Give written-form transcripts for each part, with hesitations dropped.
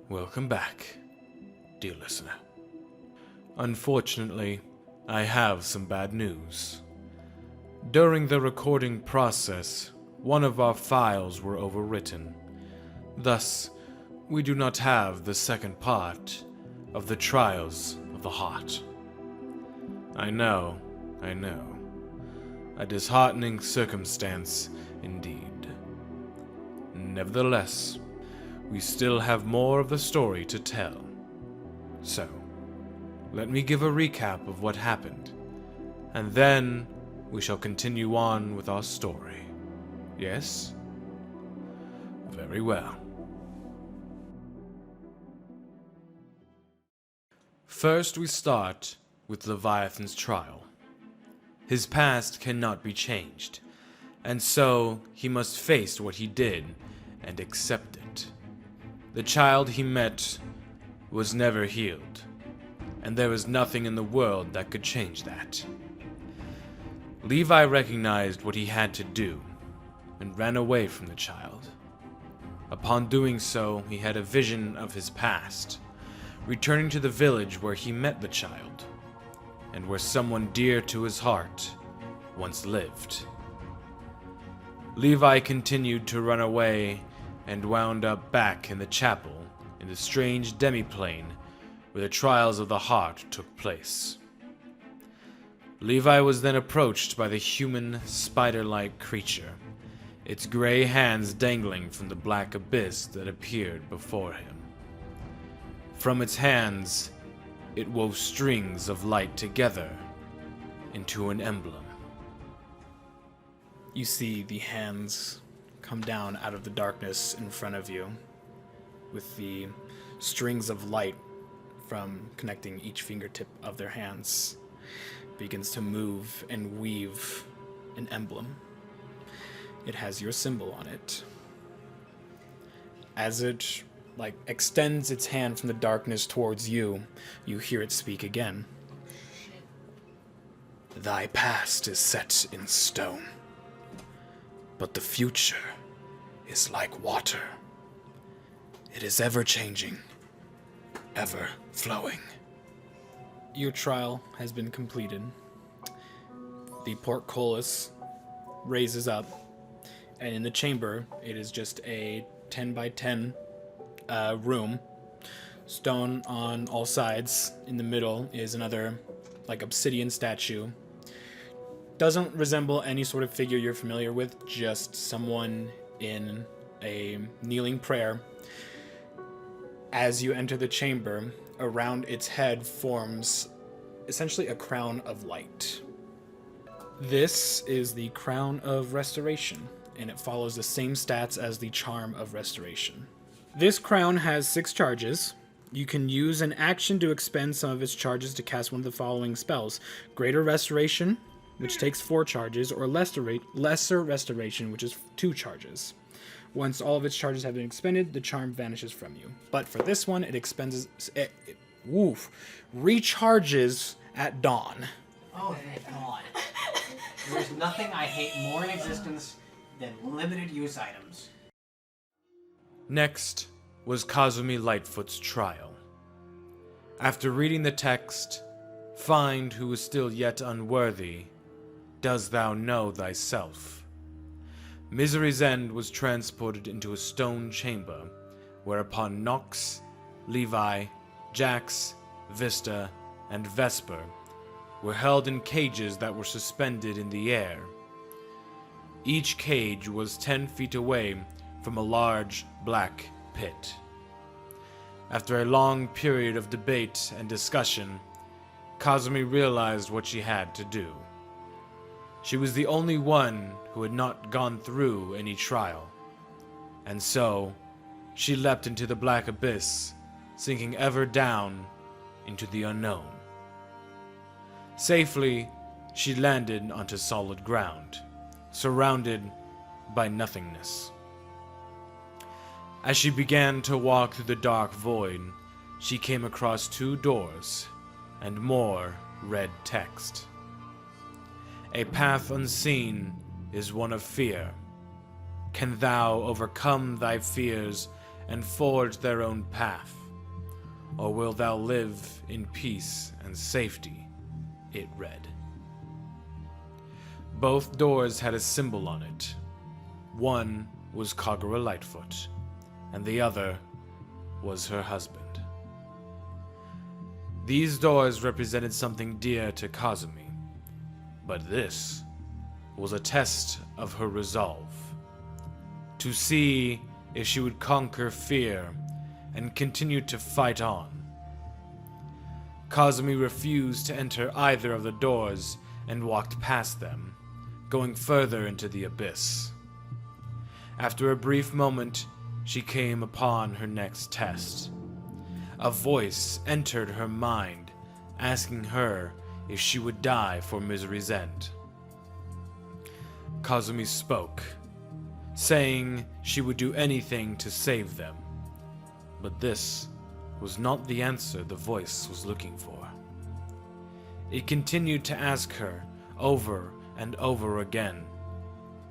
Welcome back, dear listener. Unfortunately, I have some bad news. During the recording process, one of our files were overwritten. Thus, we do not have the second part of the Trials of the Heart. I know. A disheartening circumstance indeed. Nevertheless, we still have more of the story to tell. So, let me give a recap of what happened, and then we shall continue on with our story. Yes? Very well. First, we start with Leviathan's trial. His past cannot be changed, and so he must face what he did and accept it. The child he met was never healed, and there was nothing in the world that could change that. Levi recognized what he had to do and ran away from the child. Upon doing so, he had a vision of his past, returning to the village where he met the child, and where someone dear to his heart once lived. Levi continued to run away and wound up back in the chapel in the strange demiplane where the trials of the heart took place. Levi was then approached by the human, spider-like creature, its gray hands dangling from the black abyss that appeared before him. From its hands, it wove strings of light together into an emblem. You see the hands come down out of the darkness in front of you, with the strings of light from connecting each fingertip of their hands begins to move and weave an emblem. It has your symbol on it. As it extends its hand from the darkness towards you, you hear it speak again. Thy past is set in stone, but the future is like water. It is ever changing, ever flowing. Your trial has been completed. The portcullis raises up, and in the chamber, it is just a 10 by 10 room. Stone on all sides. In the middle is another obsidian statue. Doesn't resemble any sort of figure you're familiar with, just someone in a kneeling prayer. As you enter the chamber, around its head forms essentially a crown of light. This is the Crown of Restoration, and it follows the same stats as the Charm of Restoration. This crown has 6 charges. You can use an action to expend some of its charges to cast one of the following spells: Greater Restoration, which takes 4 charges, or Lesser Restoration, which is 2 charges. Once all of its charges have been expended, the charm vanishes from you. But for this one, it recharges at dawn. Oh, thank God. There's nothing I hate more in existence than limited use items. Next was Kazumi Lightfoot's trial. After reading the text, "Find who is still yet unworthy, does thou know thyself?" Misery's End was transported into a stone chamber, whereupon Nox, Levi, Jax, Vista, and Vesper were held in cages that were suspended in the air. Each cage was 10 feet away from a large black pit. After a long period of debate and discussion, Kazumi realized what she had to do. She was the only one who had not gone through any trial, and so she leapt into the black abyss, sinking ever down into the unknown. Safely, she landed onto solid ground, surrounded by nothingness. As she began to walk through the dark void, she came across 2 doors and more red text. A path unseen is one of fear. Can thou overcome thy fears and forge their own path? or wilt thou live in peace and safety? It read. Both doors had a symbol on it. One was Kagura Lightfoot, and the other was her husband. These doors represented something dear to Kazumi, but this was a test of her resolve, to see if she would conquer fear and continue to fight on. Kazumi refused to enter either of the doors and walked past them, going further into the abyss. After a brief moment, she came upon her next test. A voice entered her mind, asking her if she would die for Misery's End. Kazumi spoke, saying she would do anything to save them. But this was not the answer the voice was looking for. It continued to ask her over and over again,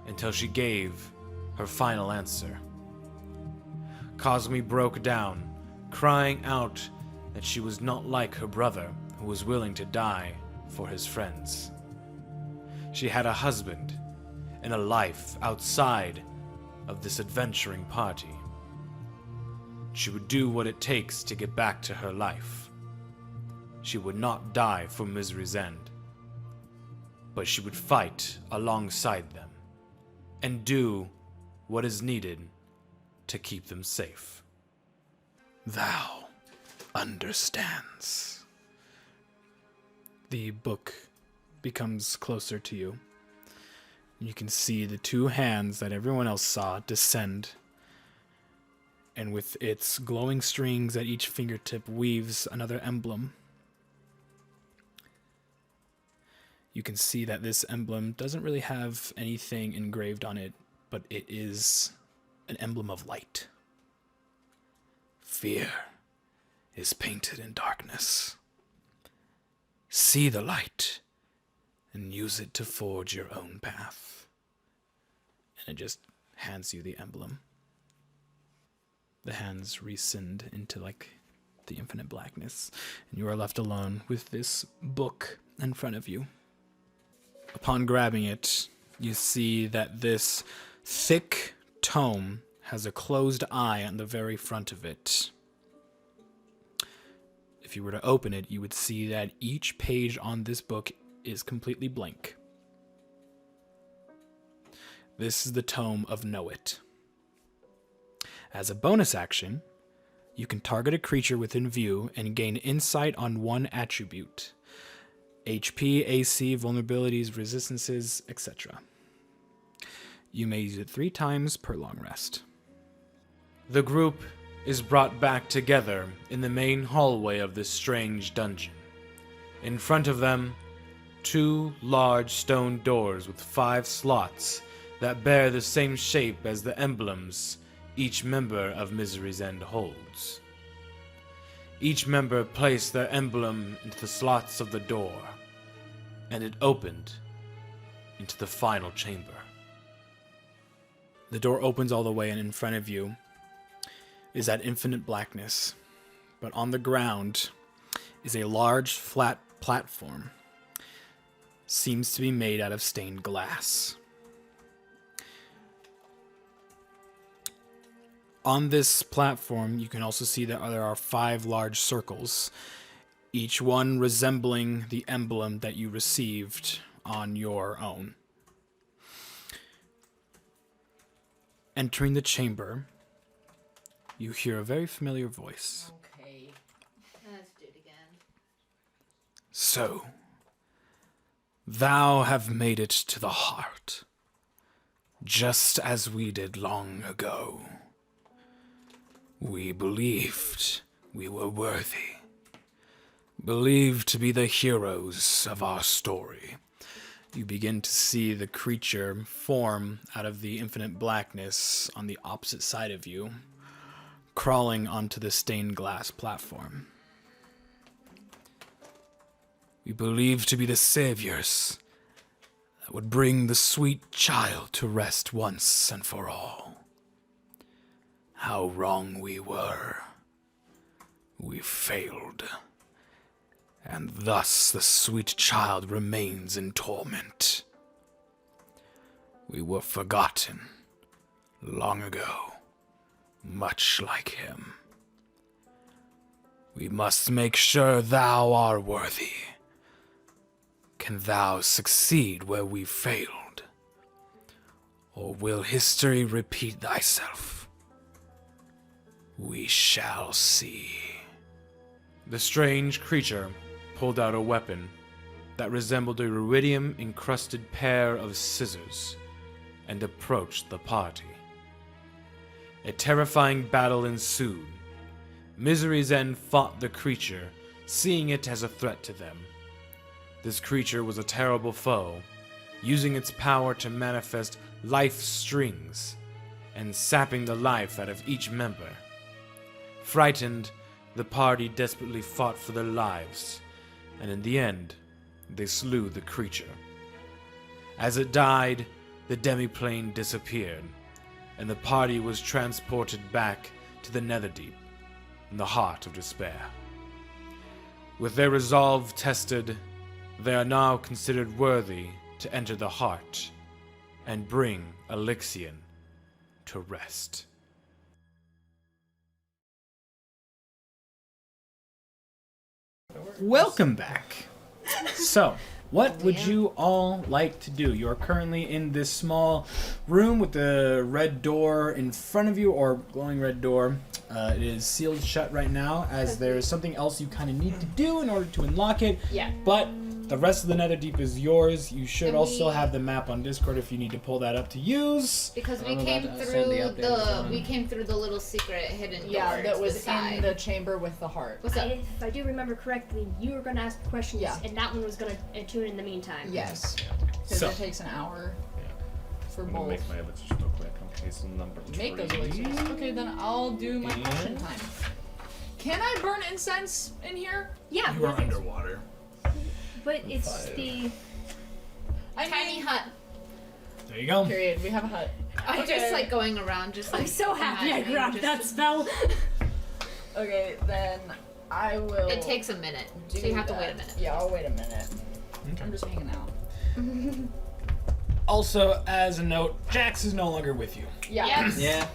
until she gave her final answer. Kazumi broke down, crying out that she was not like her brother, who was willing to die for his friends. She had a husband and a life outside of this adventuring party. She would do what it takes to get back to her life. She would not die for Misery's End, but she would fight alongside them and do what is needed to keep them safe. Thou understands. The book becomes closer to you. You can see the two hands that everyone else saw descend, and with its glowing strings at each fingertip weaves another emblem. You can see that this emblem doesn't really have anything engraved on it, but it is an emblem of light. Fear is painted in darkness. See the light and use it to forge your own path. And it just hands you the emblem. The hands rescind into the infinite blackness, and you are left alone with this book in front of you. Upon grabbing it, you see that this thick tome has a closed eye on the very front of it. If you were to open it, you would see that each page on this book is completely blank. This is the tome of Know It. As a bonus action, you can target a creature within view and gain insight on one attribute: HP, AC, vulnerabilities, resistances, etc. You may use it 3 times per long rest. The group is brought back together in the main hallway of this strange dungeon. In front of them, 2 large stone doors with 5 slots that bear the same shape as the emblems each member of Misery's End holds. Each member placed their emblem into the slots of the door, and it opened into the final chamber. The door opens all the way, and in front of you is that infinite blackness. But on the ground is a large, flat platform. Seems to be made out of stained glass. On this platform, you can also see that there are 5 large circles, each one resembling the emblem that you received on your own. Entering the chamber, you hear a very familiar voice. Okay, let's do it again. So, thou have made it to the heart, just as we did long ago. We believed we were worthy, believed to be the heroes of our story. You begin to see the creature form out of the infinite blackness on the opposite side of you, crawling onto the stained glass platform. We believed to be the saviors that would bring the sweet child to rest once and for all. How wrong we were. we failed, and thus the sweet child remains in torment. We were forgotten long ago, much like him. We must make sure thou art worthy. Can thou succeed where we failed? Or will history repeat thyself? We shall see. The strange creature pulled out a weapon that resembled a ruidium-encrusted pair of scissors and approached the party. A terrifying battle ensued. Misery's End fought the creature, seeing it as a threat to them. This creature was a terrible foe, using its power to manifest life strings and sapping the life out of each member. Frightened, the party desperately fought for their lives, and in the end, they slew the creature. As it died, the demiplane disappeared, and the party was transported back to the Netherdeep, in the heart of despair. With their resolve tested, they are now considered worthy to enter the heart and bring Elixion to rest. Welcome back. So, what would you all like to do? You're currently in this small room with the red door in front of you, or glowing red door. It is sealed shut right now, as there is something else you kind of need to do in order to unlock it. Yeah. But the rest of the Netherdeep is yours. You should And also we- have the map on Discord if you need to pull that up to use. Because we I'm came about to through send the updated the one. we came through the little secret hidden door Yeah, that to was the side. in the chamber with the heart. What's up? If I do remember correctly, you were going to ask questions, Yeah. and that one was going to tune in the meantime. Yes. Because So- it takes an hour for I'm gonna both. make my elixirs real quick. Okay, so number Make those 3. elixirs. Okay, then I'll do my And- potion time. Can I burn incense in here? Yeah, You are underwater. but it's 5. the... Tiny mean, hut. There you go. period. We have a hut. I'm Okay. just like going around, just like I'm so happy I imagining grabbed just- that spell. Okay, then I will. It takes a minute, so do you have to that. wait a minute. Yeah, I'll wait a minute. I'm just hanging out. Also, as a note, Jax is no longer with you. Yeah. Yes. Yeah.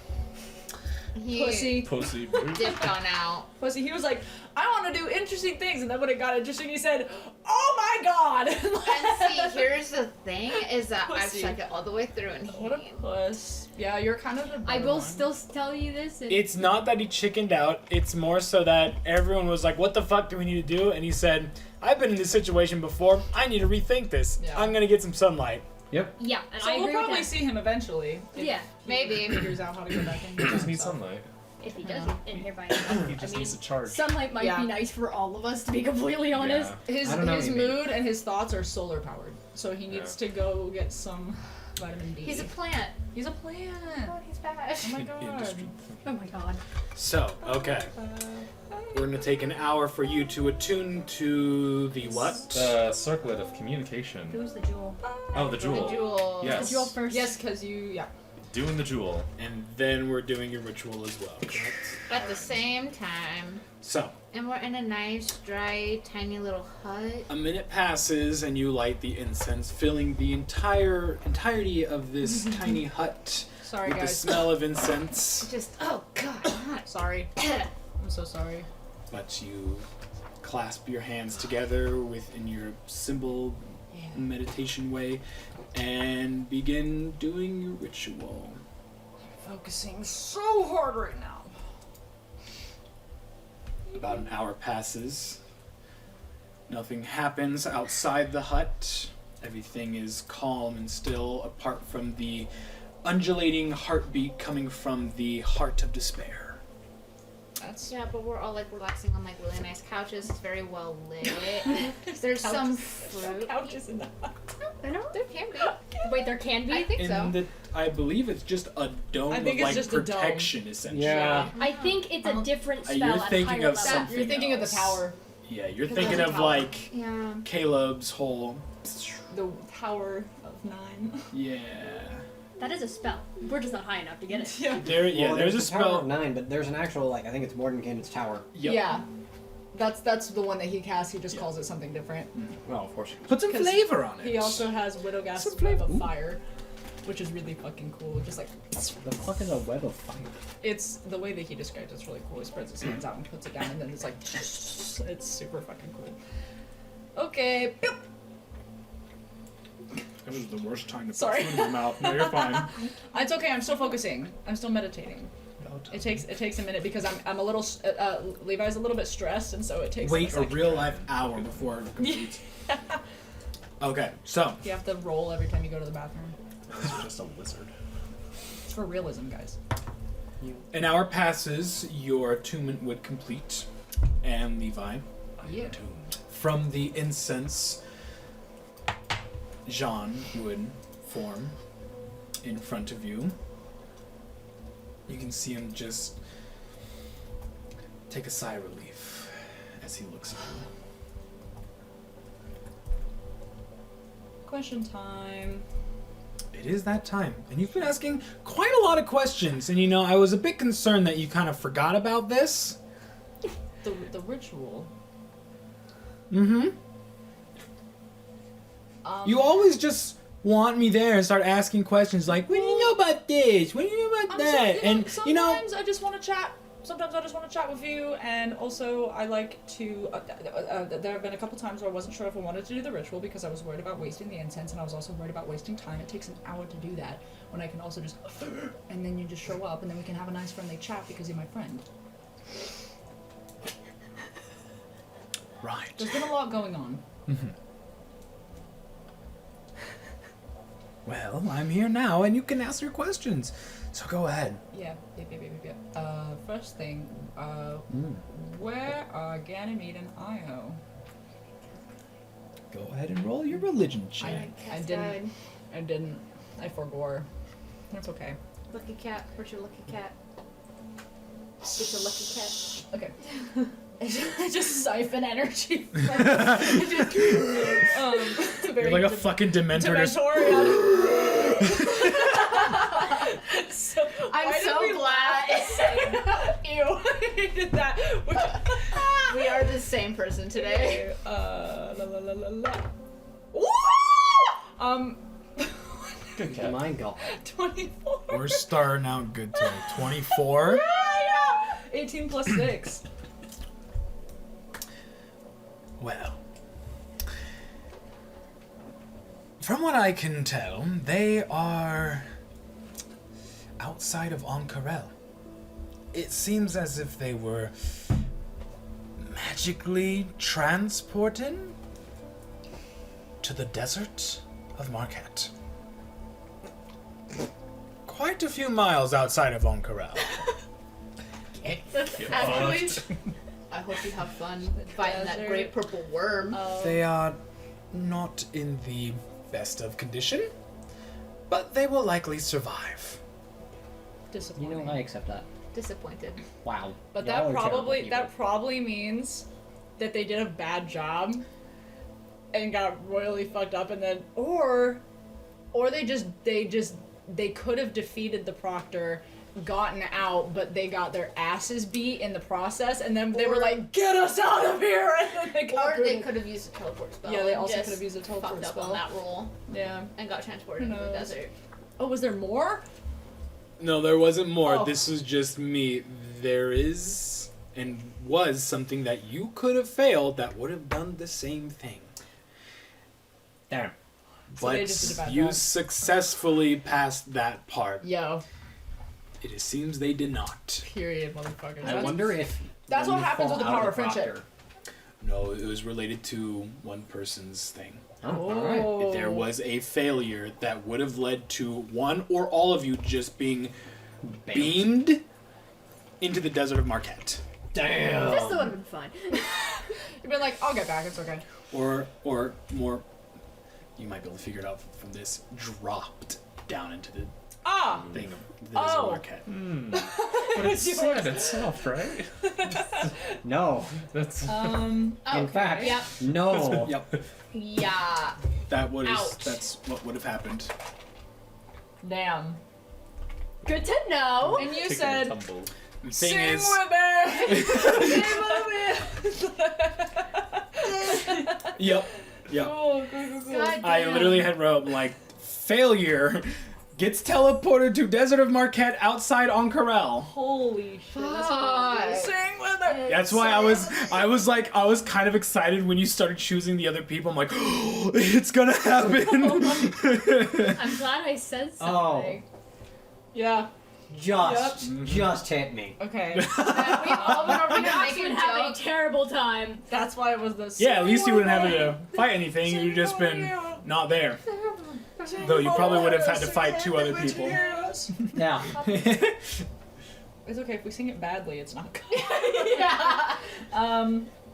He Pussy. Pussy. dipped on out. Pussy. He was like, I want to do interesting things, and then when it got interesting, he said, "Oh my god!" And see, here's the thing: is that I've Pussy. checked it all the way through, and What a he puss. Yeah, you're kind of the. I better will one. still tell you this. And It's not that he chickened out. It's more so that everyone was like, what the fuck do we need to do? And he said, I've been in this situation before. I need to rethink this. Yeah. I'm going to get some sunlight. Yep. Yeah, and So I we'll agree probably with see him eventually. If Yeah, maybe. he figures out how to go back in. He just needs sunlight. if he doesn't in here by himself. He just I mean, needs to charge. sunlight might Yeah. be nice for all of us, to be completely honest. Yeah. His I don't know his what you mean. mood and his thoughts are solar powered, so he needs to go get some vitamin D. He's a plant. He's a plant. Oh, he's bad. Oh my god. Industry. Oh my god. So, okay. We're going to take an hour for you to attune to the what? The circlet of communication. Who's the jewel? Oh, the jewel. The jewel. Yes. The jewel first. Yes, because yeah. Doing the jewel. And then we're doing your ritual as well, correct? At the same time. So, And we're in a nice, dry, tiny little hut. a minute passes and you light the incense, filling the entirety of this tiny hut Sorry, with the guys. smell of incense. Just, oh god. Sorry. I'm so sorry. But you clasp your hands together within your symbol meditation way and begin doing your ritual. Focusing so hard right now. About an hour passes. Nothing happens outside the hut. Everything is calm and still, apart from the undulating heartbeat coming from the heart of despair. That's Yeah, but we're all like relaxing on like really nice couches. It's very well lit. There's some fruit. couches in the I know. There can be. Wait, there can be? I think so. And I believe it's just a dome I of think it's like just a dome. protection, essentially. Yeah. I think it's a different spell You're at a thinking higher of level. something You're thinking of the else. tower. Yeah, you're Because thinking there's a of tower. like Yeah. Caleb's whole. The tower of 9. Yeah. That is a spell. We're just not high enough to get it. Yeah. There's a the Tower spell. of 9, but there's an actual, like, I think it's Mordenkainen's tower. Yep. Yeah. That's the one that he casts. He just calls it something different. Well, of course. Put some 'Cause flavor on it. He also has Widowgast Some Web flavor. of Fire, which is really fucking cool. Just like The fuck is a web of fire? it's the way that he describes it's really cool. He spreads his hands out and puts it down, and then it's like it's super fucking cool. Okay. Boop. This is the worst time to Sorry. put food in my mouth. No, you're fine. It's okay. I'm still focusing. I'm still meditating. It takes a minute because I'm a little Levi's a little bit stressed, and so it takes. Wait him a second. real life hour before it completes. Okay, so You have to roll every time you go to the bathroom. This is just a wizard. It's for realism, guys. an hour passes, your attunement would complete, and Levi, Yeah. from the incense, Jean would form in front of you. You can see him just take a sigh of relief as he looks at you. Question time. It is that time, and you've been asking quite a lot of questions, and I was a bit concerned that you kind of forgot about this. The ritual. Mm-hmm. You always just want me there and start asking questions like, what do you know about this? What do you know about that? Sometimes I just want to chat. Sometimes I just want to chat with you, and also I like to. There have been a couple times where I wasn't sure if I wanted to do the ritual because I was worried about wasting the incense, and I was also worried about wasting time. It takes an hour to do that when I can also just, and then you just show up, and then we can have a nice friendly chat because you're my friend. Right. There's been a lot going on. Well, I'm here now, and you can ask your questions. So go ahead. Yeah. First thing, where are Ganymede and Io? Go ahead and roll your religion check. I didn't. I forgore. That's okay. Lucky cat. Where's your lucky cat? It's a lucky cat. Okay. I just siphon energy. You're You're like a fucking dementor. So, I'm why so did we laugh glad. the same? Ew, I did that. We are the same person today. La la la la la. Woo! Good cat. My God. 24. We're starting out good today. 24. Yeah. 18 plus 6. Well, from what I can tell, they are outside of Ank'Harel. It seems as if they were magically transported to the desert of Marquette. Quite a few miles outside of Ank'Harel. That's actually. I hope you have fun fighting that great purple worm. They are not in the best of condition, but they will likely survive. Disappointing. I accept that. Disappointed. Wow. But Y'all are terrible people. that probably means that they did a bad job and got royally fucked up, and then or they could have defeated the Proctor, gotten out, but they got their asses beat in the process, and then they were like, "Get us out of here!" And then they got Or they could have used a teleport spell. Yeah, they and also just could have used a teleport fucked spell. up on that roll Yeah. and got transported Who into the knows? desert. Oh, was there more? No, there wasn't more. Oh. This was just me. There is and was something that you could have failed that would have done the same thing. Damn. So they just did a But bad you job. successfully passed that part. Yo. It seems they did not. Period, motherfuckers. I wonder if that's when what you happens fall with the out power of of friendship. Proctor- No, it was related to one person's thing. Oh, alright. If there was a failure that would have led to one or all of you just being beamed into the desert of Marquette. Damn. This would have been fun. You've been like, I'll get back, it's okay. Or more, you might be able to figure it out from this, dropped down into the Ah! thing of the desert of Oh. Marquette. But it's sad and soft, right? No. That's In fact, Yep. no. Yep. Yeah. Ouch. That's what would have happened. Damn. Good to know. And you taking a said, tumble. The thing sing is, with me! Sing with me! Yep. Yep. Oh, cool. God I damn. literally had wrote like failure gets teleported to Desert of Marquette outside Ank'Harel. Holy shit. Fuck. Sing with it. That's why I was kind of excited when you started choosing the other people. I'm like, oh, it's gonna happen. I'm glad I said something. Yeah. Just hit me. Okay. We all went over here Max making would have a jokes. terrible time. That's why it was this. Yeah, at least you wouldn't have to fight anything. You'd just been not there. Though you probably would have had to fight 2 other people. Yeah. It's okay if we sing it badly. It's not good. Yeah.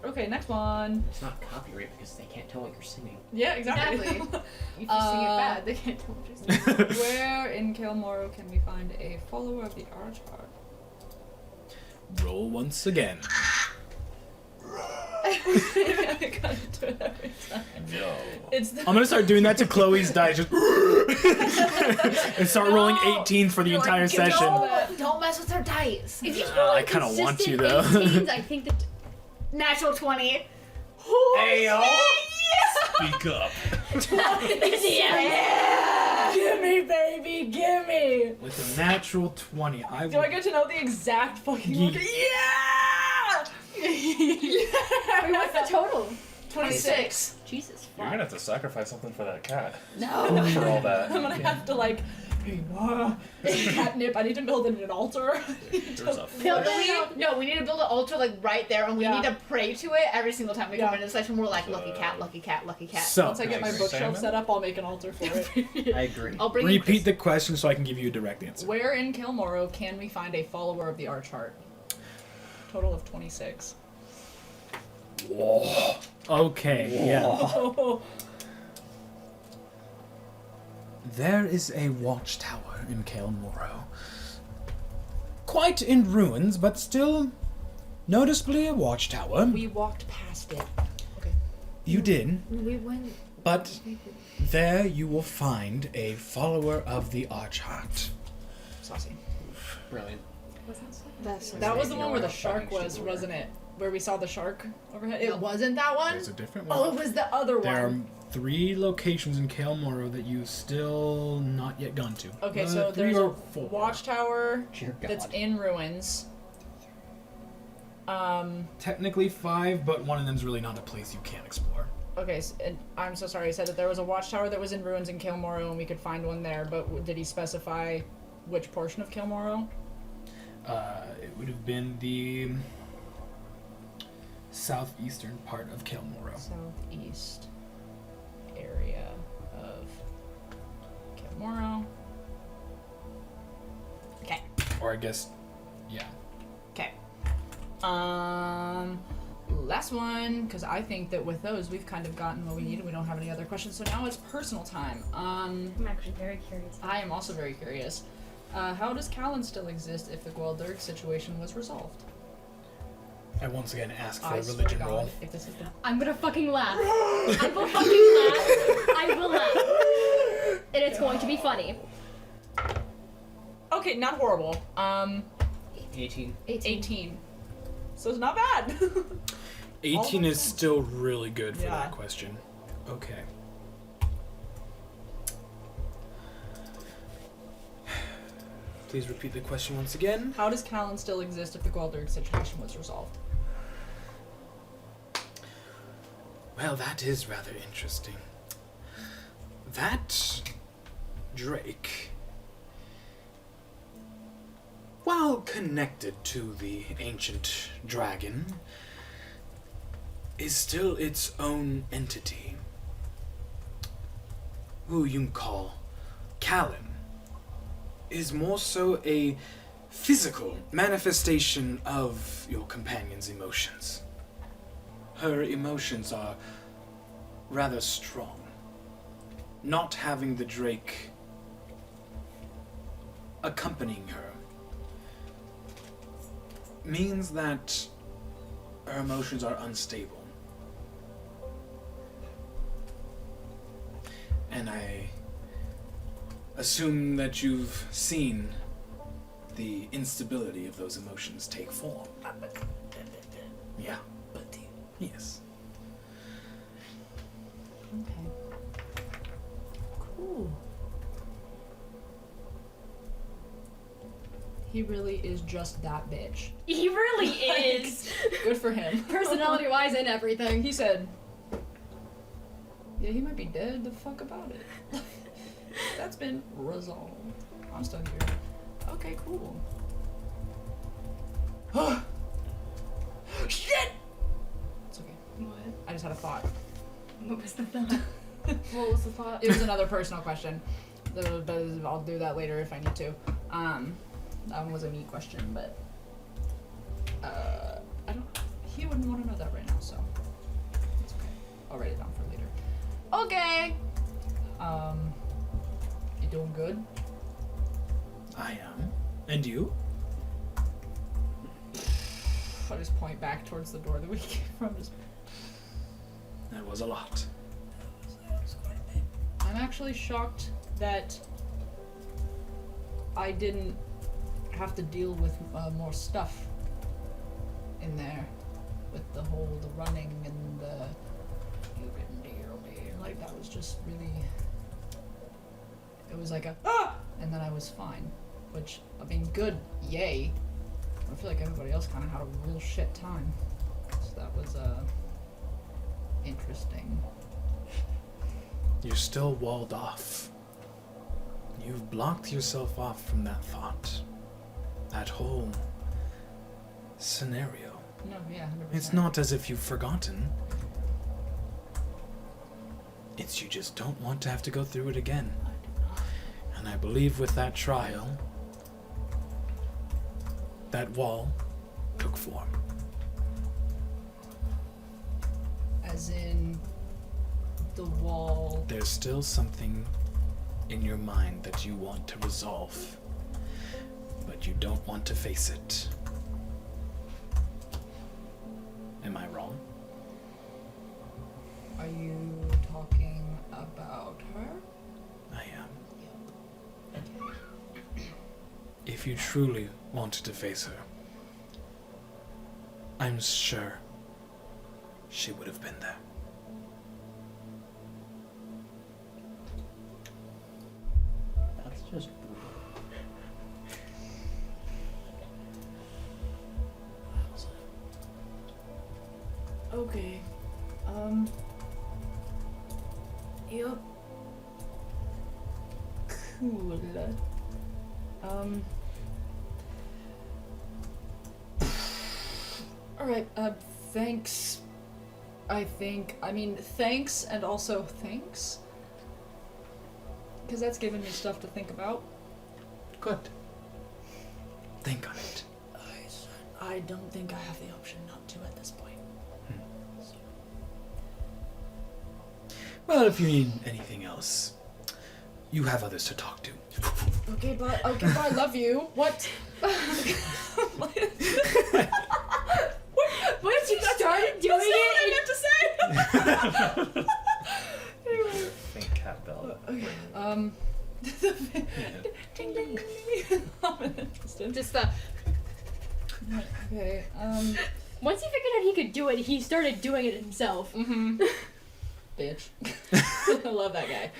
Okay, next one. It's not copyright because they can't tell what you're singing. Yeah, exactly. Exactly. If you sing it bad, they can't tell what you're saying. Where in Kael'Moro can we find a follower of the Archheart? Roll once again. I gotta do it every time. No. It's the I'm gonna start doing that to Chloe's dice, just and start rolling 18 for the You're like, entire "Give me session. all that." Don't mess with her dice. If you I kinda want to, though. 18s, I think that Natural 20. Ayo! Speak up. Gimme, baby, gimme! With a natural 20, I Do I will. get to know the exact fucking Yeet. Yeah! Wait, what's the total? 26. Jesus You're fuck. gonna have to sacrifice something for that cat. No. For all that. I'm gonna have to like, catnip. I need to build an altar. There's a No, flesh. we need to build an altar like right there, and we Yeah. need to pray to it every single time we come Yeah. into the session. We're like, lucky cat, lucky cat, lucky cat. So, Once I get my Nice. bookshelf Salmon? set up, I'll make an altar for it. I agree. I'll bring repeat the question so I can give you a direct answer. Where in Kael'Moro can we find a follower of the Archheart? Total of 26. Okay, yeah. Oh, There is a watchtower in Kael'Moro. Quite in ruins, but still noticeably a watchtower. we walked past it. Okay. You did, We went. but there you will find a follower of the Archheart. Saucy. Brilliant. That was the one where the Fucking shark was, stupid. wasn't it? Where we saw the shark overhead? It wasn't that one. There's a different Oh, one. it was the other There are one. 3 locations in Kael'Moro that you've still not yet gone to. Okay, so 3 there's or a 4. watchtower Dear God. that's in ruins. Technically 5, but one of them's really not a place you can't explore. Okay, and I'm so sorry. I said that there was a watchtower that was in ruins in Kael'Moro, and we could find one there. But did he specify which portion of Kael'Moro? It would have been the southeastern part of Kael'Moro. Southeast area of Kael'Moro. Okay. Or I guess, yeah. Okay. Last one, because I think that with those we've kind of gotten what we need and we don't have any other questions. So now it's personal time. I'm actually very curious. I am also very curious. How does Callan still exist if the Gwaldurg situation was resolved? I once again ask for I a swear to religion God, roll. if this is the I'm gonna fucking laugh. I will fucking laugh. I will laugh. And it's going to be funny. okay, not horrible. 18. 18. So it's not bad. 18 is still really good for Yeah. that question. Okay. Please repeat the question once again. How does Callan still exist if the Gwaldurg situation was resolved? Well, that is rather interesting. That Drake, while connected to the ancient dragon, is still its own entity. Who you can call Callan is more so a physical manifestation of your companion's emotions. Her emotions are rather strong. Not having the Drake accompanying her means that her emotions are unstable. And I assume that you've seen the instability of those emotions take form. Yeah. Yes. Okay. Cool. He really is just that bitch. He really is. Good for him. Personality-wise and everything. He said, yeah, he might be dead. The fuck about it? That's been resolved. I'm still here. Okay, cool. Shit! It's okay. What? I just had a thought. What was the thought? What was the thought? It was another personal question. But I'll do that later if I need to. That one was a me question, but I don't. He wouldn't want to know that right now, so it's okay. I'll write it down for later. Okay. You doing good? I am. And you? I just point back towards the door that we came from. Just. That was a lot. I'm actually shocked that I didn't have to deal with more stuff in there, with the running and the you didn't deal me. Like that was just really. It was like a and then I was fine, which I mean, good, yay. I feel like everybody else kind of had a real shit time, so that was interesting. You're still walled off. You've blocked yourself off from that thought. That whole scenario. No, yeah, 100%. It's not as if you've forgotten. It's you just don't want to have to go through it again. I do not. And I believe with that trial, that wall took form. As in the wall. There's still something in your mind that you want to resolve, but you don't want to face it. Am I wrong? Are you talking about her? I am. If you truly wanted to face her, I'm sure she would have been there. That's just Okay. Yep. Cool. Alright, thanks. Thanks and also thanks. Because that's given me stuff to think about. Good. Think on it. I don't think I have the option not to at this point. Well, if you need anything else, you have others to talk to. Okay, but I love you. What? Once you started doing it, Think cat bell. Ding ding ding. I'm interested. just the. Okay. Once he figured out he could do it, he started doing it himself. Mm-hmm. Bitch. I love that guy.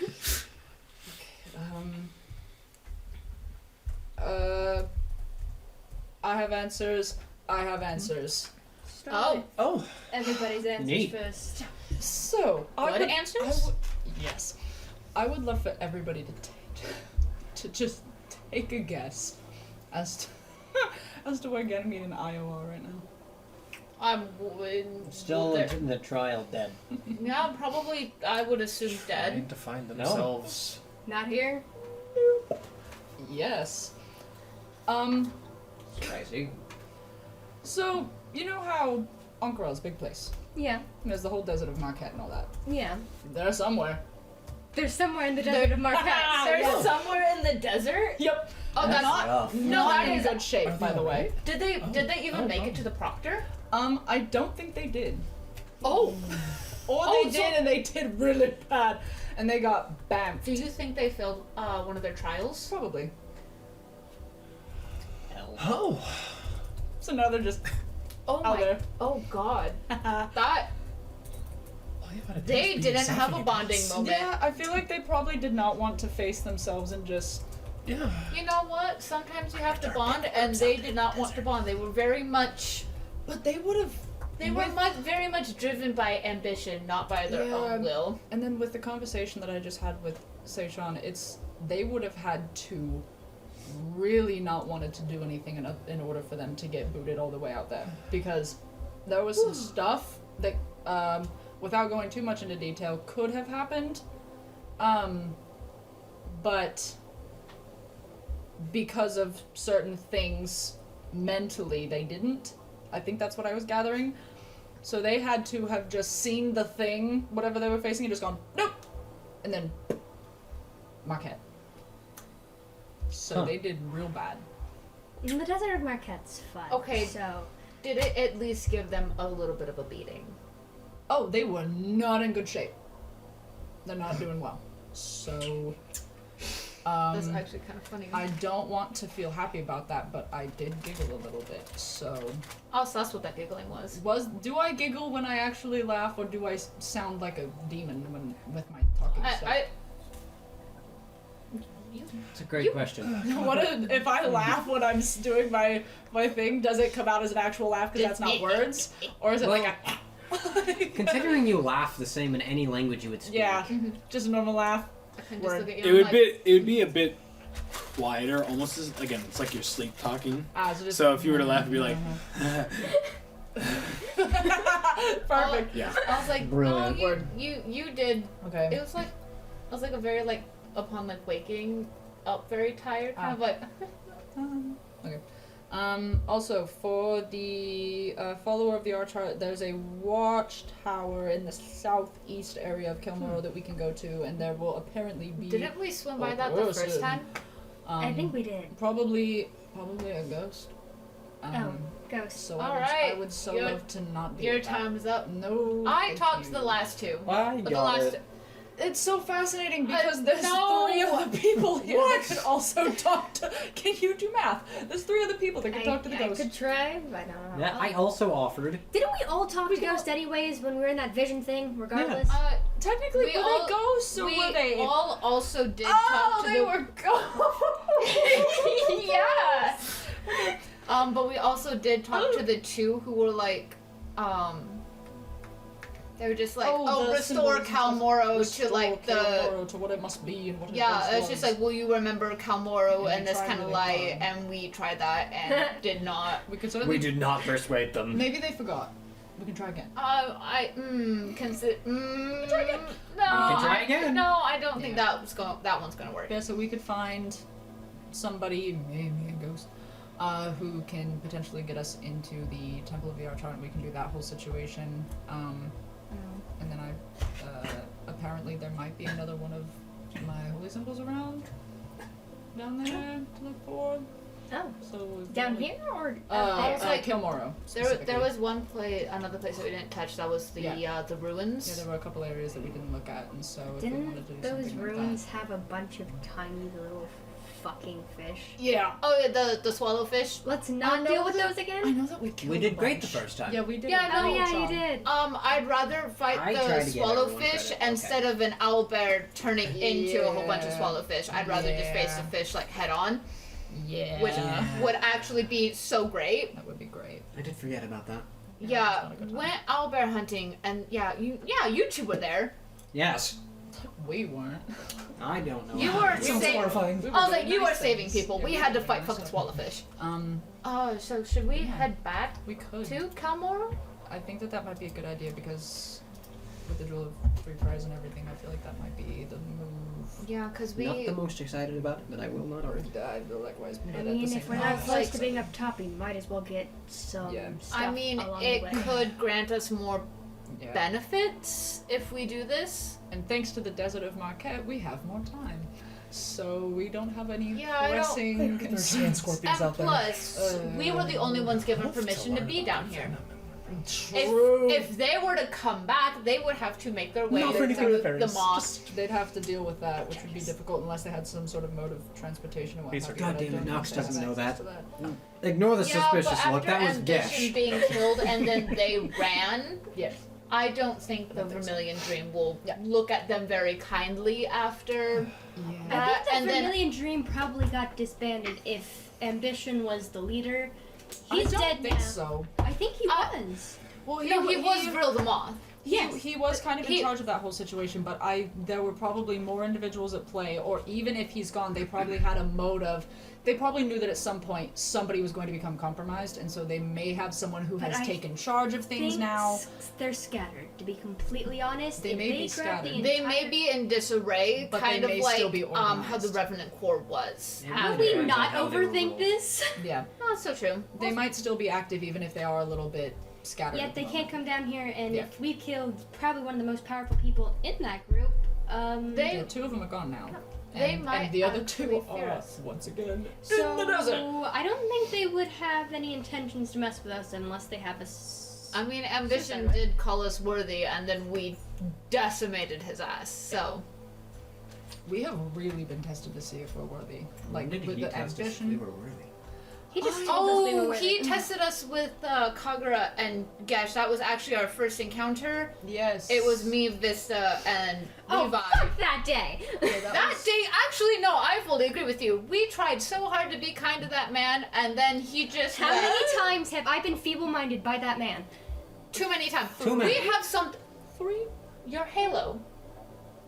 Okay, I have answers. Oh, Oh, everybody's answers Neat. first. So, Good answers? Yes. I would love for everybody to just take a guess as to where Ganymede and Io are right now. I'm still in the trial dead. Yeah, probably. I would assume dead. Trying to find themselves. Not here. Yes. Crazy. So, you know how Ank'Harel's a big place? Yeah. There's the whole desert of Marquette and all that. Yeah. They're somewhere. There's somewhere in the desert of Marquette. There's somewhere in the desert. Yep. Oh, that's rough. Not that in is- good shape, by the way. Did they even make it to the proctor? I don't think they did. Oh. Or Oh, they so- did and they did really bad. And they got bamfed. Do you think they failed one of their trials? Probably. Hell. Oh, So now they're just Oh out my. there. Oh god. That. All you gotta do They is be didn't yourself have and a you bonding can- moment. Yeah, I feel like they probably did not want to face themselves and just. Yeah. You know what? Sometimes you have to bond, and they did not want to bond. They were very much. But they would have. They were very much driven by ambition, not by their own will. And then with the conversation that I just had with Seishan, they would have had to really not wanted to do anything in order for them to get booted all the way out there, because there was some stuff that, without going too much into detail, could have happened, but because of certain things mentally they didn't. I think that's what I was gathering. So they had to have just seen the thing, whatever they were facing, and just gone, nope! And then, Marquette. So they did real bad. The Desert of Marquette's fun. Okay. So, Did it at least give them a little bit of a beating? Oh, they were not in good shape. They're not doing well. So, That's actually kind of funny. I don't want to feel happy about that, but I did giggle a little bit, so... Oh, so that's what that giggling was. Do I giggle when I actually laugh, or do I sound like a demon with my talking stuff? It's a great question. If I laugh when I'm doing my thing, does it come out as an actual laugh because that's not words? Or is it like a... Considering you laugh the same in any language you would speak. Yeah, just a normal laugh. I can Word. just look at It you. would I'm be it would be a bit quieter, almost as again. It's like you're sleep talking. So if you were to laugh, it'd be like, Perfect. yeah. I was like, Brilliant. no, you did. Okay. It was like a very like upon like waking up very tired kind of like. Okay. Also, for the follower of the Archart, there's a watchtower in the southeast area of Kilmoro that we can go to, and there will apparently be... Didn't we swim by that the first person. time? I think we did. Probably a ghost. Ghost. So Alright, I would so your- love to not be Your with that. time's up. No. I thank talked you. to the last two. I But the got last. it. It's so fascinating because there's no. 3 other people here that could also talk to... Can you do math? There's 3 other people that can talk to the I ghost. could try, but I don't know. Yeah, I also offered. Didn't we all talk to ghosts anyways when we were in that vision thing, regardless? Technically, We were all- they ghosts or we were they... all also did Oh, talk to they the. were ghosts! Yeah. But we also did talk to the 2 who were like, they were just like, the restore symbols and stuff. Calmoro Restore to like the. Calmoro to what it must be and what it Yeah, once it's just was. like, will you remember Calmoro And and we this tried kind of really lie, hard. and we tried that and did not. We could certainly... We did not persuade them. Maybe they forgot. We can try again. Consider. Try again. No, can try again. No, I don't think that one's gonna work. Yeah, so we could find somebody, maybe a ghost, who can potentially get us into the Temple of the Archon, and we can do that whole situation. And then apparently there might be another one of my holy symbols around down there to look for. Oh. So if Down we- here or I was like- Kilmoro. There specifically. was another place that we didn't touch. That was the the ruins. Yeah, there were a couple areas that we didn't look at, and so if we wanted to Didn't do those something ruins have a bunch of tiny little fucking fish? Yeah. Oh yeah, the swallowfish. Let's not deal with those I again? know that we killed We a did great the bunch. first time. Yeah, we did. Yeah, a no, Oh good yeah, you job. did. I'd rather fight I the tried to get everyone swallowfish credit, instead of an owlbear turning into a whole bunch of Yeah. swallowfish. I'd rather just face the Yeah. fish like head on, Yeah. which would actually be so great. That would be great. I did forget about that. Yeah, it's not a good time. went owlbear hunting, and you 2 were there. Yes. We weren't. I don't know. You how were to do Sounds it. saving. horrifying. We I was doing like, you were nice saving things. people. Yeah, We we had were to fight doing fucking nice swallowfish. So should we head back We could. to Calmoro? I think that might be a good idea because with the Jewel of 3 Prayers and everything, I feel like that might be the move. Yeah, cause Not we. the most excited about it, but I will not argue. I feel likewise. But I at the mean, same if we're time, not close like- to being up top, we might as well get some Yeah. stuff I mean, along it the way. could grant us more yeah. benefits if we do this. And thanks to the Desert of Marquette, we have more time. So we don't have any Yeah, I don't- pressing There's giant concerns. scorpions And out there. plus, we were the only ones given permission to be down here. True. If they were to come back, they would have to make their way Not for to anything with the fairies. mosque. They'd have to deal with that, which would be difficult unless they had some sort of mode of transportation and what have you. God but I damn it, don't Nox think they doesn't have know access that. to Ignore the Yeah, suspicious but look. That was after Ambition Gesh. being killed and then they ran, Yes. I don't think the Vermilion Dream will look at them very kindly after I that. think the And then Vermilion Dream probably got disbanded if Ambition was the leader. He's I don't dead think now. so. I think he was. Well, no, he was Vril the Moth. He was kind of in charge of that whole situation, but there were probably more individuals at play, or even if he's gone, they probably had a mode of. They probably knew that at some point somebody was going to become compromised, and so they may have someone who But has I taken charge of things now. They're scattered, to be completely honest. They If may be grab scattered. the They entire- may be in disarray, But kind they of may like still be how the organized. Revenant Corps was. How It we depends not on how they were overthink ruled. this? Yeah, Oh, that's so true. they might still be active even if they are a little bit scattered. Yet at the they can't moment. come down here, and Yeah. if we killed probably one of the most powerful people in that group, Yeah, two of them are gone now. They and, might and the other actually two fear are us. once again so in the desert. I don't think they would have any intentions to mess with us unless they have us. I mean, Ambition Suicide, right? did call us worthy, and then we decimated his ass. So We have really been tested to see if we're worthy. Like When did with he the test us if we ambition. were worthy? He just told us we were Oh, worthy. he tested us with Kagura and Gesh. That was actually our first encounter. Yes. It was me, Vista, and Oh, Levi. fuck that day! That day, actually, no, I fully agree with you. We tried so hard to be kind to that man, and then he just How left. many times have I been feeble-minded by that man? Too many times. Too many. We have some. 3. Your halo.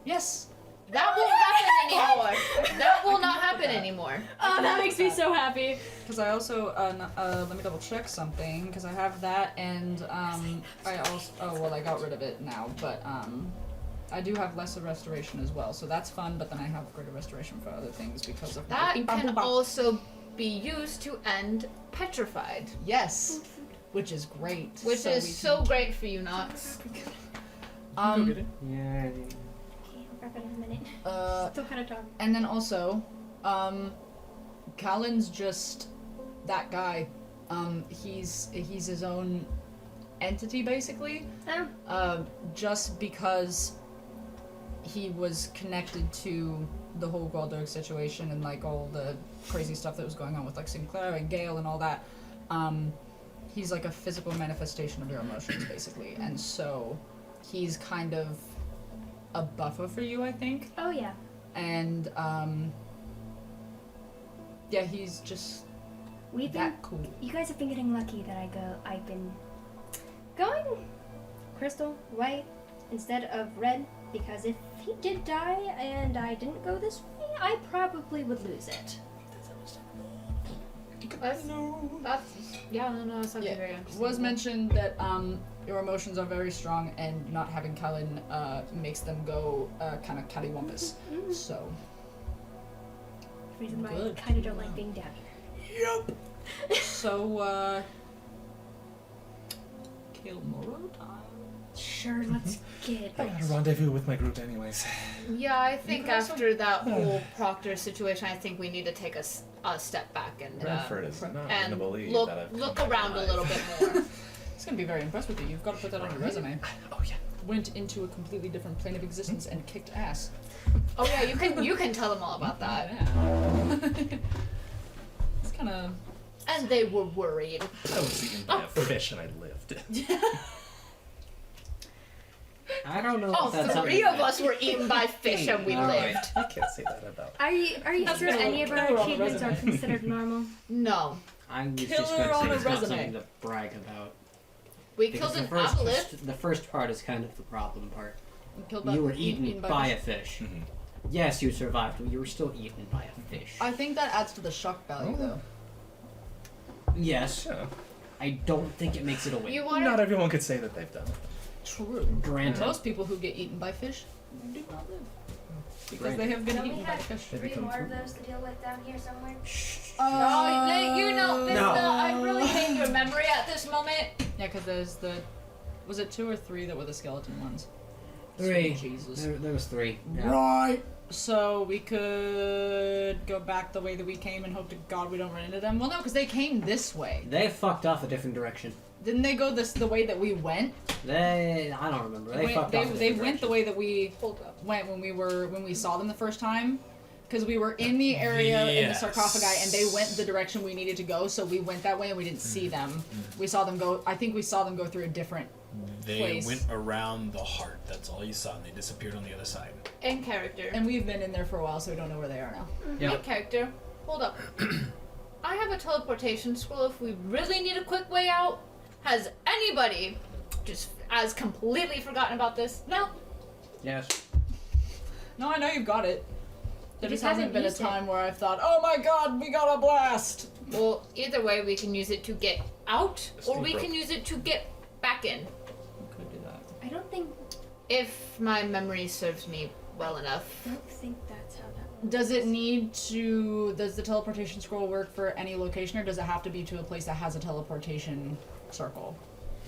Yes. That won't happen anymore. That will not happen anymore. Oh, that makes me so happy. Because I also let me double check something because I have that and I also I got rid of it now, but I do have lesser restoration as well, so that's fun. But then I have greater restoration for other things because of That my can also be used to end petrified, yes, which is great. which So is we so great for you, Nox. can, Go get it. Yeah. Okay, I'll grab it in a minute. Still kind of dark. And then also, Callan's just that guy. He's his own entity basically. Oh. Just because he was connected to the whole Gwaldurg situation and like all the crazy stuff that was going on with like Sinclair and Gale and all that. He's like a physical manifestation of your emotions basically, and so he's kind of a buffer for you, I think. Oh yeah. And yeah, he's just We've been. that cool. You guys have been getting lucky that I've been going crystal white instead of red, because if he did die and I didn't go this way, I probably would lose it. That's yeah, no, it's something Yeah, very it understandable. was mentioned that your emotions are very strong, and not having Callan makes them go kind of cattywampus. So Reason why Good. I kind of don't like being down here. so kill Moro time. Sure, let's get it. I got a rendezvous with my group anyways. Yeah, I think can also- after that whole Proctor situation, I think we need to take a step back and Bradford is not and gonna believe look that I've look come back around a alive. little bit more. He's gonna be very impressed with you. You've got to put that on your resume. Oh yeah. Went into a completely different plane of existence and kicked ass. Oh yeah, you can tell them all about that. Yeah. It's kind of. And they were worried. I was eaten by a fish and I lived. I don't know. Oh, if that's three something of that- us were eaten by fish and we All right. lived. You can't say that about. Are you sure any of our killer on the achievements are resume. considered normal? No, I was Killer just going to on say a it's not resume. something to brag about. we Because killed the an first, aboleth. the first part is kind of the problem part. Killed You were eaten eaten by a fish. fish. Mhm. Yes, you survived, but you were still eaten by a fish. I think that adds to the shock value, though. Yes, Yeah. I don't think it makes it a win. You want Not everyone could say that they've done it. True. Granted. Most people who get eaten by fish do not live because they have been Don't we eaten by have fish. They three become more of food. those to deal with down here somewhere? No, you know, Vista, No. I really hate your memory at this moment. Yeah, because there's the. Was it 2 or 3 that were the skeleton ones? Three. Sweet Jesus. There was 3. Yeah. Right. So we could go back the way that we came and hope to God we don't run into them. Well, no, because they came this way. They fucked off a different direction. Didn't they go the way that we went? I don't remember. They fucked off. They went the way that we went when we saw them the first time. Because we were in the area in the sarcophagi, and they went the direction we needed to go, so we went that way and we didn't see them. We saw them go. I think we saw them go through a different place. went around the heart. That's all you saw, and they disappeared on the other side. In character. And we've been in there for a while, so we don't know where they are now. Yep. In character. Hold up. I have a teleportation scroll if we really need a quick way out. Has anybody just as completely forgotten about this? No? Yes. No, I know you've got it. There You just just hasn't haven't been a used it. time where I've thought, oh my god, we got a blast! Well, either way, we can use it to get out, or we broke. can use it to get back in. We could do that. I don't think If my memory serves me well enough. that's how that works. Does the teleportation scroll work for any location, or does it have to be to a place that has a teleportation circle?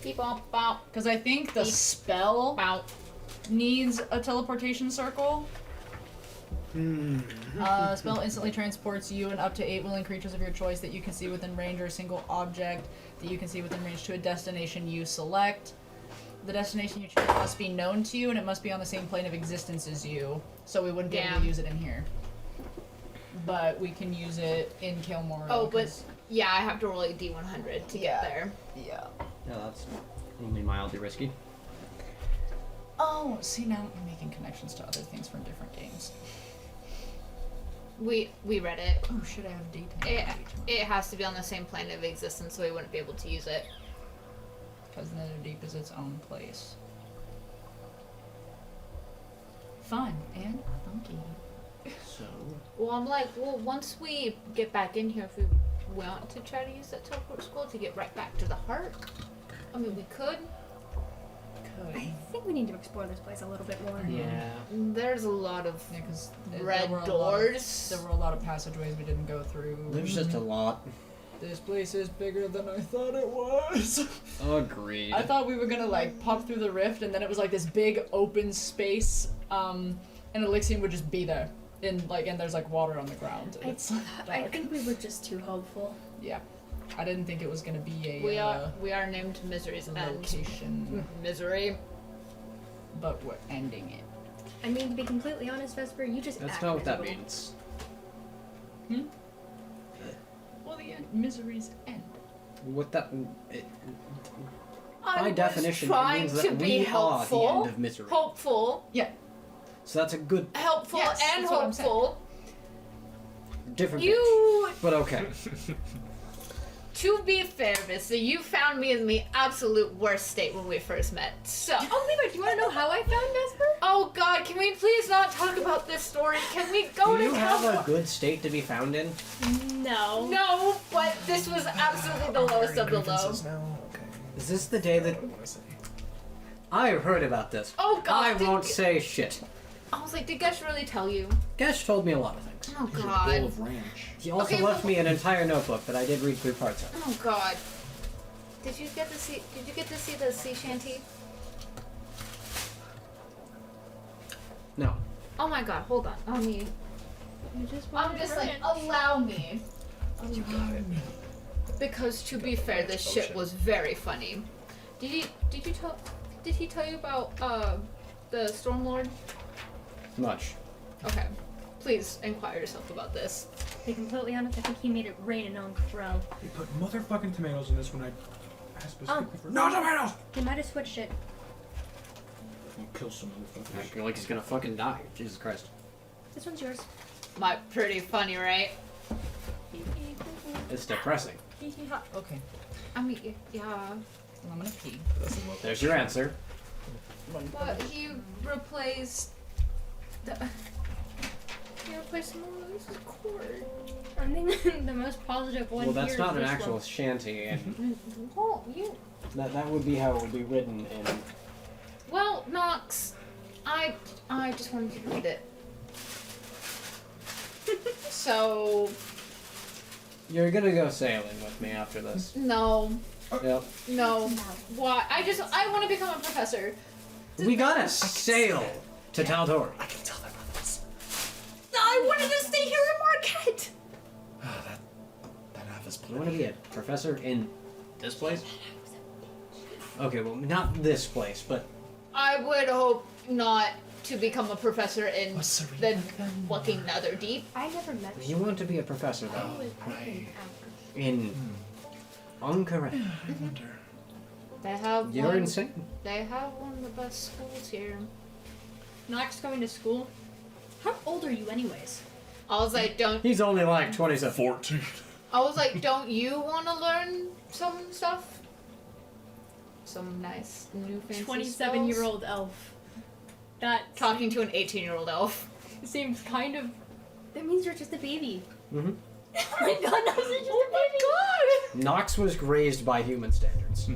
Beep bop bop Because I think the Beep. spell bop. needs a teleportation circle. Spell instantly transports you and up to 8 willing creatures of your choice that you can see within range, or a single object that you can see within range to a destination you select. The destination you choose must be known to you, and it must be on the same plane of existence as you. So we wouldn't be able to Damn. use it in here. But we can use it in Kilmore. Oh, but yeah, I have to roll a D100 to Yeah. get there. Yeah. No, that's only mildly risky. Oh, see, now you're making connections to other things from different games. We read it. Oh shit, I have D10. It has to be on the same plane of existence, so we wouldn't be able to use it. Because Netherdeep is its own place. Fun and funky. So, Well, I'm like, once we get back in here, if we want to try to use that teleport scroll to get right back to the heart, I mean, we could. I think we need to explore this place a little bit more. yeah. There's a lot of Yeah, because red doors. There were a lot of passageways we didn't go through. There's just a lot. This place is bigger than I thought it was. Agreed. I thought we were gonna like pop through the rift, and then it was like this big open space, and Elixium would just be there, and there's like water on the ground. And it's I dark. think we were just too hopeful. Yeah, I didn't think it was gonna be a We are named Misery's End. location, Misery. but we're ending it. I mean, to be completely honest, Vesper, you just That's act not what that miserable. means. Well, the end, misery's end. What that... It, I by was definition, it trying means to that be we are the helpful, end of misery. hopeful, So that's a good, helpful, Yes, and that's what I'm saying. hopeful. different pitch. You, But okay. to be fair, Vista, you found me in the absolute worst state when we first met. So, Oh, Levi, do you want to know how I found Vesper? oh God, can we please not talk about this story? Can we go Do to you have a California? good state to be found in? No. No, but this was absolutely the lowest of the low. Grievances now? Okay. Is this the day that... I want to say. I heard about this. Oh God, I did- won't say shit. I was like, did Gesh really tell you? Gesh told me a lot of things. Oh Bowl God. of ranch. He also Okay, left well- me an entire notebook that I did read 3 parts of. Oh God. Did you get to see the sea shanty? No. Oh my God, hold on. I'm just like, allow me. You got it. Because to be fair, this shit was very funny. Did he tell you about the Stormlord? Much. Okay. Please inquire yourself about this. To be completely honest, I think he made it rain on Ank'Harel. You put motherfucking tomatoes in this when I asked specifically for no tomatoes. He might have switched it. You kill some I motherfuckers. feel like he's gonna fucking die. Jesus Christ. This one's yours. My pretty funny, right? It's depressing. Okay, I mean, yeah. I'm gonna pee. There's your answer. But he replaced Monisa's cord. I think the most positive one Well, that's here not is an this actual one. shanty, and Oh, you. that would be how it would be written in... Well, Nox, I just wanted you to read it. So You're gonna go sailing with me after this. no, Yep. no. Why? I want to become a professor. We gotta sail to Taldor. I can tell them about this. wanted to stay here in Marquette. That half is You want to be a professor in this place? Okay, well, not this place, but I would hope not to become a professor in Was Serena the back then? fucking Netherdeep. I never met you want to be a professor, though. In Ank'Harel. I wonder. They have You're one. insane. They have one of the best schools here. Knox going to school. How old are you, anyways? I was like, He's only like 27. 14. don't you want to learn some stuff? Some nice new fancy 27-year-old elf. That talking to an 18-year-old elf. seems kind of. That means you're just a baby. Mm-hmm. Oh my god, Knox is just a baby! Nox was raised by human standards.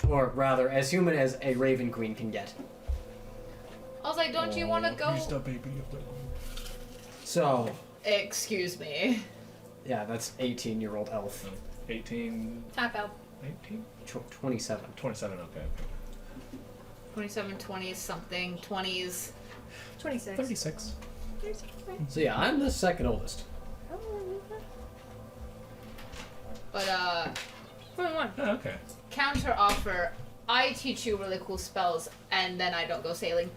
Or rather, as human as a Raven Queen can get. I was like, don't you want to go? He's the baby of the So, Excuse me. yeah, that's 18-year-old elf. 18, Tap out. 19, 27. 27. Okay. 27, 20s, something, 20s. 26. 36. So yeah, I'm the second oldest. But 21. Oh, okay. counter offer. I teach you really cool spells, and then I don't go sailing.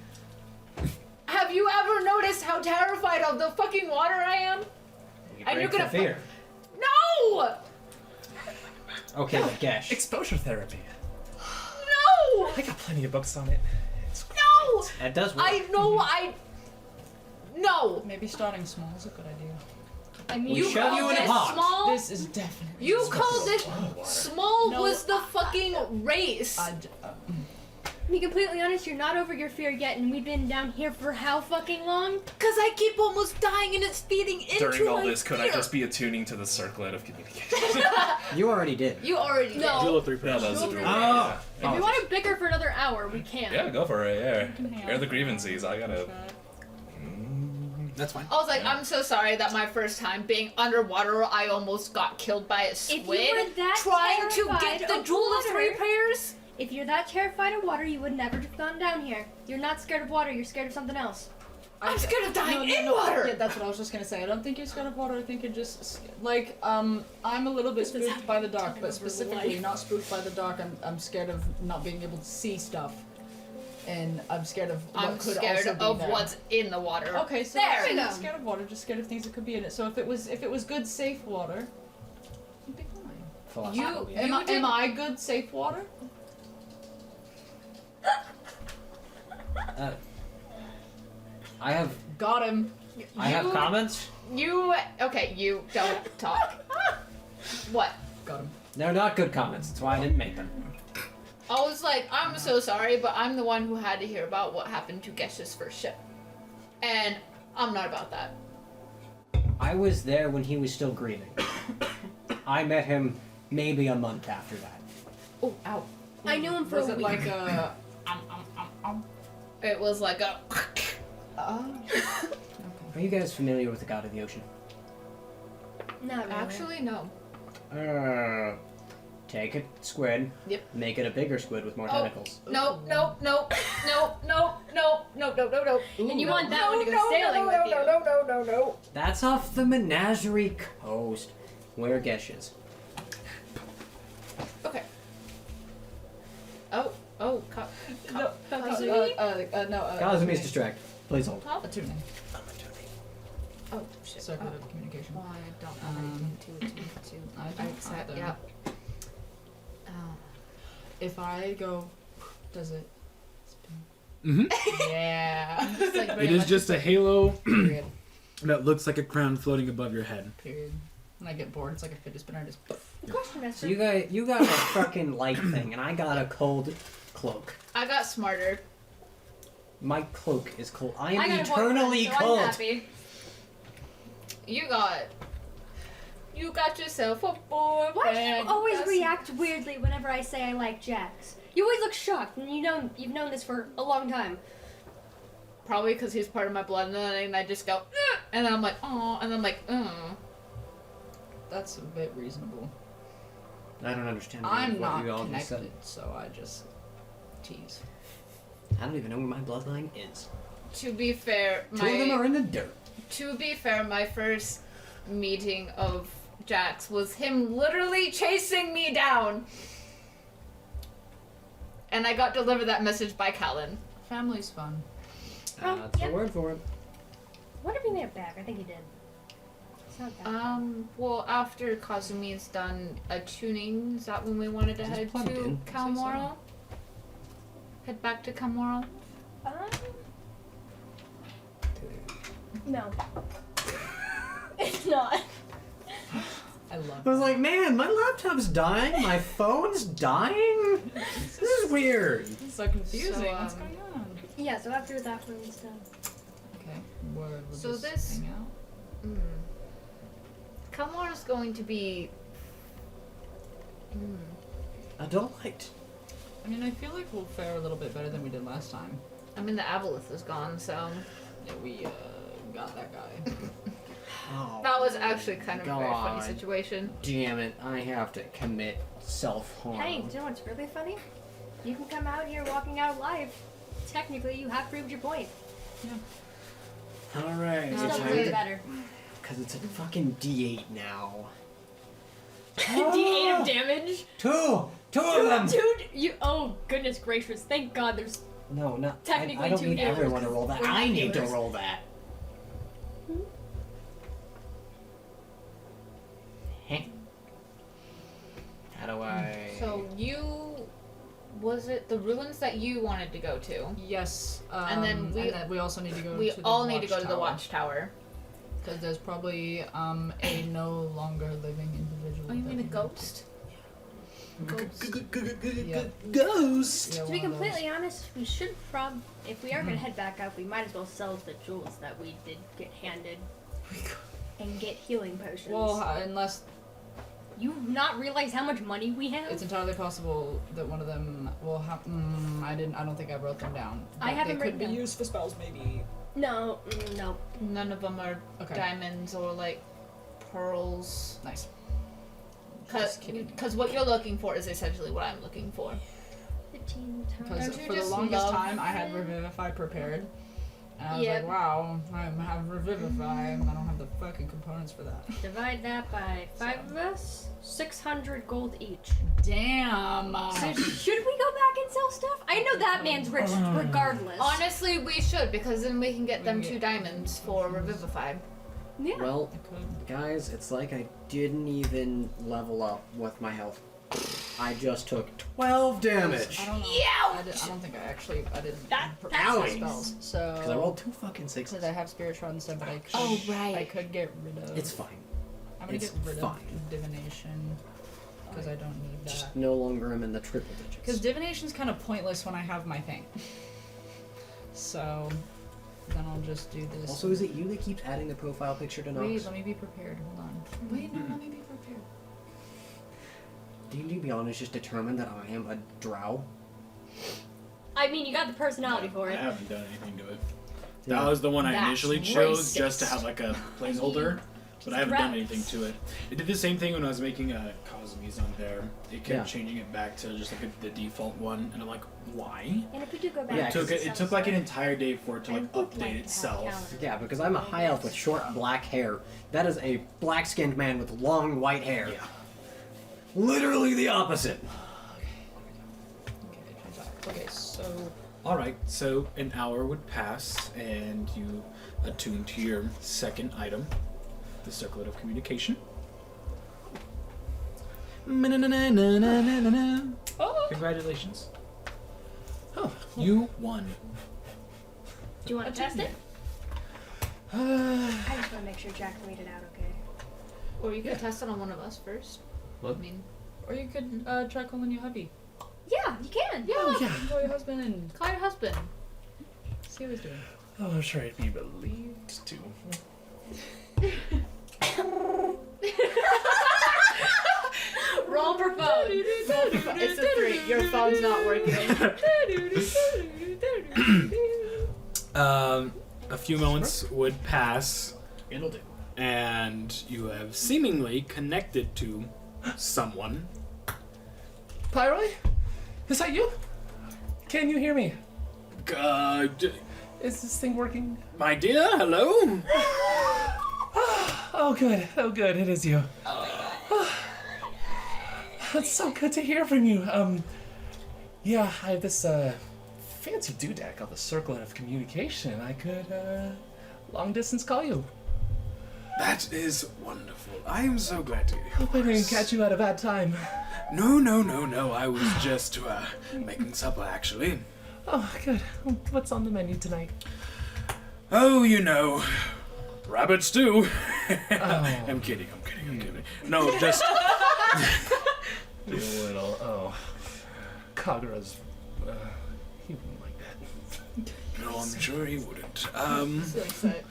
Have you ever noticed how terrified of the fucking water I am? And you're gonna fear. No! Okay, but Gesh. Exposure therapy. No! I got plenty of books on it. It's No! That does work. I know No! Maybe starting small is a good idea. I mean, You shove call you in a this pot. small? This is definitely. You call this small No, was the fucking race. to be completely honest, you're not over your fear yet, and we've been down here for how fucking long? Cause I keep almost dying and it's feeding into During all my this, could I fear. just be attuning to the circlet of communication? You already did. You already No. did. Duel of 3 Yeah, players. that was a Children. duel. Oh. If we want to bicker for another hour, we can. Yeah, go for it. Yeah. can hang Air out. the grievances. I gotta. That's fine. I was like, I'm so sorry that my first time being underwater, I almost got killed by a squid. If you were that trying to terrified get the of Jewel of 3 water- Pairs. If you're that terrified of water, you would never have gone down here. You're not scared of water, you're scared of something else. I'm scared of dying in Yeah, water. that's what I was just gonna say. I don't think you're scared of water. I think you're just like I'm a little bit spooked by the dark, but specifically not spooked by the dark. I'm scared of not being able to see stuff, and I'm scared of what I'm could scared also be of there. what's in the water. Okay, so There I'm we not go. scared of water, just scared of things that could be in it. So if it was good, safe water, it'd be fine. Philosophy. Am I good, safe water? I have Got him. comments. You don't talk. What? Got him. They're not good comments. That's why I didn't make them. I was like, I'm so sorry, but I'm the one who had to hear about what happened to Gesh's first ship. And I'm not about that. I was there when he was still grieving. I met him maybe a month after that. Oh, ow. I knew him for Was a it week. like a? It was like a. Are you guys familiar with the god of the ocean? Not really. Actually, no. Take a squid. Yep. Make it a bigger squid with more Oh. tentacles. No. And you want that one to go sailing with you. No. That's off the Menagerie Coast, where Gesh is. Okay. Oh. No. Kazumi's distracted. Please hold. Attuning. Oh, shit. Circuit of communication. Well, I don't know anything to. I don't accept, either. yeah. If I go, does it? Mm-hmm. Yeah. It's like very It is much just a halo period. that looks like a crown floating above your head. Period. When I get bored, it's like a fidget spinner. I just. Question, So Esther. you got a fucking light thing, and I got a cold cloak. I got smarter. My cloak is cold. I am I got a eternally boyfriend, so cold. I'm happy. You got yourself a boyfriend. Why do you always That's- react weirdly whenever I say I like Jax? You always look shocked, and you've known this for a long time. Probably because he's part of my blood, and then I just go, "Ugh," and then I'm like, oh, and then I'm like, That's a bit reasonable. I don't understand I'm what not you all just said. connected, so I just tease. I don't even know where my bloodline is. To be fair, Two of them are in the dirt. my first meeting of Jax was him literally chasing me down. And I got delivered that message by Callan. Family's fun. That's yep. the word for it. Wonder if he made it back. I think he did. It's not that bad. Well, after Kazumi's done a tuning, is that when we wanted to Is this head plugged to in? Kalmoral? Head back to Kalmoral? No. It's not. I love I was like, man, my laptop's dying, my phone's dying. This is weird. It's so confusing. So, What's going on? Yeah, so after that room's done. Okay. Word. We'll So just this- hang out. Kalmoral is going to be... A delight. I mean, I feel like we'll fare a little bit better than we did last time. I mean, the Aboleth is gone, so... Yeah, we got that guy. Oh, That was actually kind of a very funny God. situation. Damn it, I have to commit self-harm. Hey, do you know what's really funny? You can come out here walking out alive. Technically, you have proved your point. Alright, It's Yeah, still I way did. better. because it's a fucking D8 now. D8 of damage. Two of them! Dude, you. Oh, goodness gracious. Thank God there's. No, not. Technically I don't two need healers, everyone to 'cause roll that. we're I not need to healers. roll that. Heh. How do I? So you... Was it the ruins that you wanted to go to? Yes. And then we also need to go We to the all need to go to the watchtower. watchtower. Because there's probably a no longer living individual. Oh, you mean a living. ghost? Yeah. Ghost. Yeah, To one be of those. completely honest, we should if we are gonna head back up, we might as well sell the jewels that we did get handed. And get healing potions. Well, unless You not realize how much money we have? it's entirely possible that one of them will have. I don't think I wrote them down. I But haven't They could written be them. used for spells, maybe. No, no. None of them are Okay. diamonds or like pearls. Nice. Just kidding. Because what you're looking for is essentially what I'm looking for. 15 Because times. Don't you for the just longest love time, I had Revivify prepared. And I was Yep. like, wow, I have Revivify. I don't have the fucking components for that. Divide that by 5 of us. 600 gold each. Damn. So should we go back and sell stuff? I know that man's rich regardless. Honestly, we should, because then we can get We them can 2 get diamonds for Revivify. Yeah. Well, I could. guys, it's like I didn't even level up with my health. I just took 12 damage. I don't know. Ouch! I don't think I didn't That- prepare that's my nice. spells. So. Because I rolled 2 fucking sixes. Because I have Spirit Shroud and stuff, but I could. Oh, right. I could get rid of. It's fine. I'm gonna it's get rid fine. of Divination. Because I don't need that. Just no longer am in the triple digits. Because Divination's kind of pointless when I have my thing. So. Then I'll just do this. Also, is it you that keeps adding the profile picture to Nox? Wait, let me be prepared. Hold on. Wait, no, let me be prepared. D&D Beyond is just determined that I am a drow. I mean, you got the personality for I it. haven't done anything to it. Yeah. That was the one I That's initially chose just to racist. have like a placeholder, but I haven't done Gross. anything to it. It did the same thing when I was making Kazumi's on there. It kept Yeah. changing it back to just like the default one, and I'm like, why? And if we do go back, Yeah, It took it took like an entire day for it to I like would update like to have itself. calendar. Yeah, because I'm a high elf with short black hair. That is a black-skinned man with long white hair. Yeah. Literally the opposite. Okay, so. All right, so an hour would pass, and you attune to your second item, the Circlet of Communication. Congratulations. Oh, you won. Do you want to test it? I just want to make sure Jack read it out okay. Or you could test it on one of us first. What? I mean, Or you could try calling your hubby. Yeah, you can. yeah. Call your husband and Call your husband. see what he's doing. Oh, I'm sure I'd be relieved to. Roll for phone. It's a 3. Your phone's not working. A few moments would pass, It'll do. and you have seemingly connected to someone. Pyroy? Is that you? Can you hear me? Uh, d- Is this thing working? My dear, hello? Oh, good. Oh, good. It is you. It's so good to hear from you. Yeah, I have this, fancy doodad called the Circle of Communication. I could, long distance call you. That is wonderful. I am so glad to hear. Hope I didn't catch you at a bad time. No. I was just making supper, actually. Oh, good. What's on the menu tonight? Oh, you know, rabbit stew. Oh. I'm kidding. No, just You little, Kagura's, he wouldn't like that. no. I'm sure he wouldn't. So excited.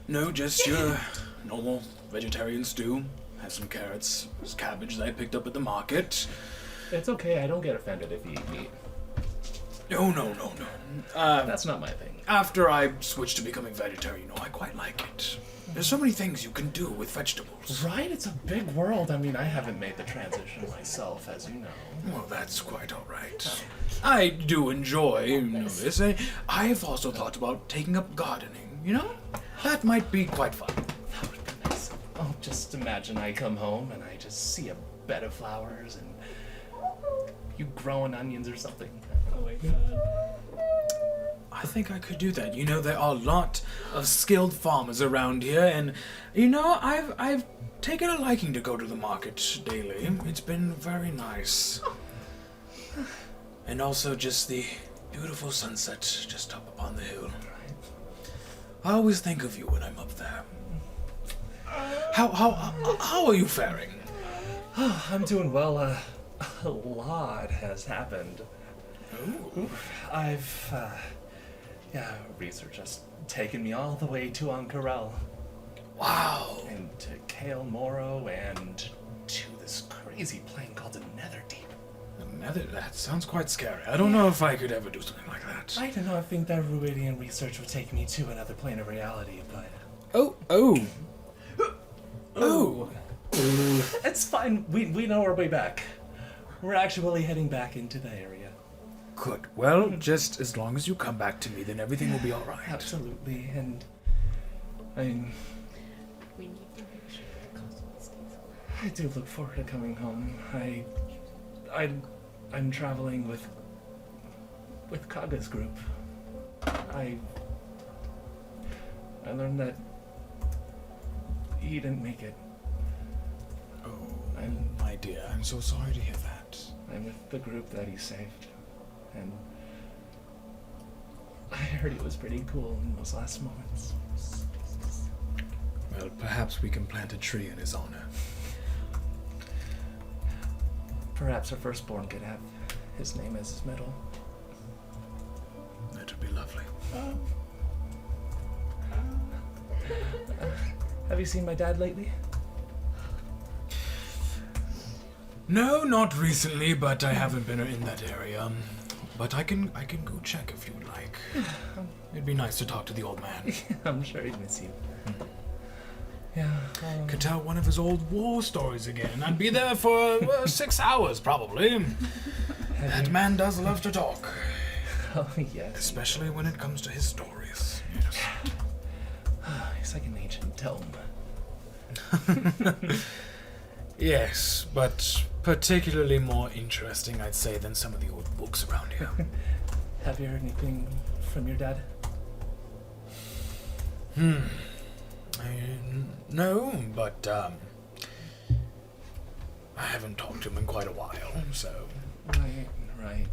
No, just your normal vegetarian stew. Have some carrots, there's cabbage that I picked up at the market. It's okay, I don't get offended if you eat meat. No. That's not my thing. After I switched to becoming vegetarian, I quite like it. There's so many things you can do with vegetables. Right? It's a big world. I mean, I haven't made the transition myself, as you know. Well, that's quite all right. I do enjoy this. I've also thought about taking up gardening, That might be quite fun. That would be nice. Oh, just imagine I come home and I just see a bed of flowers and you growing onions or something. Oh my god. I think I could do that. There are a lot of skilled farmers around here, and I've taken a liking to go to the market daily. It's been very nice. And also just the beautiful sunset just up upon the hill. I always think of you when I'm up there. How are you faring? Oh, I'm doing well. A lot has happened. Oh. I've, research has taken me all the way to Ank'Harel. Wow. And to Kale Moro and to this crazy plane called the Netherdeep. That sounds quite scary. I don't know if I could ever do something like that. I don't know, I think that Ruidian research would take me to another plane of reality, but... Oh. It's fine, we know our way back. We're actually heading back into the area. Good. Well, just as long as you come back to me, then everything will be all right. Absolutely, and... I mean... We need to make sure that constantly stays alive. I do look forward to coming home. I'm traveling with Kaga's group. I learned that he didn't make it. Oh, my dear, I'm so sorry to hear that. I'm with the group that he saved, and I heard he was pretty cool in those last moments. Well, perhaps we can plant a tree in his honor. Perhaps our firstborn could have his name as his medal. That would be lovely. Have you seen my dad lately? No, not recently, but I haven't been in that area. But I can go check if you'd like. It'd be nice to talk to the old man. I'm sure he'd miss you. Yeah. Could tell one of his old war stories again. I'd be there for 6 hours, probably. That man does love to talk. Oh, yes. Especially when it comes to his stories. Yes. He's like an ancient tome. Yes, but particularly more interesting, I'd say, than some of the old books around here. Have you heard anything from your dad? No, but I haven't talked to him in quite a while, so... Right.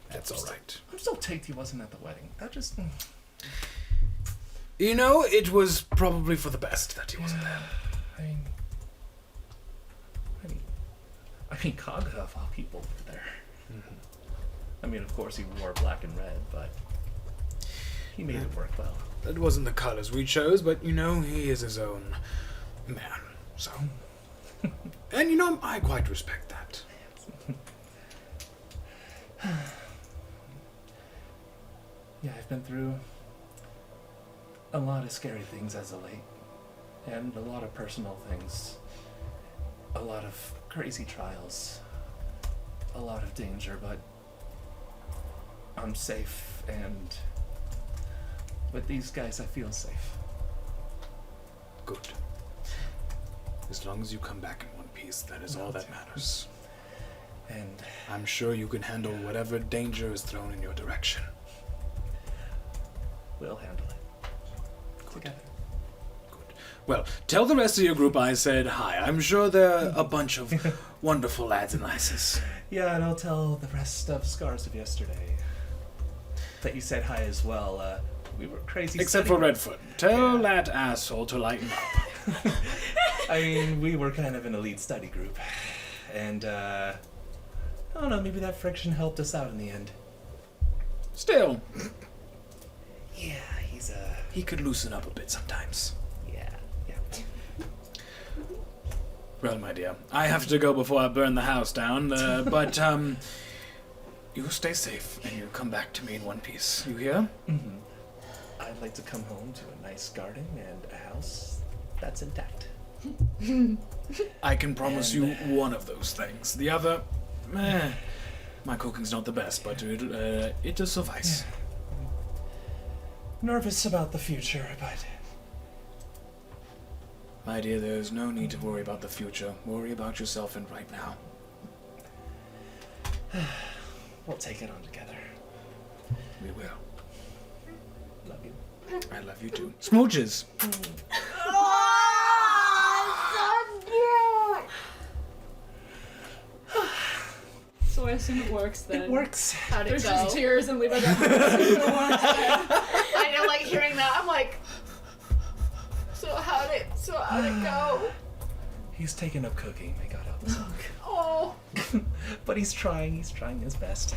That's all right. I'm so ticked he wasn't at the wedding. That just... It was probably for the best that he wasn't there. I mean, Kaga of all people were there. I mean, of course he wore black and red, but he made it work well. That wasn't the colors we chose, but he is his own man, so... And I quite respect that. Yeah, I've been through a lot of scary things as of late, and a lot of personal things, a lot of crazy trials, a lot of danger, but I'm safe, and with these guys, I feel safe. Good. As long as you come back in one piece, that is all that matters. And I'm sure you can handle whatever danger is thrown in your direction. we'll handle it. Together. Well, tell the rest of your group I said hi. I'm sure they're a bunch of wonderful lads and lasses. Yeah, and I'll tell the rest of Scars of yesterday that you said hi as well. We were crazy. Except for Redfoot. Tell that asshole to lighten up. I mean, we were kind of an elite study group. And, I don't know, maybe that friction helped us out in the end. Still, Yeah, he's, he could loosen up a bit sometimes. yeah. Well, my dear, I have to go before I burn the house down, but, you stay safe and you come back to me in one piece. You hear? Mm-hmm. I'd like to come home to a nice garden and a house that's intact. I can promise you one of those things. The other, my cooking's not the best, but it'll suffice. Nervous about the future, but My dear, there's no need to worry about the future. Worry about yourself and right now. we'll take it on together. We will. Love you. I love you too. Smooches! So I assume it works then. It works. How'd it There's go? just tears and Levi goes, I know, like hearing that, I'm like, so how'd it go? He's taken up cooking. May God help us. Oh, But he's trying his best.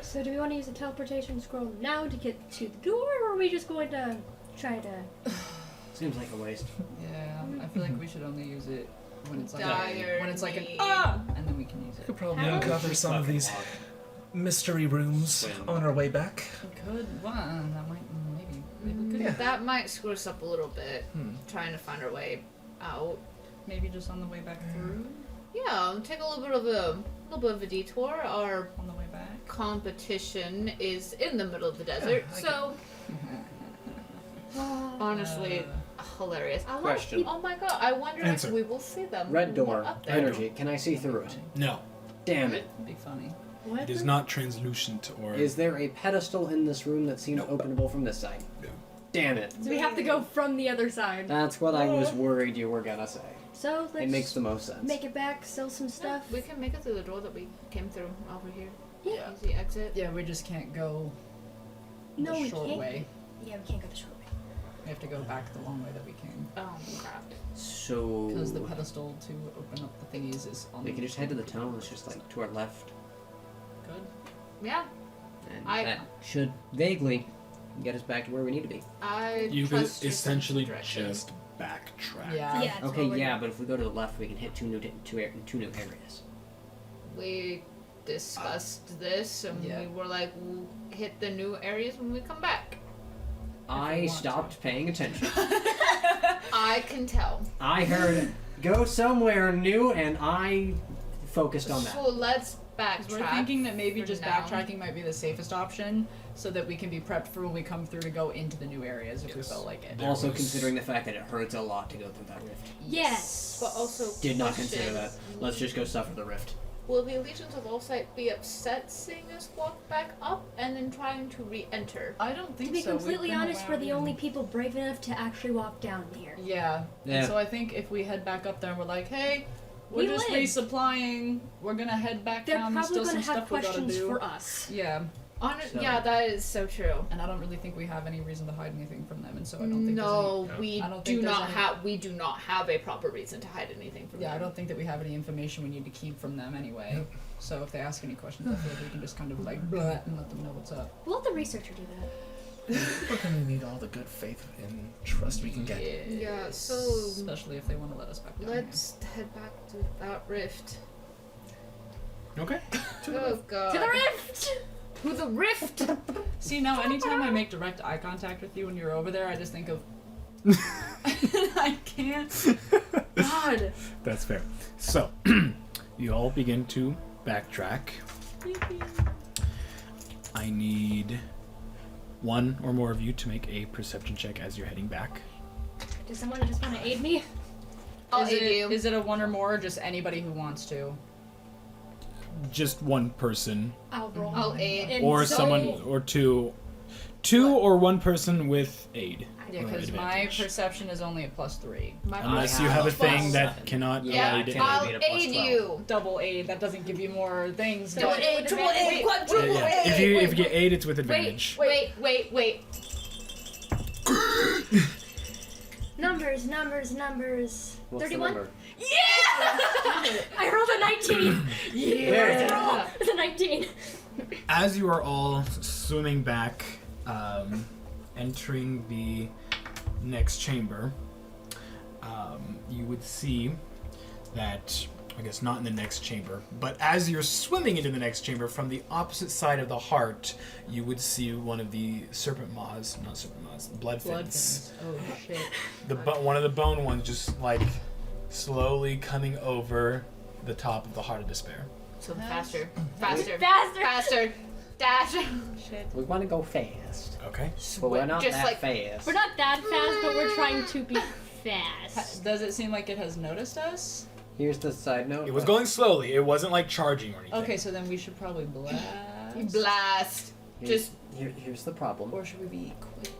So do we want to use the teleportation scroll now to get to the door, or are we just going to try to... Seems like a waste. Yeah, I feel like we should only use it when it's like Dire when it's like an need. and then we can use it. Could probably How? uncover some of these mystery rooms on our way back. We could. Well, that might maybe we could. Yeah. that might screw us up a little bit, Hmm. trying to find our way out. Maybe just on the way back through. Yeah, take a little bit of a detour. Our On the way back. competition is in the middle of the desert, I so honestly, hilarious. I love Question. Oh my god! I wonder Answer. if we will see them. Red door, up there. energy. Can I see through it? No, Damn it. It'd be funny. What? it is not translucent or... Is there a pedestal in this room that seems Nope. openable from this side? No. Damn it. So we have to go from the other side. That's what I was worried you were gonna say. So let's It makes the most sense. make it back, sell some Yeah, stuff. we can make it through the door that we came through over here. Yeah. Easy exit. Yeah, we just can't go No, the we short can't. way. Yeah, we can't go the short way. We have to go back the long way that we came. Oh crap. So Because the pedestal to open up the thingies is on we the can just head to the tunnel. It's just like to our left, Good. Yeah, and I- that should vaguely get us back to where we need to be. I You could trust your essentially direction. just backtrack. Yeah. Yeah. Okay, totally. yeah, but if we go to the left, we can hit two new areas. We discussed this and Yeah. we were like, we'll hit the new areas when we come back. I want stopped paying attention. I can tell. I heard go somewhere new, and I focused on that. So let's backtrack. We're thinking that maybe for just now. backtracking might be the safest option, so that we can be prepped for when we come through to go into the new areas if we Yes. felt like it. There Also, was- considering the fact that it hurts a lot to go through that rift. Yes. But also, Did not question, consider that. Let's just go suffer the rift. Will the Legions of Allsight be upset seeing us walk back up and then trying to re-enter? I don't To think be so. We've completely been honest, we're the around only and- people brave enough to actually walk down here. Yeah. Yeah. And so I think if we head back up there and we're like, hey, we're We just live. resupplying. We're gonna head back They're down. There's probably still going some to have stuff we gotta questions do. for us. Yeah. So- Yeah, that is so true. And I don't really think we have any reason to hide anything from them, and so I don't think No, there's we I don't do think there's not any- have. We do not have a proper reason to hide anything from any. Yeah, I them. don't think that we have any information we need to keep from them anyway. So if they ask any questions, I feel like we can just kind of like blah and let them know what's up. We'll let the researcher do that. We're gonna need all the good faith and trust we can get. Yeah, so Especially if they want to let us back down let's head back to that rift. Okay. Oh god. To the rift! To the rift! here. See, now anytime I make direct eye contact with you when you're over there, I just think of. I can't. God. That's fair. So, you all begin to backtrack. I need one or more of you to make a perception check as you're heading back. Does someone just want to aid me? I'll aid you. Is it a one or more, or just anybody who wants to? Just one person, I'll roll. I'll aid. And or so- someone, or two or one person with aid. Yeah, or because my advantage. perception is only a +3. Unless you have a thing that cannot Yeah, aid. I'll made a plus aid 12. you. Double aid, that doesn't give you more things. So but- it would advantage- Yeah. If you get aid, it's with advantage. Wait. Numbers. What's 31? the number? I rolled a 19. Yeah. It's a 19. As you are all swimming back, entering the next chamber, you would see that, I guess not in the next chamber, but as you're swimming into the next chamber, from the opposite side of the heart, you would see one of the blood fins. Oh shit. One of the bone ones just like slowly coming over the top of the heart of despair. So faster. Dash. Shit. We want to go fast, Okay. but we're not Just that like- fast. We're not that fast, but we're trying to be fast. Does it seem like it has noticed us? Here's the side note. It was going slowly. It wasn't like charging or anything. Okay, so then we should probably blast. Blast. Here's, here's the problem. Or should we be quick?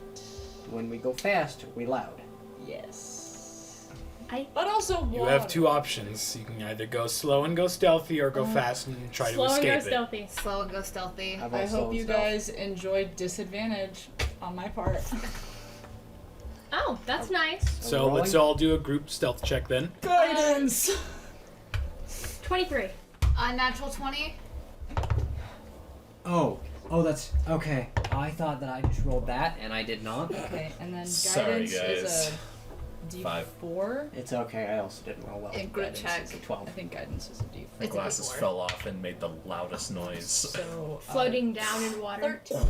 When we go fast, we loud. Yes. I- But also You water. have two options. You can either go slow and go stealthy, or go fast and try Slow to and escape go it. stealthy. Slow and go stealthy. How I about hope slow you stealth? guys enjoyed disadvantage on my part. Oh, that's nice. So let's all do a group stealth check then. Guidance! 23. Unnatural 20. Oh, that's okay. I thought that I just rolled that, and I did not. Okay, and then Sorry, guidance guys. is a Five. D4. It's okay. I also didn't roll well. And group Guidance check. is It's a 12. I think guidance is a D4. The It's a glasses D4. fell off and made the loudest noise. So Floating down in water. 13.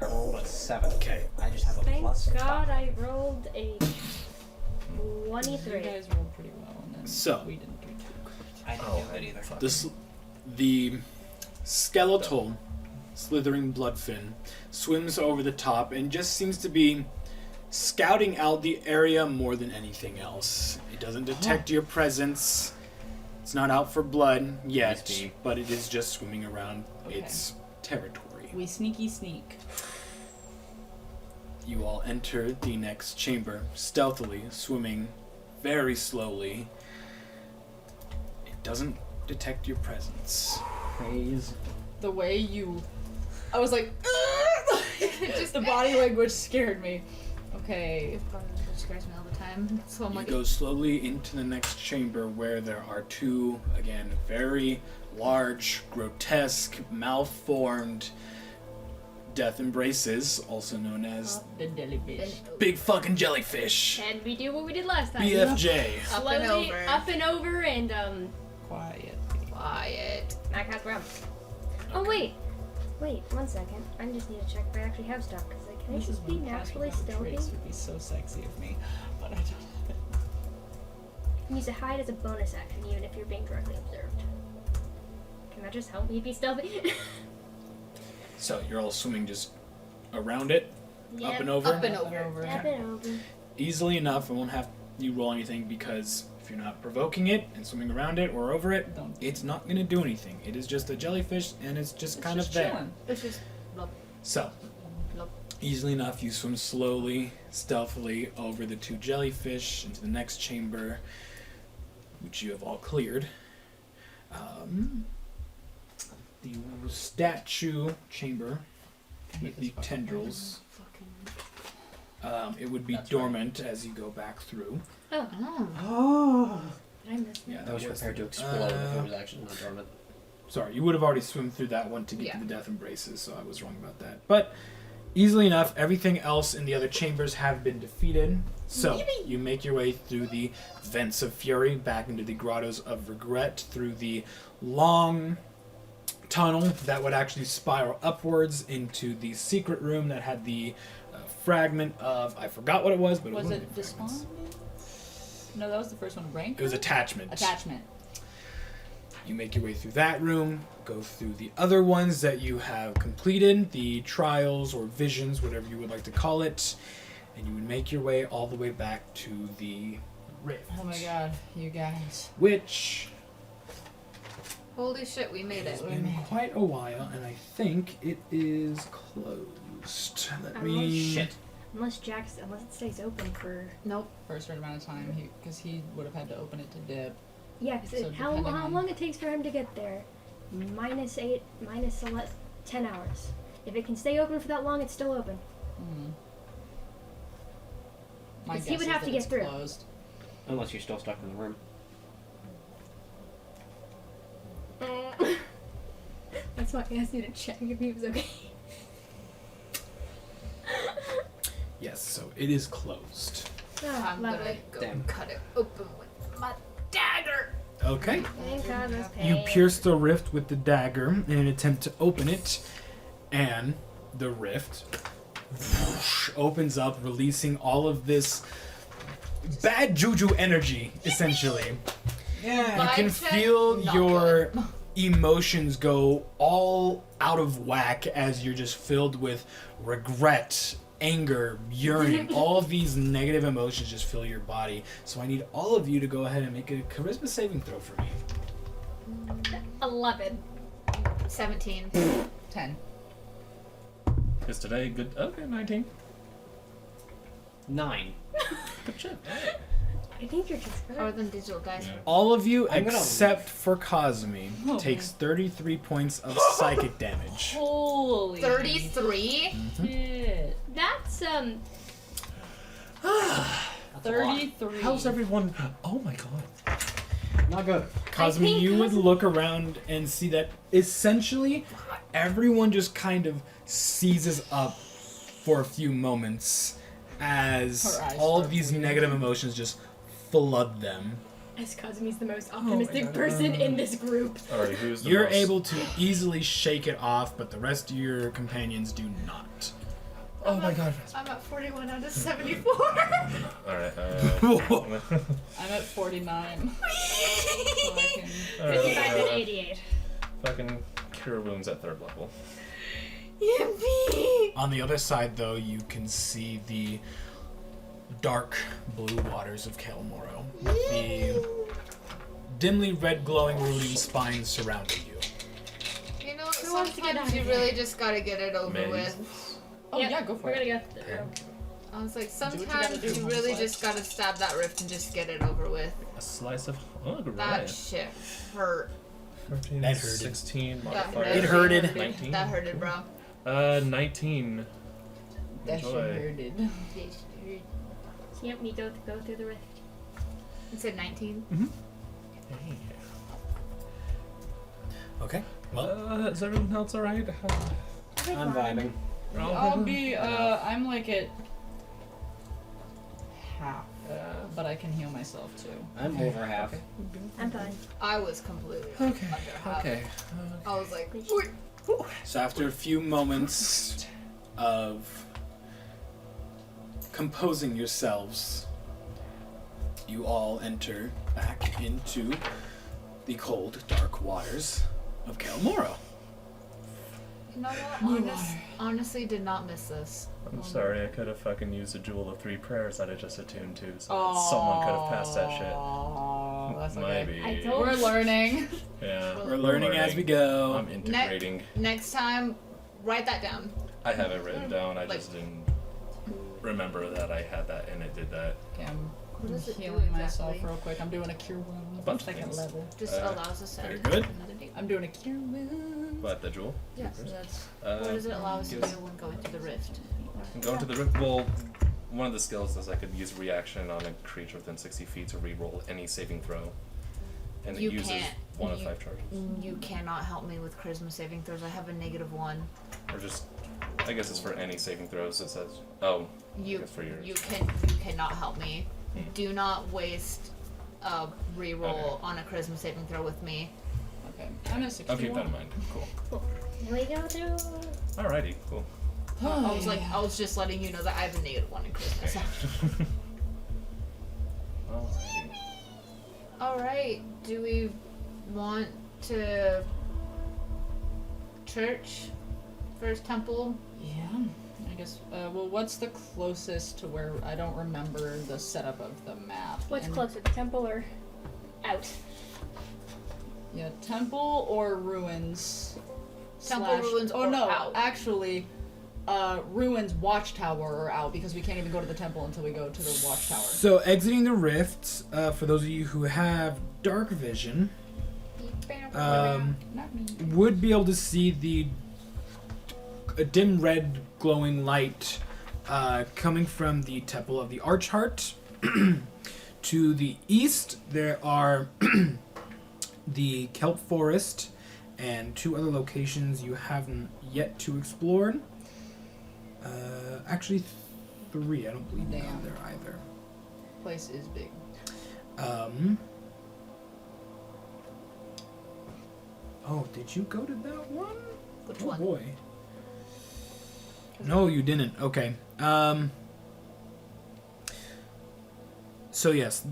I rolled a 7. Okay. I just have a Thank plus God 5. I rolled a You 23. guys rolled pretty well, and then So. we didn't do too good. I didn't Oh, do it either. The skeletal, slithering bloodfin swims over the top and just seems to be scouting out the area more than anything else. It doesn't detect your presence. It's not out for blood yet, Nice bee. but it is just swimming around Okay. its territory. We sneaky sneak. You all enter the next chamber, stealthily, swimming very slowly. It doesn't detect your presence. Praise. The way you... I was like... just the body language scared me. Okay. It scares me all the time. So I'm You like, go slowly into the next chamber where there are two, again, very large, grotesque, malformed death embraces, also known as The jellyfish. big fucking jellyfish. And we do what we did last time. BFJ. Up and Slowly over. up and over and Quiet. quiet. I can't grab. Oh wait, 1 second. I just need to check if I actually have stuff because can I This is just be when naturally casting out stealthy? traits would be so sexy of me, but I don't. You can use a hide as a bonus action even if you're being directly observed. Can that just help me be stealthy? So you're all swimming just around it, Yep. up and over. Up and over. Tap it over. Easily enough. I won't have you roll anything because if you're not provoking it and swimming around it or over it, Don't. it's not going to do anything. It is just a jellyfish and it's just It's kind just of there. chilling. It's just blub, So, blub. easily enough, you swim slowly, stealthily over the two jellyfish into the next chamber, which you have all cleared. The statue chamber with the tendrils. It would be That's right. dormant as you go back through. Oh. Did I miss Yeah, that? I was prepared to explode if it was actually not dormant. Sorry, you would have already swum through that one to get Yeah. to the death embraces, so I was wrong about that. But easily enough, everything else in the other chambers have been defeated. So you make your way through the vents of fury back into the grottos of regret, through the long tunnel that would actually spiral upwards into the secret room that had the fragment of, I forgot what it was, but Was it was it despondent? No, that was the first one. Rank? It was attachment. Attachment. You make your way through that room, go through the other ones that you have completed, the trials or visions, whatever you would like to call it, and you would make your way all the way back to the rift. Oh my god, you guys. Which Holy shit, we made it. has been quite a while, and I think it is closed. Let me... Unless it stays open for. Nope. For a certain amount of time, because he would have had to open it to dip. Yeah, because So how depending on- long it takes for him to get there? -8, -10 hours. If it can stay open for that long, it's still open. My 'Cause guess he would is have that to get it's through. closed. Unless you're still stuck in the room. That's why I asked you to check if he was okay. Yes, so it is closed. Ah, I'm lovely. gonna go Damn. cut it open with my dagger. Okay. Thank God this You pain. pierce the rift with the dagger in an attempt to open it, and the rift whoosh, opens up, releasing all of this bad juju energy, essentially. Yeah. You can feel Not your emotions go all out of whack as you're just filled with regret, anger, yearning. All of these negative emotions just fill your body. So I need all of you to go ahead and make a charisma saving throw for me. 11. 17. 10. Is today good? Okay, 19. 9. Good shit. I think you're just good. Other than digital dice. All of you, I'm gonna except for Cosme, Oh. takes 33 points of psychic damage. Holy 33? shit. That's 33. How's everyone? Oh my god. Not good. Cosme, think you would Cosme- look around and see that essentially everyone just kind of seizes up for a few moments as Her eyes all of start these bleeding. negative emotions just flood them. as Cosme's the most my optimistic God. person in this group. Alright, who's the You're most... able to easily shake it off, but the rest of your companions do not. Oh my god. I'm at 41 out of 74. Alright, I'm at 49. So I can... 55 and 88. fucking cure wounds at 3rd level. Yippee! On the other side, though, you can see the dark blue waters of Kelmoro, with the dimly red glowing ruling spines surrounding you. You know, Who wants to get sometimes out you of really here? just gotta get it over Maze. with. Oh Yep, yeah, go for we're it. gonna go through the room. I was like, what you gotta sometimes do, you homicide. really just gotta stab that rift and just get it over with. A slice of... Oh, That right. shit hurt. 13, That hurted. 16 That modifier. It hurted. 19. That hurted, bro. 19. That shit Enjoy. hurted. So, yep, we go through the rift. You said 19? Okay. Well, Is everyone else alright? I'm vibing. I'll be, I'm like at half, but I can heal myself too. I'm over half. I'm fine. I was completely Okay. under half. Okay. I was like, so after a few moments of composing yourselves, you all enter back into the cold, dark waters of Kelmoro. you know what? Honestly, did not miss this. I'm sorry, I could have fucking used a Jewel of 3 prayers that I just attuned to, so that someone could have passed that shit. Oh, that's okay. Maybe. I told We're learning. Yeah. We're learning as we go. I'm integrating. Next time, write that down. I have it written down, I Like- just didn't remember that I had that and it did that. Okay, What I'm does it do healing myself exactly? real quick. I'm doing a cure wound. bunch of Second things. level. Just allows us to very enter good. another deep. I'm doing a cure wound. But the Jewel? Yeah, so that's. Uh, What does it allow us to do gives- when going through the rift? I'm going to the rift. Well, one of the skills is I could use reaction on a creature within 60 feet to re-roll any saving throw. And it You uses can't. 1 of You- 5 charges. You cannot help me with charisma saving throws. I have a -1. Or just, I guess it's for any saving throws. It says, oh, You Good for yours. you cannot help me. Do not waste a reroll on a charisma saving throw with me. Okay, I'm at 61. I'll keep that in mind. Cool. Here we go through. Alrighty, cool. I was like, I was just letting you know that I have a -1 in charisma. So. Alrighty. All right. Do we want to church, first temple. Yeah, I guess. Well, what's the closest to where I don't remember the setup of the map? What's And- closer, the temple or out? Yeah, temple or ruins. Temple, ruins, Oh or no, out. actually, ruins watchtower or out because we can't even go to the temple until we go to the watchtower. So exiting the rifts, for those of you who have dark vision, Not me. would be able to see a dim red glowing light coming from the Temple of the Archheart. To the east, there are the Kelp Forest and 2 other locations you haven't yet to explore. Actually, 3. I don't believe you Damn. got there either. Place is big. Oh, did you go to that one? Which Oh one? boy. No, you didn't. Okay. So yes,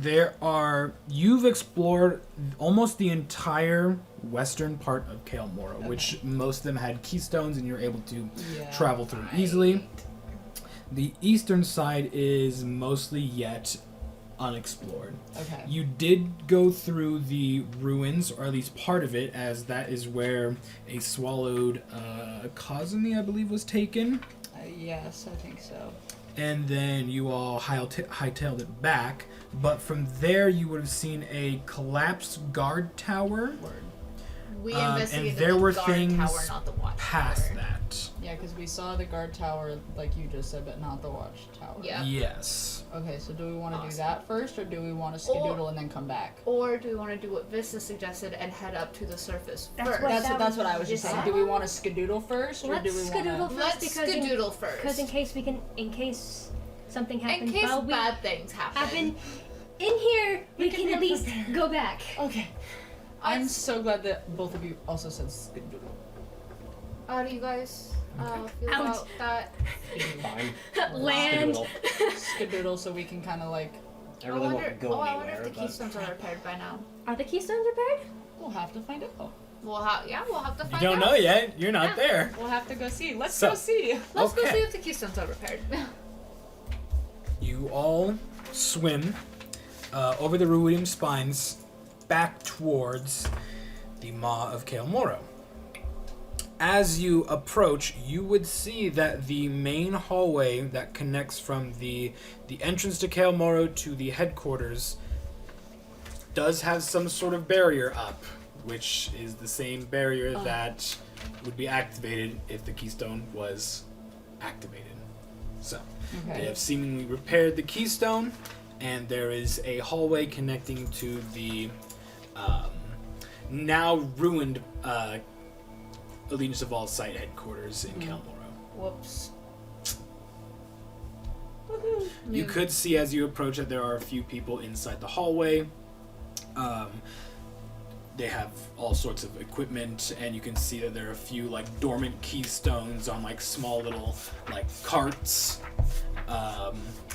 you've explored almost the entire western part of Kael Mora, which most of them had keystones and you're able to Yeah. travel through easily. The eastern side is mostly yet unexplored. Okay. You did go through the ruins, or at least part of it, as that is where a swallowed Kazumi, I believe, was taken. Yes, I think so. And then you all hightailed it back. But from there, you would have seen a collapsed guard tower We and investigated there the were guard things tower, not the watch past tower. that. Yeah, because we saw the guard tower, like you just said, but not the watchtower. Yeah. Yes. Okay, so do we want to do Awesome. that first, or do we want to skedoodle and then come back? Or do we want to do what Vista suggested and head up to the surface That's first? what- That's what I was just saying. Do we want to skedoodle first, or Let's do we want skedoodle to? first Let's skedoodle first. Because in case something happens, In case while we bad things happen. in here, we can can at be least go back. Okay. I'm so glad that both of you also said skedoodle. How do you guys feel Out. about that? Fine. Land. Skedoodle. Skedoodle, so we can kind of like. I really won't go I anywhere. wonder if the but keystones are repaired by now. Are the keystones repaired? We'll have to find out. We'll have to You find don't out. know yet. You're not there. We'll have to go see. Let's So- go see. Let's go Okay. see if the keystones are repaired. You all swim over the ruined spines back towards the Maw of Kael Mora. As you approach, you would see that the main hallway that connects from the entrance to Kael Mora to the headquarters does have some sort of barrier up, which is the same barrier that would be activated if the keystone was activated. So, they Okay. have seemingly repaired the keystone, and there is a hallway connecting to the now ruined Allegiance of All site headquarters in Kael Mora. Whoops. You could see as you approach that there are a few people inside the hallway. They have all sorts of equipment, and you can see that there are a few like dormant keystones on like small little like carts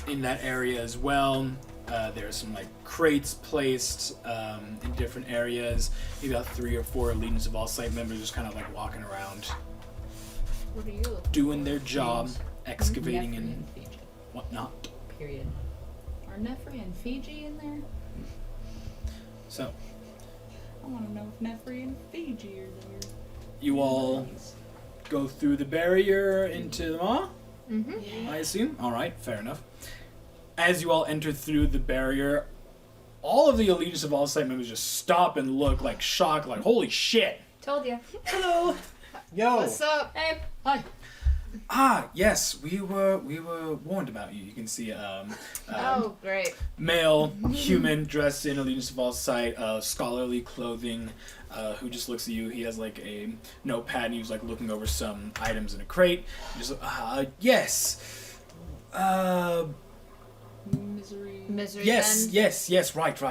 in that area as well. There are some like crates placed in different areas. Maybe about 3 or 4 Allegiance of All site members just kind of like walking around, What are you looking doing their job, excavating Nefri and Fiji. whatnot. Period. Are Nefri and Fiji in there? So I want to know if Nefri and Fiji are there. you all go through the barrier into the Maw, Mm-hmm. I assume? Alright, fair enough. As you all enter through the barrier, all of the Allegiance of All site members just stop and look like shocked, like, holy shit! Told you. Hello. Yo! What's up? Hey. Hi. Ah, yes, we were warned about you. You can see Oh, great. male human dressed in Allegiance of All site, scholarly clothing, who just looks at you. He has like a notepad and he was like looking over some items in a crate. Just yes. Misery. Yes, then? yes, right.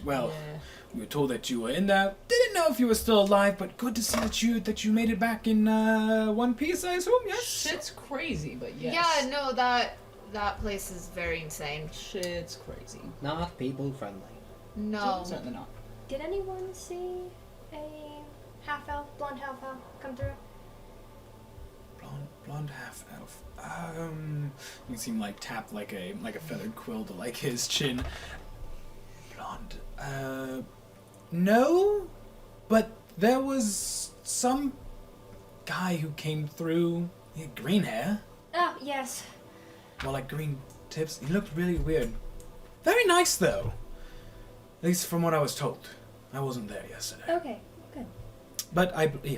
Well, Yeah. we were told that you were in there. Didn't know if you were still alive, but good to see that you made it back in one piece, I assume, yes? Shit's crazy, but yes. Yeah, no, that place is very insane. Shit's crazy. Not people friendly. No. Certainly not. Did anyone see a half elf, blonde half elf come through? Blonde half elf. You can see him like tap like a feathered quill to like his chin. Blonde. No, but there was some guy who came through. He had green hair. Oh, yes. Well, like green tips. He looked really weird. Very nice though. At least from what I was told. I wasn't there yesterday. Okay, good. But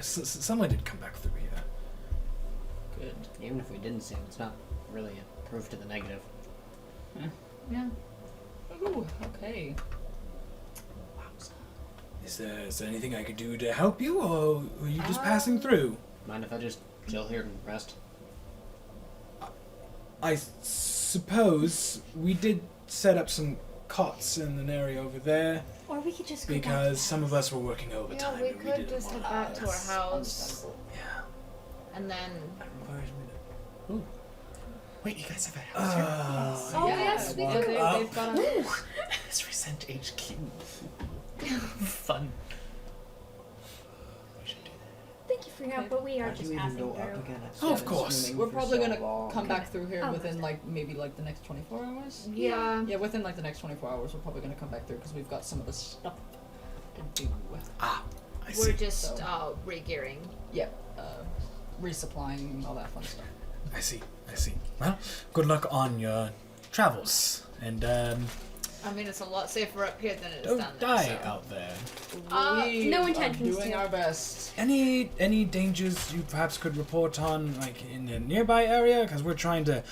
someone did come back through here. Good. Even if we didn't see him, it's not really a proof to the negative. Yeah. Ooh, okay. Is there anything I could do to help you, or were you just passing through? Mind if I just chill here and rest? I suppose we did set up some cots in an area over there Or we could just go back to because the some of house. us were working overtime. Yeah, we and could didn't just want head back to our house Yeah. and then. Wait, you guys have a house here? Oh, Yeah, yes, we well, do. they've got a Let's resent HQ. Fun. We should do that. Thank you for your help, but we are How'd just you even passing go up through. again? Oh, of course. We're probably gonna come back through here Oh, within like maybe like the next 24 hours. Yeah. Yeah, within like the next 24 hours, we're probably gonna come back through because we've got some of the stuff to do. I We're see. just So- re-gearing. Yep, resupplying all that fun stuff. I see. Well, good luck on your travels, and I mean, it's a lot safer up here than it is don't down there. die so. out there. We no are intentions doing to. our best. Any dangers you perhaps could report on, like in the nearby area? Because we're trying to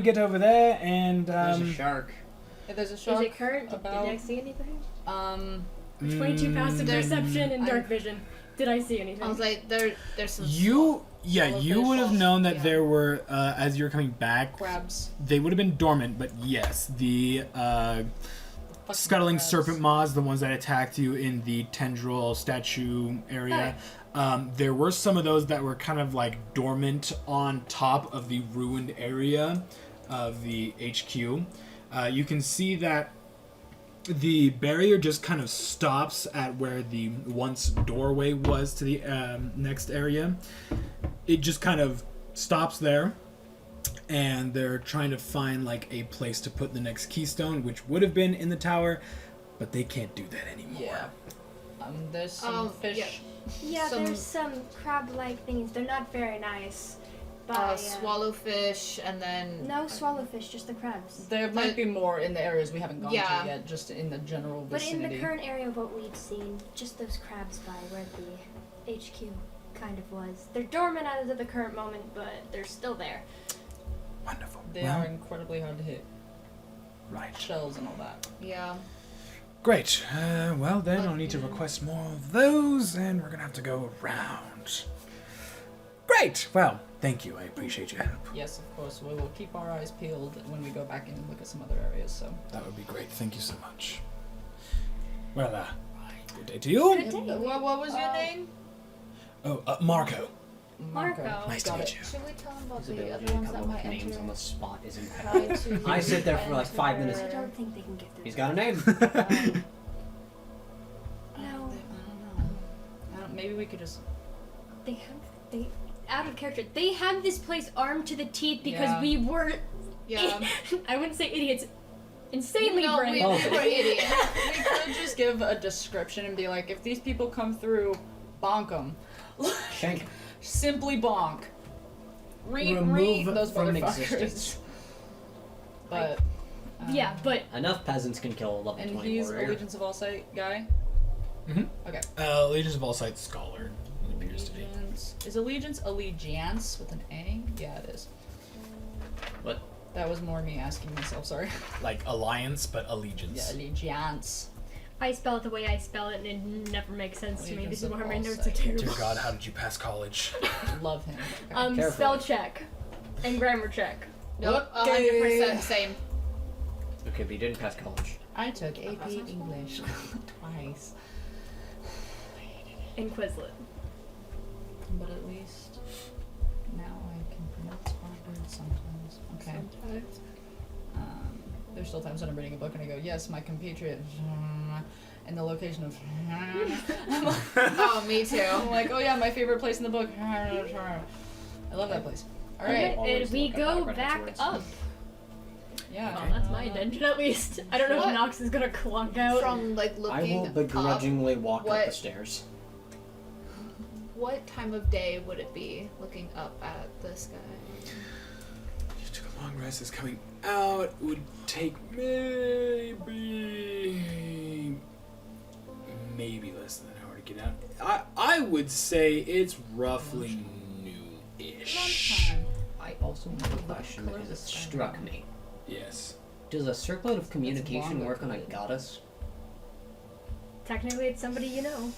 get over there, and There's a shark. If there's a Is shark it current? about Did I see anything? 22 passive perception and I'm- dark vision. Did I see anything? I was like, there's some. you Swallowfish would have known that yeah. there were as you were coming back. crabs. They would have been dormant, but yes, the Fucking scuttling crabs. serpent maws, the ones that attacked you in the tendril statue area. There were some of those that were kind of like dormant on top of the ruined area of the HQ. You can see that the barrier just kind of stops at where the once doorway was to the next area. It just kind of stops there, and they're trying to find like a place to put the next keystone, which would have been in the tower, but they can't do that anymore. Yeah. There's some fish. yeah. Yeah, Some- there's some crab-like things. They're not very nice. But, Swallowfish, and then. No swallowfish, just the crabs. There might be more in the areas we haven't gone Yeah. to yet, just in the general But in vicinity. the current area of what we've seen, just those crabs by where the HQ kind of was. They're dormant as of the current moment, but they're still there. Wonderful. They Well, are incredibly hard to hit. right. Shells and all that. Yeah. Great. Well, then I'll need to request more of those, and we're gonna have to go around. Great. Well, thank you. I appreciate your help. Yes, of course. We will keep our eyes peeled when we go back in and look at some other areas. So. That would be great. Thank you so much. Well, good day to you. Good day. What was your name? Oh, Marco. Marco. Nice to Got meet it. you. Should we tell him about His ability the other to ones come that up might with names on enter? the spot is Try impeccable. to I sit there for like 5 minutes. I don't think they can get through. He's got a name. No. I don't know. Maybe we could just. They out of character. They have this place armed to the teeth because Yeah. we were Yeah. I wouldn't say idiots. Insanely No, brain. we were idiots. We could just give a description and be like, if these people come through, bonk them. Shank. Simply bonk. Remove Read those from motherfuckers. existence. But. Yeah, but Enough peasants can kill a level And 20 he's warrior. Allegiance of All Sight guy? Mhm. Okay. Legions of All Sight Scholar. It appears to be. Allegiance. Is Allegiance with an A? Yeah, it is. What? That was more me asking myself, sorry. Like Alliance, but Allegiance. Yeah, Allegiance. I spell it the way I spell it, and it never makes sense to me. Allegiance This is of why my all notes are sides. terrible. Dear God, how did you pass college? Love him. Okay. Careful. Spell check and grammar check. Nope, Okay. 100% same. Okay, but you didn't pass college. I took AP English twice. And Quizlet. But at least now I can pronounce hard words sometimes. Okay. There's still times when I'm reading a book and I go, yes, my compatriot. and the location of. Oh, me too. I'm like, oh yeah, my favorite place in the book. I love that place. All right. And we go back up. Yeah. Well, that's my intention at least. I don't know What? if Nox is gonna clunk out. From like I looking will up, begrudgingly walk up what- the stairs. what time of day would it be looking up at the sky? You took a long rest. It's coming out. It would take maybe less than an hour to get out. I would say it's roughly noon-ish. Lunchtime. I also have a question because it struck me. Yes. Does a circlet of communication longer work on a than- goddess? Technically, it's somebody you know.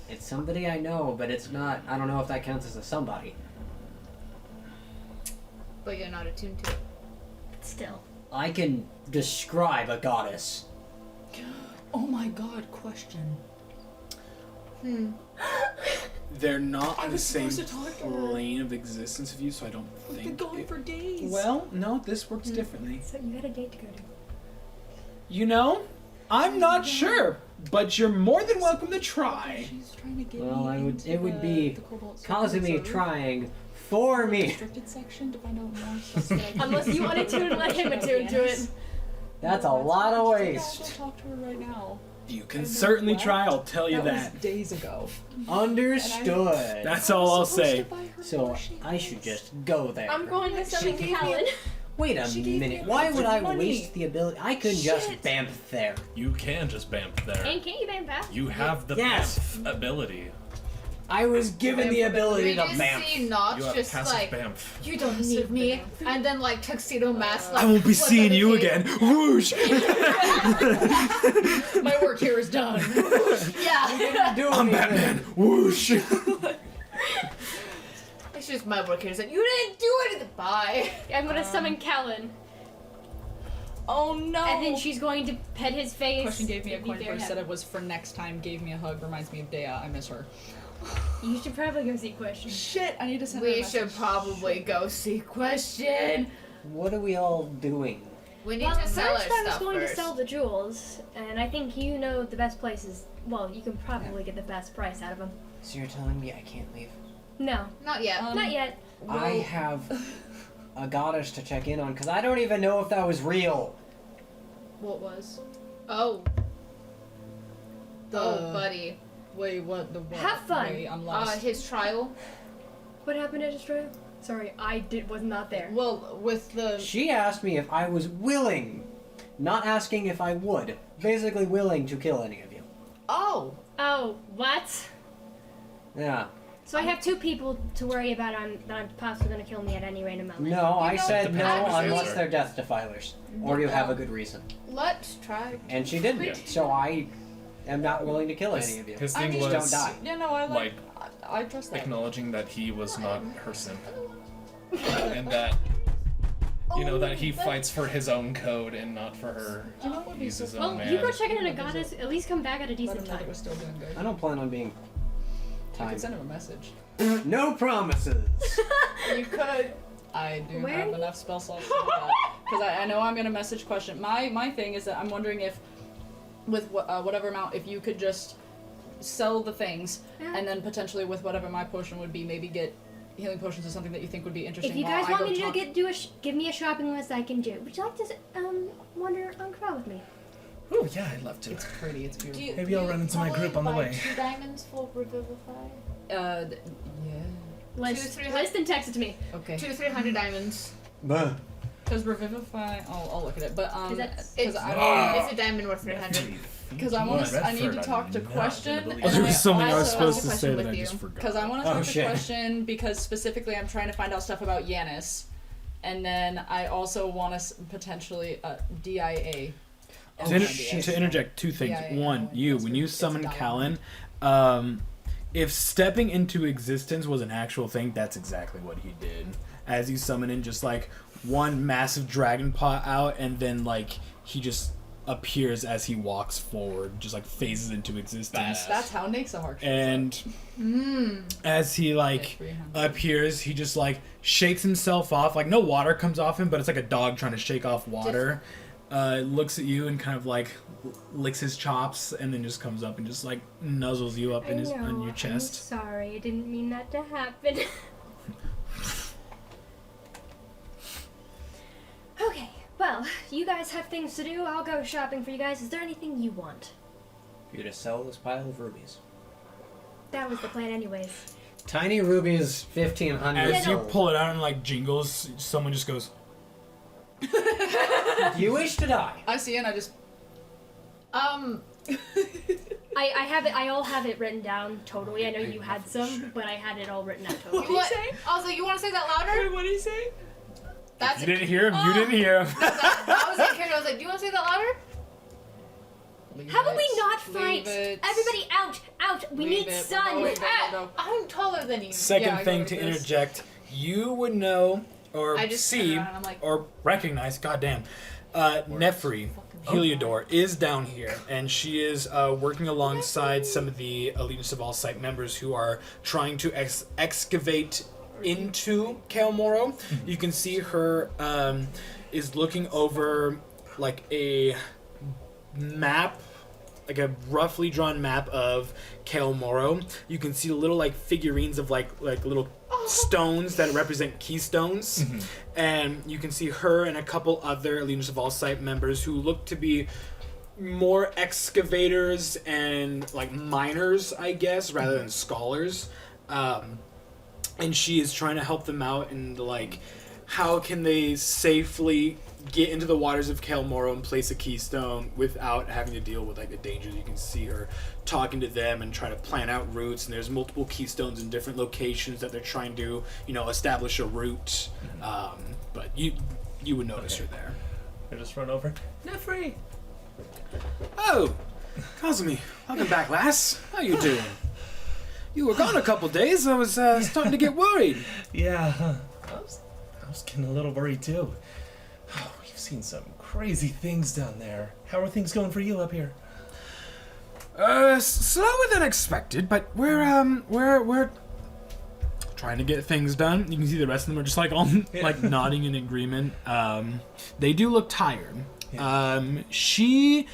It's somebody I know, but it's not. I don't know if that counts as a somebody. But you're not attuned to it. But still. I can describe a goddess. Oh my god, question. They're not I on the was same supposed to talk to her. plane of existence of you, so I don't We've been think. going for days. Well, no, this works differently. So you got a date to go to. You know, I'm not sure, but you're more than welcome to try. She's trying to get Well, me it would be the Cobalt causing me Reserve, trying for the me. restricted section to find out more stuff that I can Unless you want to let him attune to it. That's a No, lot of fine. waste. Just talk to her right now. You can I know certainly what? try, I'll tell you That that. was days ago. Understood. That's all I'll say. So I should just go there. I'm going to summon gave me a- Callan. Wait a She gave me minute. a Why bunch would of I money. waste the ability? I could just Shit. bamf there. You can just bamf there. And can't you ban fast? You have the Yes. bamf ability. I was given the ability We to just bamf. see Nox You have just passive like, bamf. you don't need me, and then like tuxedo mask. Like, I won't be flip seeing you everything. again. Whoosh! My work here is done. Yeah. Do I'm anything. Batman. Whoosh! It's just my work here. It's like, you didn't do anything. Bye. I'm gonna summon Callan. Oh no. And then she's going to pet his face. Question gave me a It'd be coin very first, said happy. it was for next time, gave me a hug, reminds me of Dea, I miss her. You should probably go see Question. Shit, I need to send her a We message. should probably go see Question. What are we all doing? We need Well, to sell our first I was stuff going first. to sell the jewels, and I think you know the best places. Well, you can probably get the best price out of them. So you're telling me I can't leave? No, Not yet. not yet. I have a goddess to check in on because I don't even know if that was real. What was? Oh. Buddy. Wait, what? The what? Have fun. Wait, I'm lost. His trial. What happened at Destroyer? Sorry, was not there. Well, with the She asked me if I was willing, not asking if I would. Basically willing to kill any of you. oh, Oh, what? Yeah. So I have two people to worry about that I'm possibly going to kill me at any random moment. No, I said no depends. unless they're death defilers. Or you have a good reason. Let's try. And she didn't. Yeah. So I am not willing to kill any of you. His I thing just don't was die. yeah, no, I like I trust that. acknowledging that he was not her simp. And that, you know, that he fights for his own code and not for her. You know what would be He's so his fun? own Well, man. you go check in on a goddess. At least come back at a Let decent him know that time. we're still doing good. I don't plan on being I timed. could send him a message. No promises. You could. I do Where are have you? enough spell slots to do that. Because I know I'm gonna message question. My thing is that I'm wondering if, with whatever amount, if you could just sell the things, Yeah. and then potentially with whatever my potion would be, maybe get healing potions or something that you think would be interesting. If you while guys I want go me to talk- give me a shopping list, I can do. Would you like to wander Ank'Harel with me? Oh yeah, I'd love to. It's pretty. It's beautiful. Maybe I'll run into my group on the way. 2 diamonds for Revivify. Yeah. List, 200-300 list and text it to me. Okay. 200-300 diamonds. Buh. Because Revivify, I'll look at it. But Is that- It's, I it's a diamond worth 300. because I want to. I need to talk to question. Oh, there was something I was also supposed to have a say question that I with just you. forgot. Because I want to Oh, talk to shit. question because specifically I'm trying to find out stuff about Yanis, and then I also want to potentially DIA. Oh, To, shit. to interject two things. Yeah, yeah, One, yeah, when you it's summon diamond. Callan, if stepping into existence was an actual thing, that's exactly what he did. As you summon in just like one massive dragon paw out, and then like he just appears as he walks forward, just like phases into existence. That's how Nake's a heart. And as he like appears, he just like shakes himself off. Like no water comes off him, but it's like a dog trying to shake off water. looks at you and kind of like licks his chops, and then just comes up and just like nuzzles you up on your chest. I'm sorry, I didn't mean that to happen. Okay, well, you guys have things to do. I'll go shopping for you guys. Is there anything you want? For you to sell this pile of rubies. That was the plan anyways. Tiny rubies, 1,500. As you pull it out and like jingles, someone just goes, You wish to die. I see it and I just... Um, I have it. I all have it written down. Totally. I know you had some, but I had it all written out. Totally. What did he say? Also, you want to say that louder? What did he say? That's you didn't hear him. You didn't hear him. I was in character. I was like, do you want to say that louder? How about we not fight? Leave it. Everybody out! Out! We Leave need it. sun! We're going. I'm taller than you. Second Yeah, I thing go to with this. interject, you would know or I just turn see around and I'm like, or recognize, goddamn, Nefri, Heliodor, is down here, and she is working alongside some of the Allegiance of All Sight members who are trying to excavate into Kael'Moro. You can see her is looking over like a map, like a roughly drawn map of Kael'Moro. You can see little like figurines of like little stones that represent keystones, and you can see her and a couple other Allegiance of All Sight members who look to be more excavators and like miners, I guess, rather than scholars. And she is trying to help them out and like how can they safely get into the waters of Kael'Moro and place a keystone without having to deal with like the dangers. You can see her talking to them and trying to plan out routes, and there's multiple keystones in different locations that they're trying to, establish a route. But you would notice her there. I just run over. Nefri! Oh, Kazumi, welcome back, lass. How you doing? You were gone a couple days. I was starting to get worried. Yeah, I was getting a little worried too. Oh, we've seen some crazy things down there. How are things going for you up here? Slower than expected, but we're Trying to get things done. You can see the rest of them are just like all like nodding in agreement. They do look tired. She,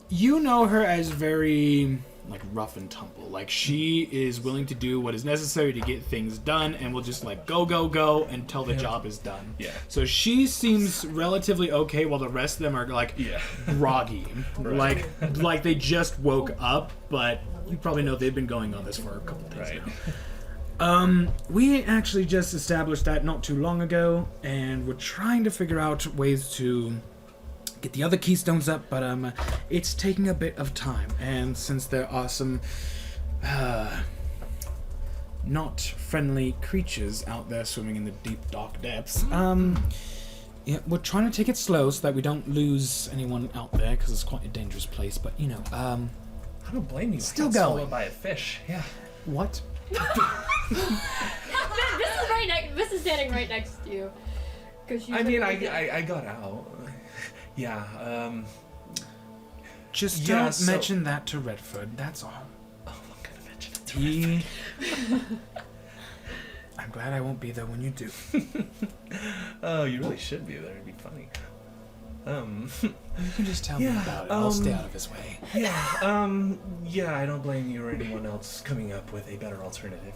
you know her as very like rough and tumble. Like she is willing to do what is necessary to get things done, and will just like go until the job is done. Yeah. So she seems relatively okay, while the rest of them are like groggy, like they just woke up. But you probably know they've been going on this for a couple days now. We actually just established that not too long ago, and we're trying to figure out ways to get the other keystones up, but it's taking a bit of time, and since there are some not friendly creatures out there swimming in the deep dark depths, we're trying to take it slow so that we don't lose anyone out there, because it's quite a dangerous place. But I don't blame you. Still I got swallowed going. by a fish. Yeah. what? This is standing right next to you. I mean, I got out. Yeah. Just Yeah, don't so- mention that to Redford. That's all. Oh, I'm gonna mention it to He... I'm glad I won't be there when you do. Oh, you really should be there. It'd be funny. You can just tell me about it. I'll stay out of his way. Yeah, I don't blame you or anyone else coming up with a better alternative.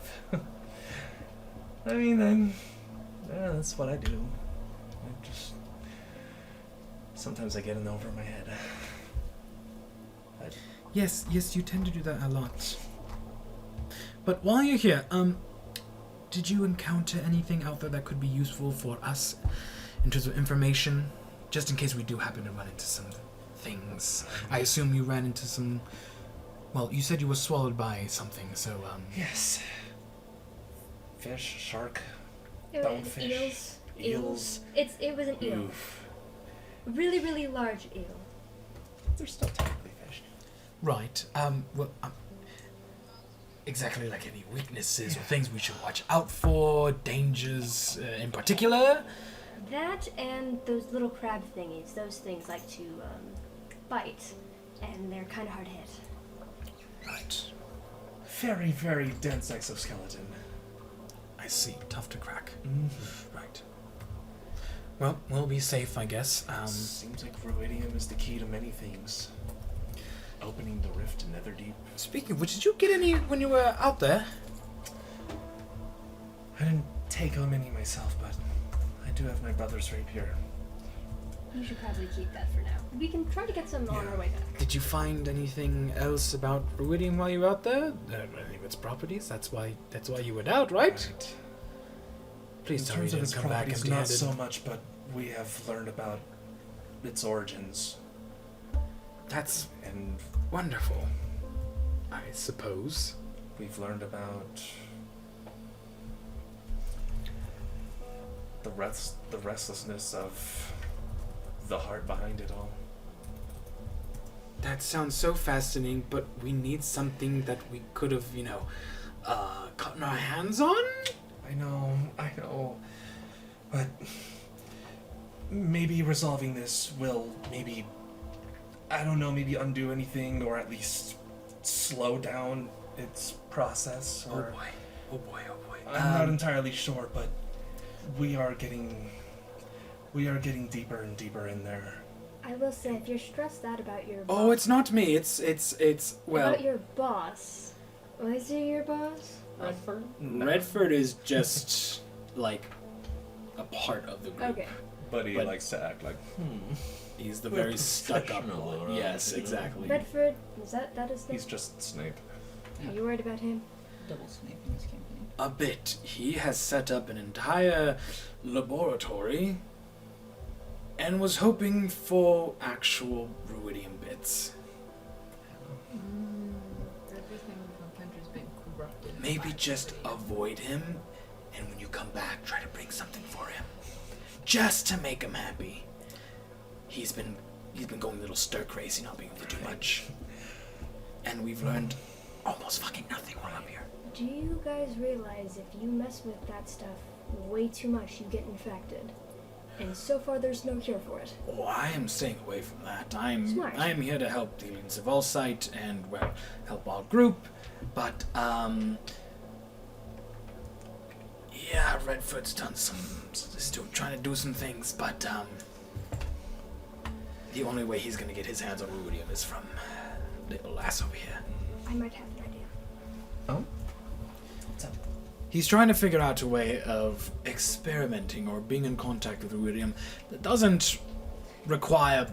I mean, that's what I do. Sometimes I get in over my head. Yes, you tend to do that a lot. But while you're here, did you encounter anything out there that could be useful for us in terms of information? Just in case we do happen to run into some things. I assume you ran into some... Well, you said you were swallowed by something, so, Yes. Fish, shark, It was bonefish, eels. It was an eel. Oof. Really, really large eel. They're still technically fish. Right. Exactly like any weaknesses or things we should watch out for, dangers in particular? That and those little crab thingies. Those things like to bite, and they're kind of hard to hit. Right. Very, very dense exoskeleton. I see. Tough to crack. Right. Well, we'll be safe, I guess. Seems like ruidium is the key to many things. Opening the rift to Netherdeep. Speaking of which, did you get any when you were out there? I didn't take home any myself, but I do have my brother's rapier. You should probably keep that for now. We can try to get some on our way back. Did you find anything else about ruidium while you were out there? Any of its properties? That's why you went out, right? Please tell me you didn't come back empty-handed. Not empty-handed. so much, but we have learned about its origins. That's And wonderful, I suppose. we've learned about the restlessness of the heart behind it all. That sounds so fascinating, but we need something that we could have, gotten our hands on? I know. But maybe resolving this will maybe undo anything, or at least slow down its process. Or Oh boy. I'm not entirely sure, but we are getting deeper and deeper in there. I will say, if you're stressed out about your boss, Oh, it's not me. It's well, about your boss. Was he your boss? Redford? Redford is just like a part of the group. Okay. But he But- likes to act like, He's the We're very stuck-up professional one. around Yes, here. exactly. Bedford, is that his name? he's just Snape. Are you worried about him? Double Snape in this campaign. A bit. He has set up an entire laboratory and was hoping for actual ruidium bits. Everything from Kendra's been corrupted. Maybe just avoid him, and when you come back, try to bring something for him. Just to make him happy. He's been going a little stir crazy, not being able to do much. And we've learned almost fucking nothing while I'm here. Do you guys realize if you mess with that stuff way too much, you get infected? And so far, there's no cure for it. Oh, I am staying away from that. Smart. I am here to help the Allegiance of Allsight and, well, help our group. But, yeah, Redford's done still trying to do some things, but, the only way he's gonna get his hands on ruidium is from little lass over here. I might have an idea. Oh? He's trying to figure out a way of experimenting or being in contact with ruidium that doesn't require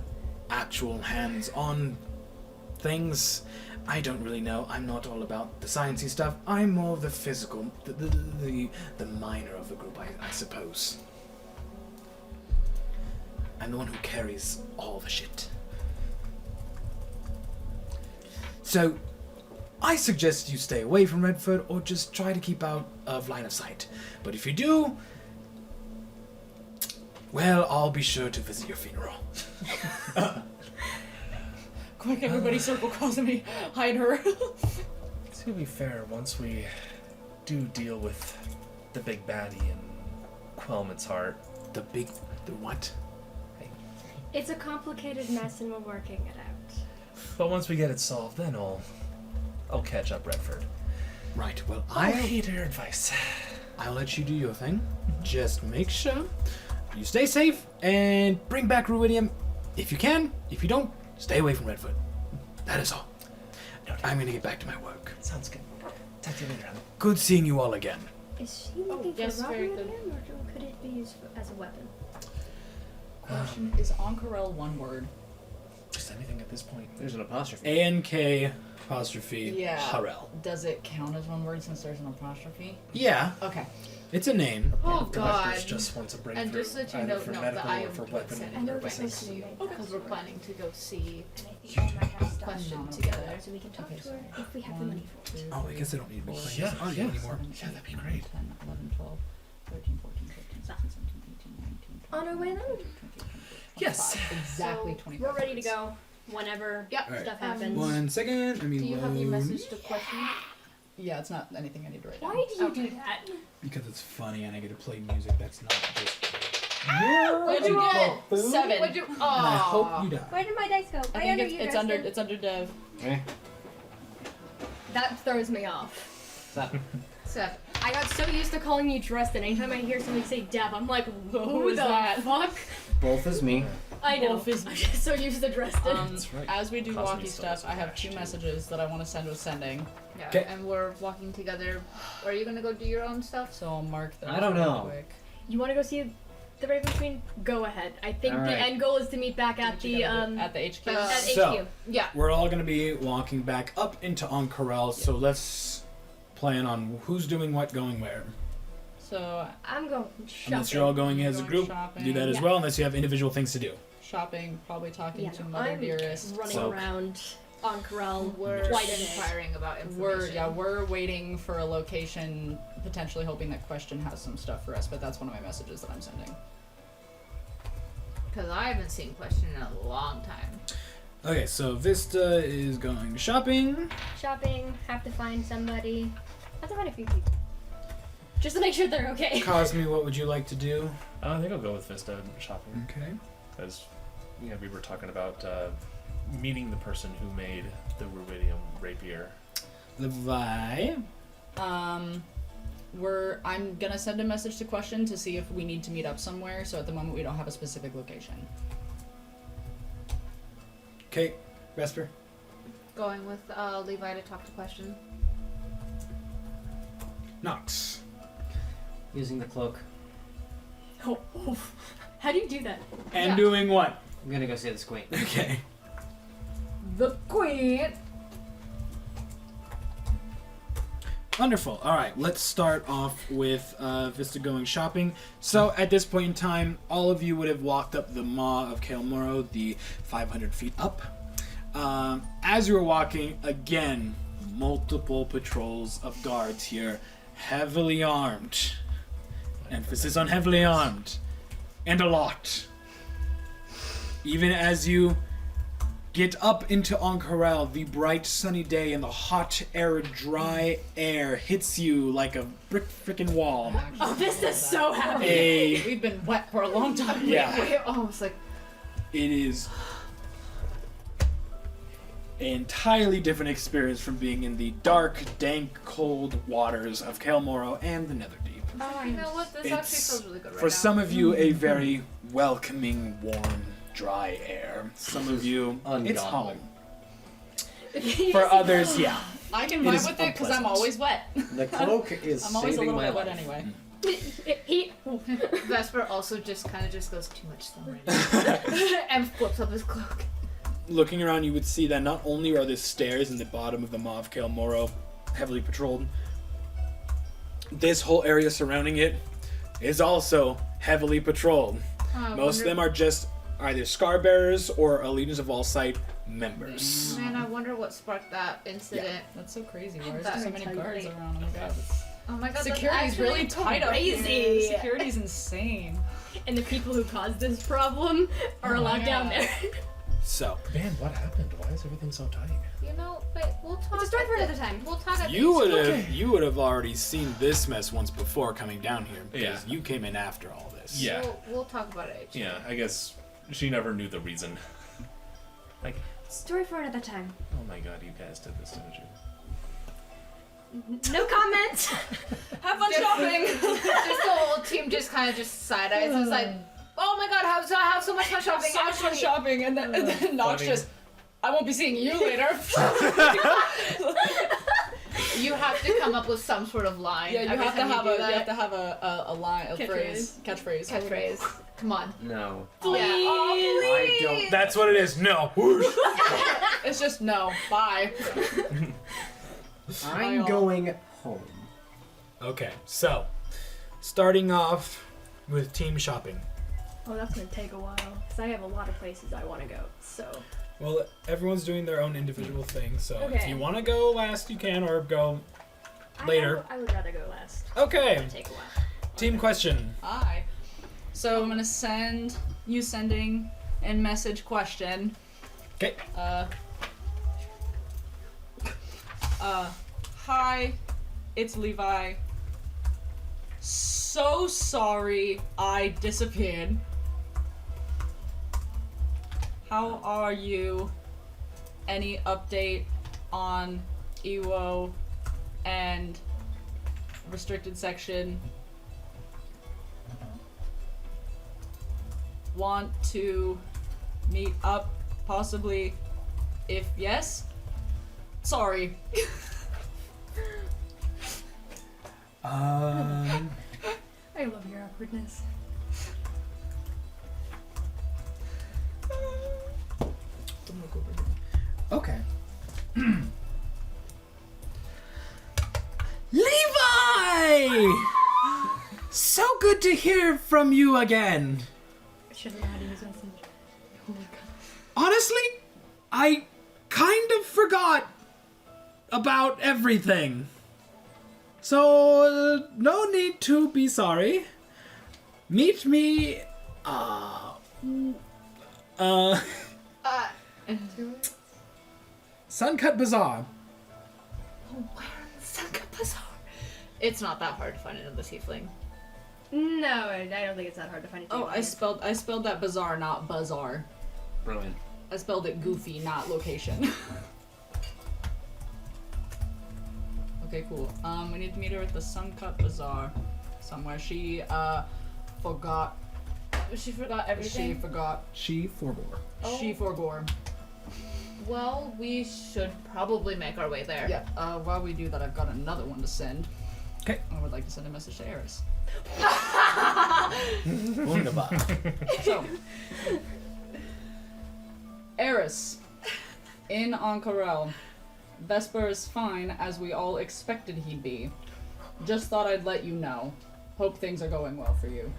actual hands-on things. I don't really know. I'm not all about the sciencey stuff. I'm more of the physical, the minor of the group, I suppose. I'm the one who carries all the shit. So, I suggest you stay away from Redford or just try to keep out of line of sight. But if you do, well, I'll be sure to visit your funeral. Quick, everybody circle crossing me. Hide her. To be fair, once we do deal with the big baddie and Quelmet's heart, The what? It's a complicated mess, and we're working it out. but once we get it solved, then I'll catch up Redford. Right, well, I hate your advice. I'll let you do your thing. Just make sure you stay safe and bring back ruidium if you can. If you don't, stay away from Redford. That is all. I'm gonna get back to my work. Sounds good. Talk to you later, Helen. Good seeing you all again. Is she looking yes, for very robbery good. again, or could it be used as a weapon? Question, is Ank'Harel one word? Just anything at this point. There's an apostrophe. A-N-K apostrophe Yeah. Harel. Does it count as one word since there's an apostrophe? Yeah, Okay. it's a name. Oh Collectors god. just want to break And through, just let you either know, for no, medical that I or am for weapon. I know this right is next to you okay. because we're planning to go see And I think I might have stashed it Phenomenal. together, so we can talk Okay, to so her if we have the money for it. Oh, I guess I don't need to be playing Yeah, this audio yeah. anymore. Yeah, that'd be great. 10, 11, 12, 13, 14, 15, 16, 17, 18, 19, 20, On our way then? 21, 22, Yes. 25. Exactly So 25. we're ready to go whenever Yep. Alright. stuff happens. 1 second. Do you have your message to question? Yeah, it's not anything I need to write down. Why did you do that? Because it's funny and I get to play music that's not just. What'd you get? 7. What'd you? And I hope you die. Where did my dice go? I Why think under it's, you, it's Dustin? under it's under Dev. Eh? That throws me off. That. So, I I got so used to calling you Dresden. Anytime I hear somebody say Deb, I'm like, who is the that? fuck? Both is me. I know. Both is I'm just so used to Dresden. That's right. As we do Cosme walkie still stuff, has I have cash, 2 too. messages that I want to send with sending. Yeah, 'Kay. and we're walking together. Are you gonna go do your own stuff? So I'll mark them. I don't real know. Quick. You want to go see the Raven Queen? Go ahead. I think All the right. end goal is to meet back at the At the HQ. Uh, at So- HQ. Yeah. We're all going to be walking back up into Ank'Harel, so let's plan on who's doing what, going where. So I'm going shopping. Unless you're all going as a Going group, shopping. do that as Yeah. well, unless you have individual things to do. shopping, probably talking Yeah, to Mother I'm Dearest. running So- around Ank'Harel. We're Quite a inquiring about information. We're waiting for a location, potentially hoping that Question has some stuff for us, but that's one of my messages that I'm sending. Because I haven't seen Question in a long time. Okay, so Vista is going shopping. Shopping. Have to find somebody. Have to find a few people. Just to make sure they're okay. Cosme, what would you like to do? I think I'll go with Vista shopping. Okay. Because, we were talking about meeting the person who made the rubidium rapier. Levi. I'm gonna send a message to Question to see if we need to meet up somewhere, so at the moment we don't have a specific location. Okay, Vesper. Going with Levi to talk to Question. Nox. Using the cloak. Oh, how do you do that? And Yeah. doing what? I'm gonna go see the squint. Okay. The Queen! Wonderful. All right, let's start off with Vista going shopping. So at this point in time, all of you would have walked up the Maw of Kael Morrow, the 500 feet up. As you were walking, again, multiple patrols of guards here, heavily armed. Emphasis on heavily armed. And a lot. Even as you get up into Ank'Harel, the bright sunny day and the hot, arid, dry air hits you like a brick frickin' wall. Oh, Vista's so happy. We've been wet for a long time. Yeah. Wait, almost like. It is an entirely different experience from being in the dark, dank, cold waters of Kael Morrow and the Netherdeep. Oh, you know what? This actually It's, feels really good right for now. some of you, a very welcoming, warm, dry air. Some of you, it's Ungodly. home. For others, yeah. I can It vibe is with it because I'm unpleasant. always wet. The cloak is I'm always a saving little my bit wet life. anyway. He. Vesper also just goes too much sun right now. And flips up his cloak. Looking around, you would see that not only are there stairs in the bottom of the Maw of Kael Morrow heavily patrolled, this whole area surrounding it is also heavily patrolled. Most of them are just either Scar Bearers or Allegiance of All Sight members. Man, I wonder what sparked that incident. That's so crazy. Why is That there so many sounds guards great. around? Oh my god. Oh my god, that's Security's actually really tight up crazy. here. Security's insane. And the people who caused this problem are Oh my allowed down God. there. So, Man, what happened? Why is everything so tight? You know, but we'll talk. It's a story at for the- another time. We'll talk at you the would have already seen this mess once before coming down here because Yeah. you came in after all this. Yeah. We'll talk about it. Yeah, I guess she never knew the reason. Like, Story for another time. oh my god, you guys did this, didn't you? No comment. Have fun shopping! Just the whole team just kind of just side eyes. It's like, oh my god, I have so much fun shopping. So much fun Actually, shopping, and then Nox funny. just, I won't be seeing you later. you have to come up with some sort of line. Yeah, you every have to time have do a you that. have to have a line, a Catchphrase. catchphrase. catchphrase. Come on. No. Yeah. Oh, I don't. That's what it is. No. It's just no. Bye. I'm going home. Okay, so starting off with team shopping. Oh, that's gonna take a while because I have a lot of places I want to go. So Well, everyone's doing their own individual thing, so if Okay. you want to go last, you can, or go later. I would rather go last. Okay. It'll take a while. Team question. Hi. So I'm gonna sending in message Question. Okay. Hi, it's Levi. So sorry I disappeared. How are you? Any update on Iwo and restricted section. Want to meet up, possibly? If yes, sorry. I love your awkwardness. Don't look over here. Okay. Levi! So good to hear from you again. I shouldn't know how to use message. Oh my god. Honestly, I kind of forgot about everything. So, no need to be sorry. Meet me, Suncut Bazaar. Oh, where in the Suncut Bazaar? It's not that hard to find another tiefling. No, I don't think it's that hard to find a Oh, I spelled that bazaar, not bazaar. Brilliant. I spelled it goofy, not location. Okay, cool. We need to meet her at the Suncut Bazaar somewhere. She forgot. She forgot everything. She forgot. She forbore. Oh. She forgore. Well, we should probably make our way there. Yeah. While we do that, I've got another one to send. Okay. I would like to send a message to Eris. Wunderbar. So, Eris, in Ank'Harel. Vesper is fine, as we all expected he'd be. Just thought I'd let you know. Hope things are going well for you.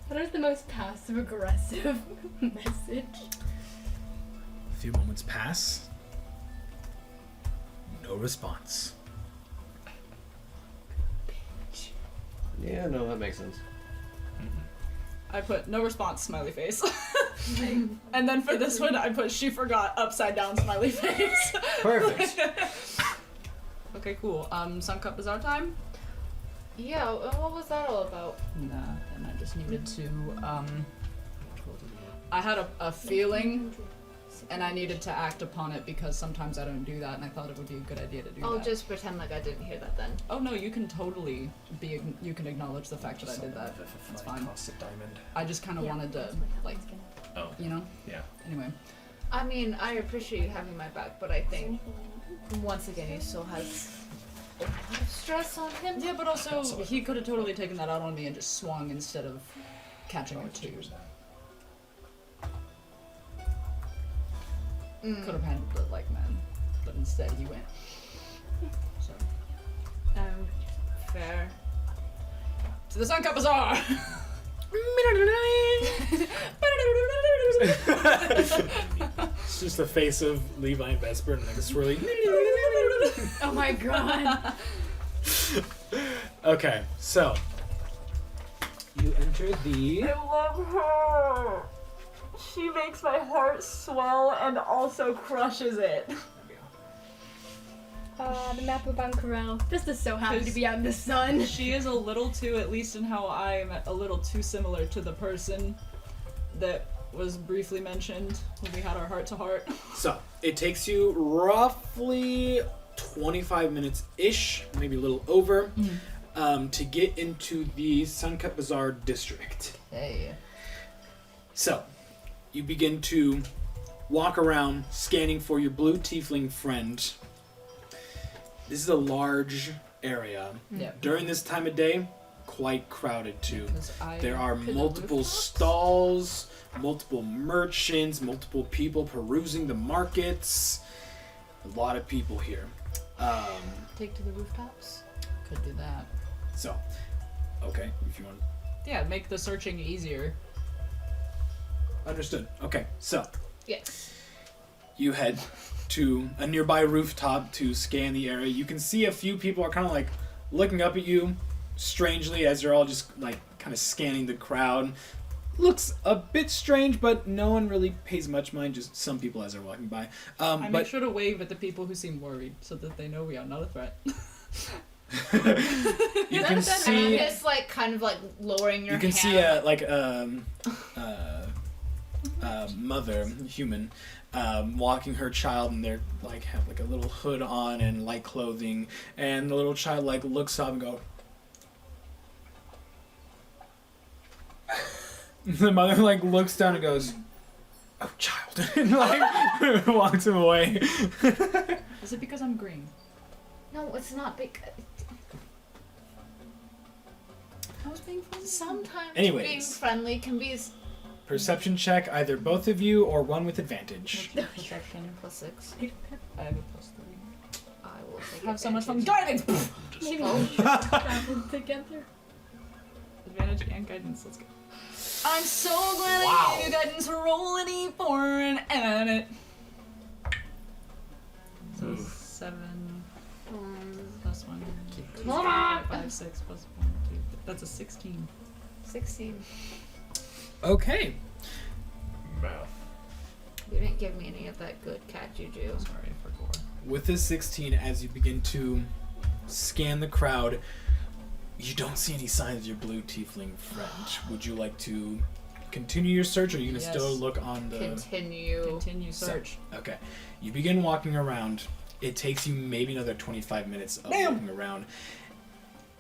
That is the most passive-aggressive message. A few moments pass. No response. Yeah, no, that makes sense. I put no response, smiley face. And then for this one, I put she forgot, upside down, smiley face. Perfect. Okay, cool. Suncut Bazaar time? Yeah, what was that all about? Nah, and I just needed to, I had a feeling, and I needed to act upon it because sometimes I don't do that, and I thought it would be a good idea to do I'll that. just pretend like I didn't hear that then. Oh no, you can totally you can acknowledge the fact that I did that. It's fine. Cost a diamond. I just kind of wanted to, like, Oh, you know? yeah. Anyway. I mean, I appreciate you having my back, but I think, once again, he still has a lot of stress on him. Yeah, but also, he could have totally taken that out on me and just swung instead of catching it too. Could have handled it like men, but instead he went. So. Fair. To the Suncut Bazaar! It's just the face of Levi and Vesper and like a swirly. Oh my god. Okay, so you enter the. I love her! She makes my heart swell and also crushes it. The map of Ank'Harel. This is so happy to be out in the sun. She is a little too, at least in how I'm a little too similar to the person that was briefly mentioned when we had our heart-to-heart. So it takes you roughly 25 minutes-ish, maybe a little over, to get into the Suncut Bazaar district. Hey. So you begin to walk around, scanning for your blue tiefling friend. This is a large area. Yeah. During this time of day, quite crowded too. 'Cause I There are could multiple roof stalls, multiple merchants, multiple people perusing the markets. A lot of people here. Take to the rooftops. Could do that. So, okay, if you want. Yeah, make the searching easier. Understood. Okay, so Yes. you head to a nearby rooftop to scan the area. You can see a few people are kind of like looking up at you strangely as you're all just like kind of scanning the crowd. Looks a bit strange, but no one really pays much mind, just some people as they're walking by. I But make sure to wave at the people who seem worried so that they know we are not a threat. you can see It's like kind of like lowering your you can hand. see a like mother human walking her child, and they're like have like a little hood on and light clothing, and the little child like looks up and go, The mother like looks down and goes, "Oh, child," and like walks him away. Is it because I'm green? No, it's not because. I was being friendly. Sometimes Anyways. being friendly can be. Perception check, either both of you or one with advantage. Perception. +6. I have a +3. I will take Have so much fun. advantage. Guidance! Maybe we should travel together. Advantage and guidance. Let's go. I'm so glad Wow. I gave you guidance. Roll an E4 and it. So 7 plus 1. Come on! 5, 6 plus 1, 2. That's a 16. 16. Okay. You didn't give me any of that good cat juju. Sorry, I forgot. With this 16, as you begin to scan the crowd, you don't see any signs of your blue tiefling friend. Would you like to continue your search, or are you going to Yes. still look on the... Continue. Continue search. Okay. You begin walking around. It takes you maybe another 25 minutes of walking around.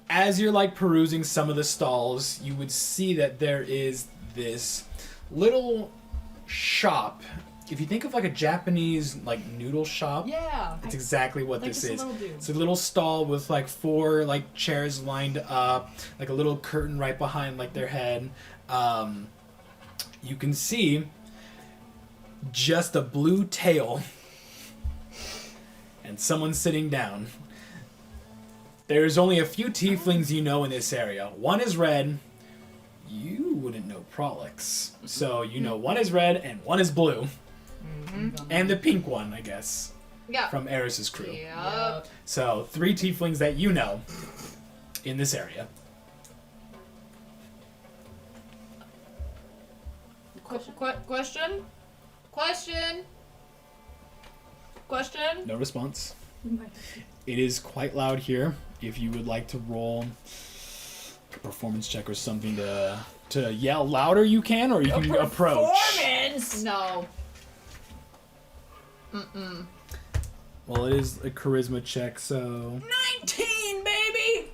As you're like perusing some of the stalls, you would see that there is this little shop. If you think of like a Japanese like noodle shop, Yeah. it's exactly what Like this just a is. little dude. It's a little stall with like 4 like chairs lined up, like a little curtain right behind like their head. You can see just a blue tail and someone sitting down. There's only a few tieflings you know in this area. One is red. You wouldn't know Prolix. So you know one is red and one is blue. And the pink one, I guess, Yeah. from Eris's crew. Yep. So 3 tieflings that you know in this area. Question? Question? No response. It is quite loud here. If you would like to roll a performance check or something to yell louder, you can, or you can approach. Performance! No. Mm-mm. Well, it is a charisma check, so... 19, baby!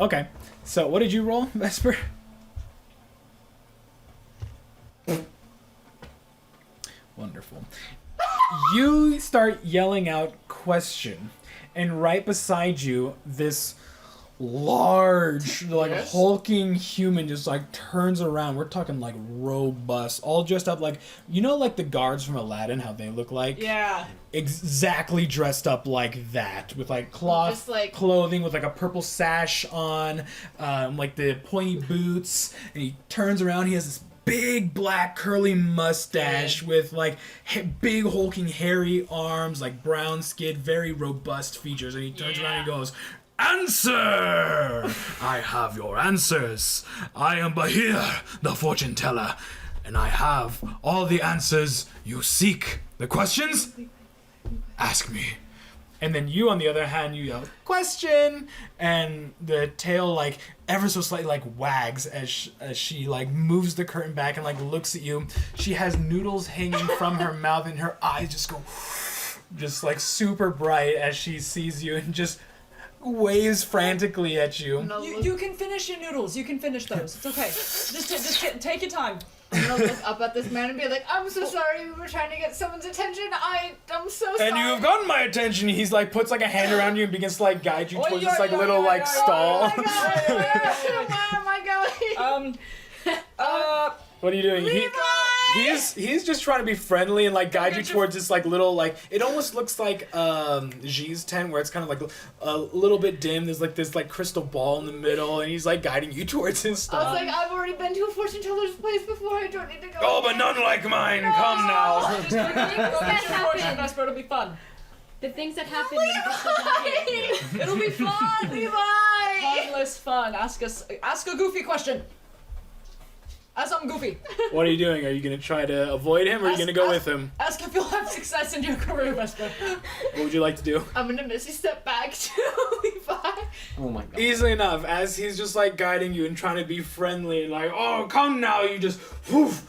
Okay. So what did you roll, Vesper? Wonderful. You start yelling out question, and right beside you, this large, like Yes? hulking human just like turns around. We're talking like robust, all dressed up like, you know, like the guards from Aladdin, how they look like? Yeah. Exactly dressed up like that, with like cloth Just like- clothing, with like a purple sash on, like the pointy boots, and he turns around. He has this big black curly mustache with like big hulking hairy arms, like brown skin, very robust features, and he turns around and goes, "Answer! I have your answers. I am Bahir, the fortune teller, and I have all the answers you seek. The questions? Ask me." And then you, on the other hand, you yell, "Question!" And the tail, like, ever so slightly, like, wags as she, like, moves the curtain back and, like, looks at you. She has noodles hanging from her mouth, and her eyes just go, just, like, super bright as she sees you and just waves frantically at you. No, You can finish your noodles. You can finish those. It's okay. Just take your time. I'm gonna look up at this man and be like, "I'm so sorry. We were trying to get someone's attention. I'm so sorry." And you have gotten my attention. He's like puts like a hand around you and begins to like guide you Oi, towards oi, this like oi, little oi, like oi, stall. Oh my god, where am I going? What are you doing? He's just trying to be friendly and like guide you towards this like little like, it almost looks like G's tent, where it's kind of like a little bit dim. There's like this like crystal ball in the middle, and he's like guiding you towards his I was stall. like, I've already been to a fortune teller's place before. I don't need to go. Oh, but none like mine. Come now. Just go get your fortune, Vesper. It'll be fun. The things that happen when this doesn't happen. It'll be fun. Levi! Harmless fun. Ask a goofy question. Ask something goofy. What are you doing? Are you gonna try to avoid him, or are you gonna go with him? Ask if you'll have success in your career, Vesper. What would you like to do? I'm gonna Missy step back to Levi. Oh my god. Easily enough, as he's just like guiding you and trying to be friendly and like, "Oh, come now," you just woof.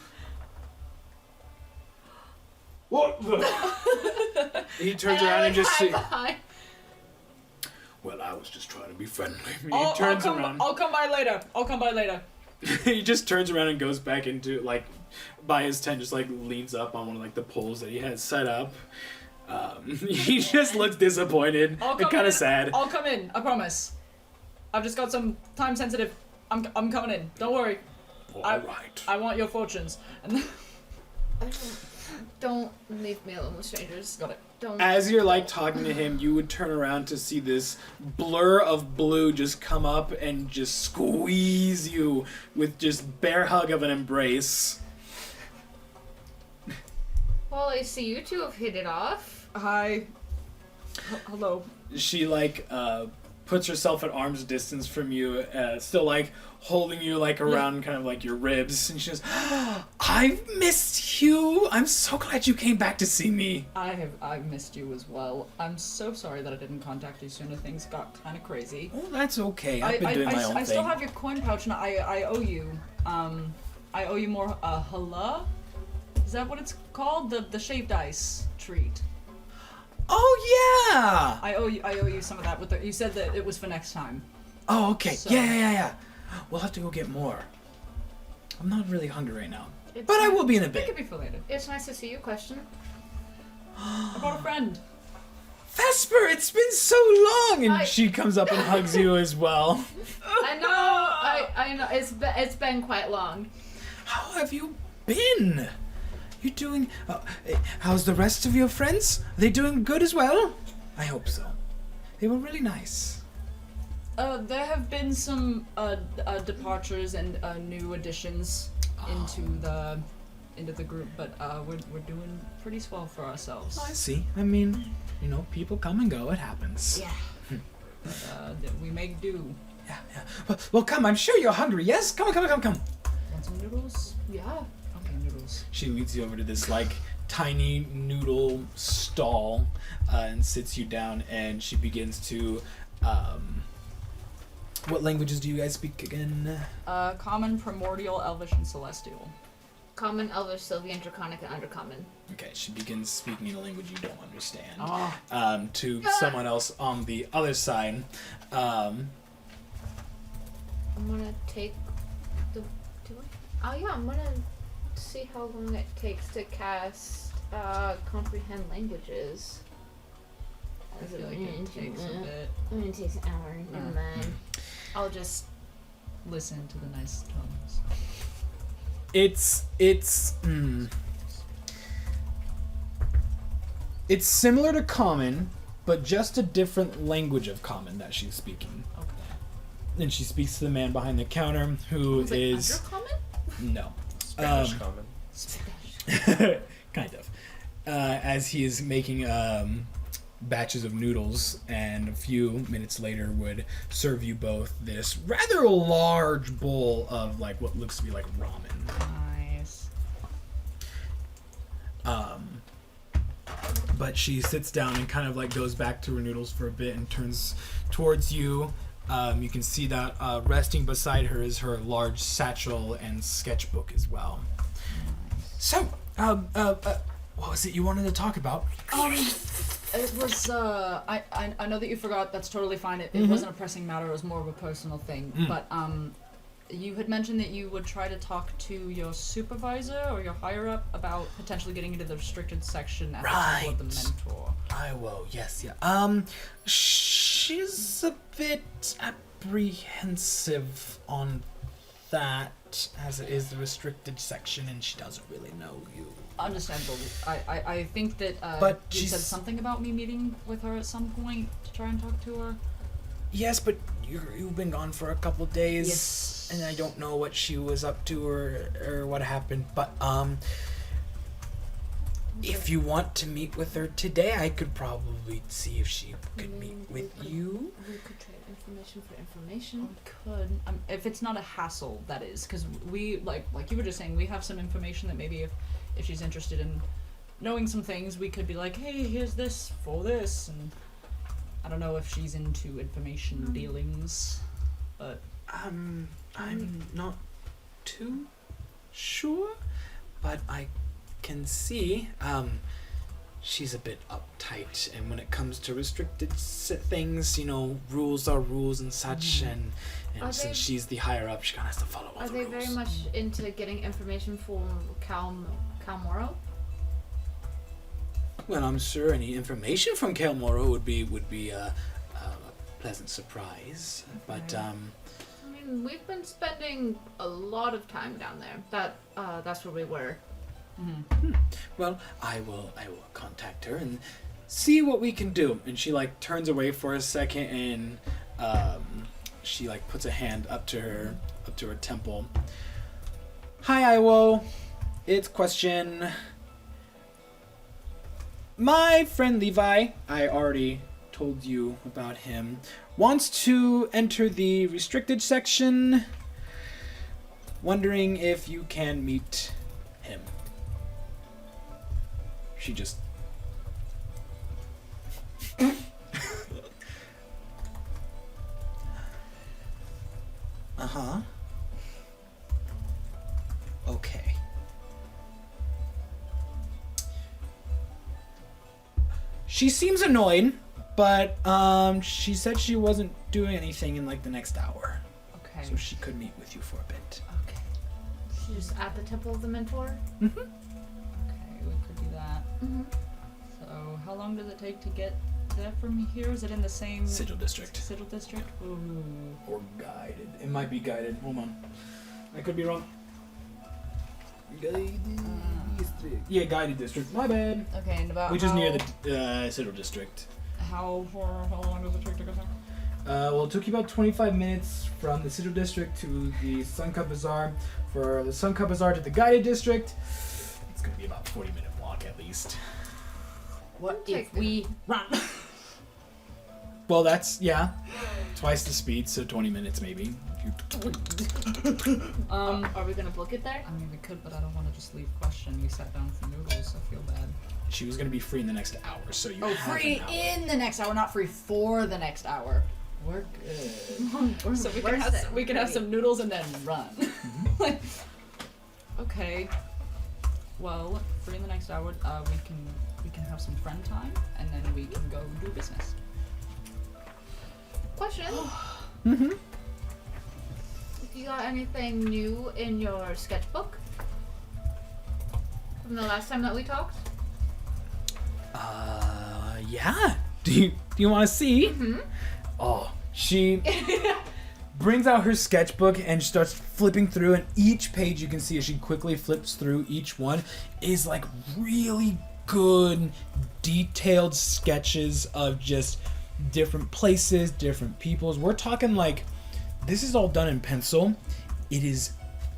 What the? He turns around and just see. Well, I was just trying to be friendly. He turns around. I'll come by later. He just turns around and goes back into, like, by his tent, just, like, leans up on one of, like, the poles that he had set up. He just looks disappointed and kind of sad. I'll come in, I promise. I've just got some time sensitive. I'm coming in, don't worry. Alright. I want your fortunes. And Don't leave me alone with strangers. got it. Don't. As you're, like, talking to him, you would turn around to see this blur of blue just come up and just squeeze you with just bear hug of an embrace. Well, I see you two have hit it off. Hi. Hello. She, like, puts herself at arm's distance from you, still, like, holding you, like, around kind of, like, your ribs. And she goes, I've missed you. I'm so glad you came back to see me. I've missed you as well. I'm so sorry that I didn't contact you sooner. Things got kind of crazy. Oh, that's okay. I've been doing my own I thing. still have your coin pouch, and I owe you. I owe you more. Hala? Is that what it's called? The shaved ice treat. Oh, yeah. I owe you some of that. With you said that it was for next time. Oh, okay. So- Yeah. We'll have to go get more. I'm not really hungry right now. It's But I ni- will be in a It could bit. be for later. It's nice to see you. Question. I brought a friend. Vesper, it's been so long! And she comes up and hugs you as well. I know. I know. It's been quite long. How have you been? You doing... how's the rest of your friends? Are they doing good as well? I hope so. They were really nice. There have been some departures and new additions into the group, but we're doing pretty swell for ourselves. I see. I mean, you know, people come and go. It happens. Yeah. But, we make do. Yeah. Well, come. I'm sure you're hungry. Yes? Come. Want some noodles? Yeah. Okay, noodles. She leads you over to this, like, tiny noodle stall and sits you down, and she begins to... what languages do you guys speak again? Common, Primordial, Elvish, and Celestial. Common, Elvish, Sylvian, Draconic, and Undercommon. Okay, she begins speaking in a language you don't understand. Oh. To someone else on the other side. I'm gonna take the. Oh yeah, I'm gonna see how long it takes to cast comprehend languages. I feel like it takes a bit. It takes an hour. Never mind. I'll just Listen to the nice tones. It's similar to Common, but just a different language of Common that she's speaking. Okay. And she speaks to the man behind the counter, who was like is Undercommon? no, Spanish common. Spanish. kind of, as he is making batches of noodles, and a few minutes later would serve you both this rather large bowl of like what looks to be like ramen. Nice. But she sits down and kind of like goes back to her noodles for a bit and turns towards you. You can see that resting beside her is her large satchel and sketchbook as well. So, what was it you wanted to talk about? It was, I know that you forgot, that's totally fine. It Mhm. wasn't a pressing matter, it was more of a personal thing. But, you had mentioned that you would try to talk to your supervisor or your higher up about potentially getting into the restricted section at the Temple of the Mentor. I will, yes, yeah. She's a bit apprehensive on that, as it is the restricted section, and she doesn't really know you. Understandable. I think that But you said she's- something about me meeting with her at some point to try and talk to her. Yes, but you've been gone for a couple days, Yes. and I don't know what she was up to or what happened. But if you want to meet with her today, I could probably see if she could meet with you. We could trade information for information. We could, if it's not a hassle, that is, because we like you were just saying, we have some information that maybe if she's interested in knowing some things, we could be like, hey, here's this for this, and I don't know if she's into information dealings, but I'm not too sure, but I can see. she's a bit uptight, and when it comes to restricted things, rules are rules and such, and since she's the higher up, she kind of has to follow all Are the they rules. very much into getting information from Calmoro? Well, I'm sure any information from Kelmoro would be a pleasant surprise, but I mean, we've been spending a lot of time down there. That's where we were. well, I will contact her and see what we can do. And she like turns away for a second, and she like puts a hand up to her temple. Hi, Iwo. It's question. My friend Levi, I already told you about him, wants to enter the restricted section. Wondering if you can meet him. She just... Uh-huh. Okay. She seems annoyed, but she said she wasn't doing anything in like the next hour. Okay. So she could meet with you for a bit. Okay. She's at the Temple of the Mentor. Mm-hmm. Okay, we could do that. Mm-hmm. So, how long does it take to get there from here? Is it in the same Sigil District. Sigil District? Ooh. Or guided. It might be guided. Hold on. I could be wrong. Guided District. Yeah, Guided District. My bad. Okay, and about Which is near the Sigil District. how long does it take to go there? Well, it took you about 25 minutes from the Sigil District to the Suncut Bazaar. For the Suncut Bazaar to the Guided District, it's going to be about a 40-minute walk at least. What Take if we run? Well, that's, yeah, twice the speed, so 20 minutes maybe. Are we gonna book it there? I mean, we could, but I don't want to just leave question. We sat down for noodles. I feel bad. She was going to be free in the next hour, so you Oh, have free an hour. in the next hour, not free for the next hour. We're good. So we can have some noodles and then run. Like, okay. Well, free in the next hour. We can have some friend time, and then we can go do business. Question. Mm-hmm. You got anything new in your sketchbook from the last time that we talked? Yeah. Do you want to see? Mm-hmm. Oh, she brings out her sketchbook and starts flipping through, and each page you can see as she quickly flips through each one is like really good, detailed sketches of just different places, different peoples. We're talking like this is all done in pencil. It is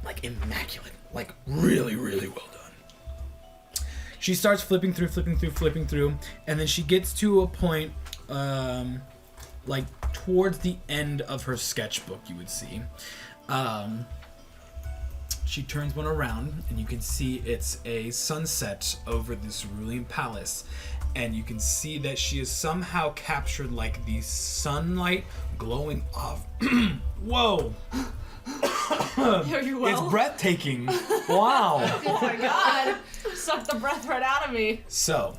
like immaculate, like really, really well done. She starts flipping through, and then she gets to a point like towards the end of her sketchbook, you would see. She turns one around, and you can see it's a sunset over this ruling palace. And you can see that she has somehow captured like the sunlight glowing off. Whoa! Are you well? It's breathtaking. Wow. Oh my god! Sucked the breath right out of me. So,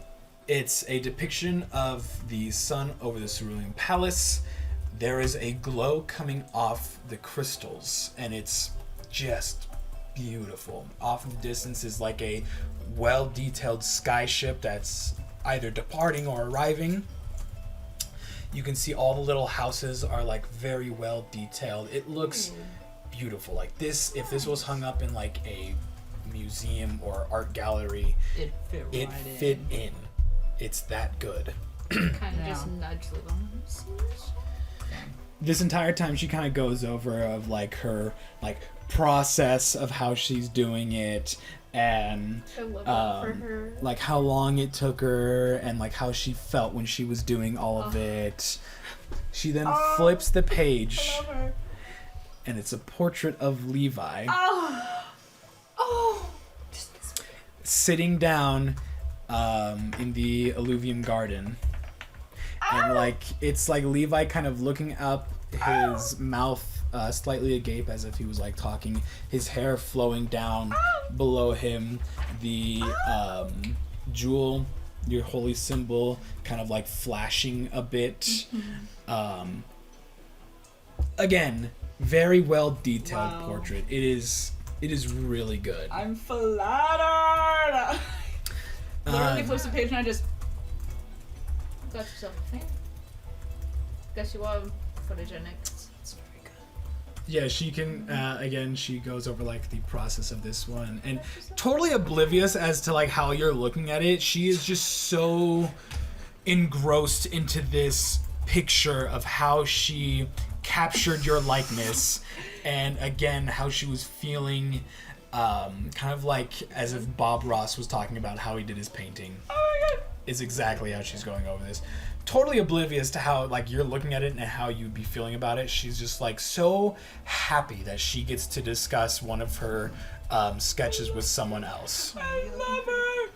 it's a depiction of the sun over the cerulean palace. There is a glow coming off the crystals, and it's just beautiful. Off in the distance is like a well-detailed skyship that's either departing or arriving. You can see all the little houses are like very well detailed. It looks beautiful. Like this, if this was hung up in like a museum or art gallery, It fit it right fit in. It's that good. Kind of just nudge Levon. This entire time she kind of goes over of like her like process of how she's doing it, and I love it for her. like how long it took her, and like how she felt when she was doing all of it. She then flips the page, I love her. and it's a portrait of Levi sitting down in the alluvium garden. And like it's like Levi kind of looking up, his mouth slightly agape as if he was like talking, his hair flowing down below him, the jewel your holy symbol kind of like flashing a bit. Again, very well detailed Wow. portrait. It is really good. I'm flattered. Literally flips the page and I just. Got yourself a fan. Guess you are photogenic. It's very good. Yeah, she can, again, she goes over, like, the process of this one. And totally oblivious as to, like, how you're looking at it. She is just so engrossed into this picture of how she captured your likeness. And, again, how she was feeling, kind of like as if Bob Ross was talking about how he did his painting. Oh my god. Is exactly how she's going over this. Totally oblivious to how, like, you're looking at it and how you'd be feeling about it. She's just, like, so happy that she gets to discuss one of her sketches with someone else. I love her.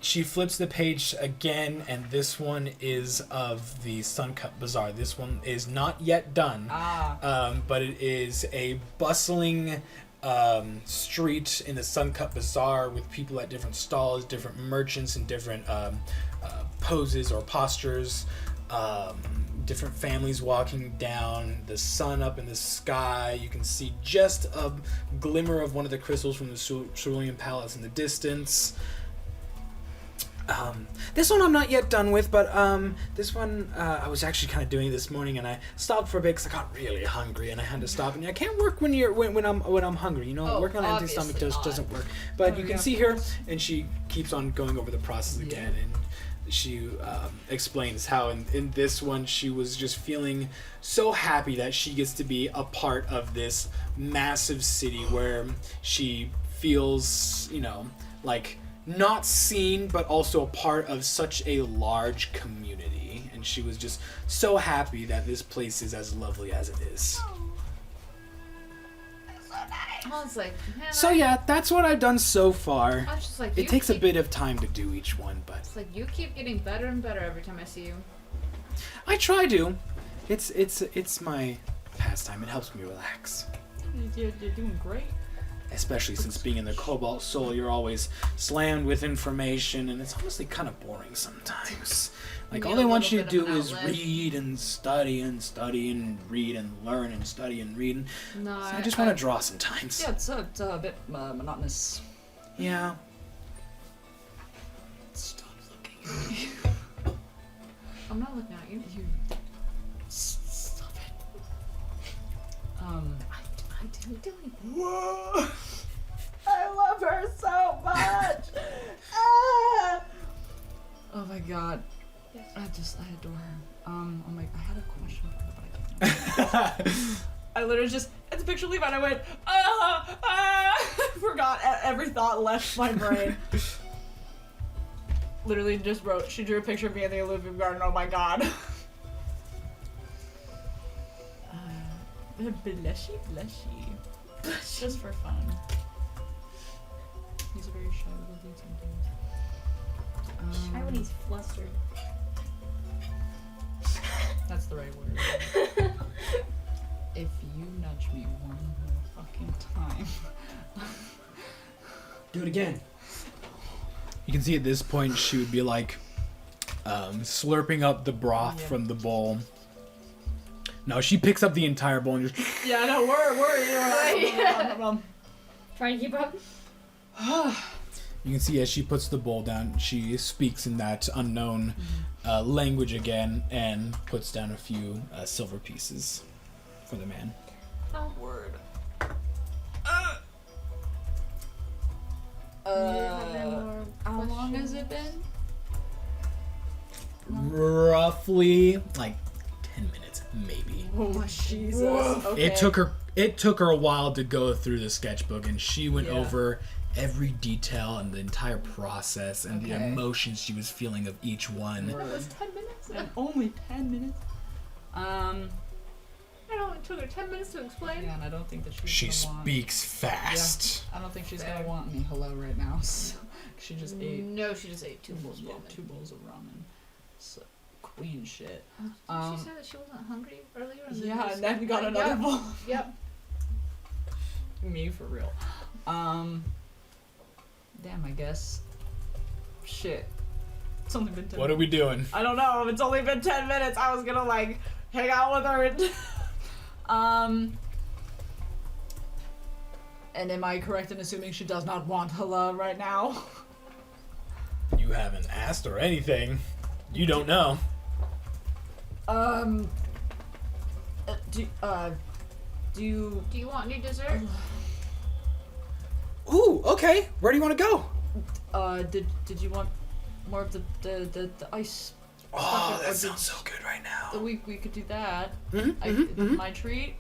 She flips the page again, and this one is of the Suncut Bazaar. This one is not yet done, but it is a bustling street in the Suncut Bazaar with people at different stalls, different merchants, and different poses or postures. Different families walking down, the sun up in the sky. You can see just a glimmer of one of the crystals from the Cerulean Palace in the distance. This one I'm not yet done with, but this one I was actually kind of doing this morning, and I stopped for a bit because I got really hungry, and I had to stop. And I can't work when I'm hungry. You know, working on an empty stomach doesn't work. But you can see here, and she keeps on going over the process again, and she explains how in this one she was just feeling so happy that she gets to be a part of this massive city where she feels, you know, like not seen, but also a part of such a large community. And she was just so happy that this place is as lovely as it is. I was like, man, So yeah, that's what I've done so far. I was just like, It takes a bit of time to do each one, but It's like you keep getting better and better every time I see you. I try to. It's my pastime. It helps me relax. You're doing great. Especially since being in the Cobalt Soul, you're always slammed with information, and it's honestly kind of boring sometimes. Like, You all need they a want you to little bit do of an is outlet. read and study and study and read and learn and study and read. And No, so I just want to draw sometimes. Yeah, it's a bit monotonous. Yeah. Stop looking at me. I'm not looking at you. Stop it. I didn't do anything. Whoa! I love her so much. Ah! Oh my god. Yes. I adore her. I had a question for her, but I can't. I literally just, it's a picture of Levi, and I went, forgot every thought left my brain. Literally just wrote, she drew a picture of me in the Olympic garden, oh my god. Blushy. Just for fun. He's a very shy little dude sometimes. Shy when he's flustered. That's the right word. If you nudge me one more fucking time. Do it again. You can see at this point she would be like slurping up the broth from the bowl. No, she picks up the entire bowl and just. Yeah, no, we're Trying to keep up. You can see as she puts the bowl down, she speaks in that unknown language again and puts down a few silver pieces for the man. Oh, word. How long has it been? Roughly like 10 minutes, maybe. Oh, Jesus. Okay. It took her a while to go through the sketchbook, and she went Yeah. over every detail and the entire process and the Okay. emotions she was feeling of each one. Word. It was 10 minutes. And only 10 minutes? It only took her 10 minutes to explain. Yeah, and I don't think that She she's gonna want... speaks fast. I don't think she's Fair. gonna want me hello right now. So she just ate No, she just ate 2 bowls of yeah, ramen. 2 bowls of ramen. So, queen shit. Did she say that she wasn't hungry earlier? And then Yeah, just- and then got another Yep. bowl. Yep. Me for real. Damn, I guess. Shit. It's only been 10 What are we doing? I don't know. It's only been 10 minutes. I was gonna, like, hang out with her. And am I correct in assuming she does not want Hala right now? You haven't asked or anything. You don't know. Do you... Do you want any dessert? Ooh, okay. Where do you want to go? Did you want more of the ice Oh, stuff? that sounds so good right now. We could do that. Mm-hmm. My treat.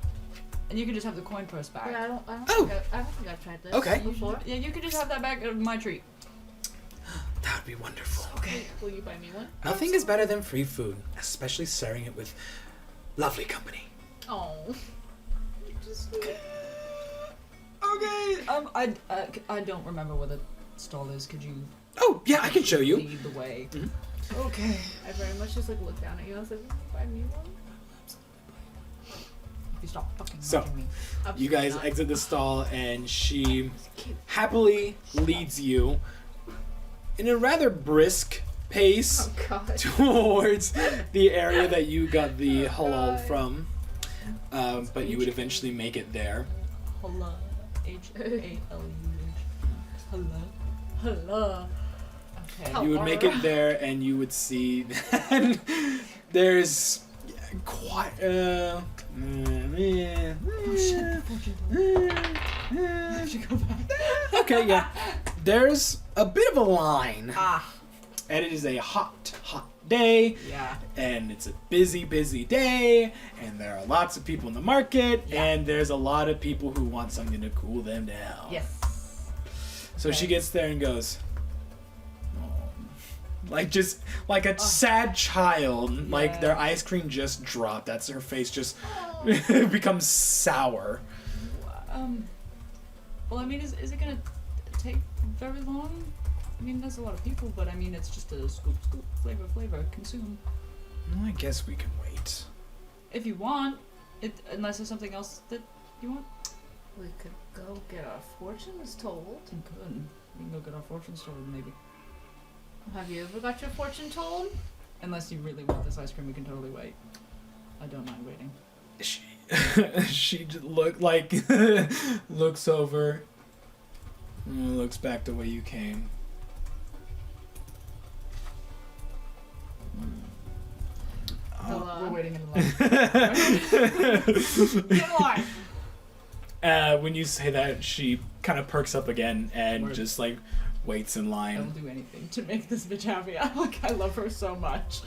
And you can just have the coin purse back. Yeah, I don't Oh. I don't think I've tried this Okay. before. Yeah, you can just have that back of my treat. That would be wonderful. Okay. Will you buy me one? Nothing is better than free food. Especially sharing it with lovely company. Oh. Okay. I don't remember where the stall is. Could you Oh, yeah, I can show you. lead the way? Mhm. Okay. I very much just like looked down at you. I was like, will you buy me one? If you stop fucking So, nudging me. You guys Absolutely not. exit the stall, and she happily leads you in a rather brisk pace Oh god. towards the area that you got the halal God. from. But you would eventually make it there. Hala. H-A-L-U-H. Hala. Hello. Okay. You would make it there, and you would see that there's quite. Okay, yeah. There's a bit of a line, Ah. and it is a hot day, Yeah. and it's a busy day, and there are lots of people in the market, Yeah. and there's a lot of people who want something to cool them down. Yes. So she Okay. gets there and goes, like just like a sad child, like Yeah. their ice cream just dropped. That's her face just becomes sour. Well, I mean, is it gonna take very long? I mean, there's a lot of people, but I mean, it's just a scoop, flavor, consume. Well, I guess we can wait. If you want, unless there's something else that you want. We could go get our fortunes told. We can go get our fortune story, maybe. Have you ever got your fortune told? Unless you really want this ice cream, we can totally wait. I don't mind waiting. She just looks over, looks back the way you came. We're waiting in the line. Get in line. When you say that, she kind of perks up again and Word. just like waits in I will line. do anything to make this bitch happy. I love her so much.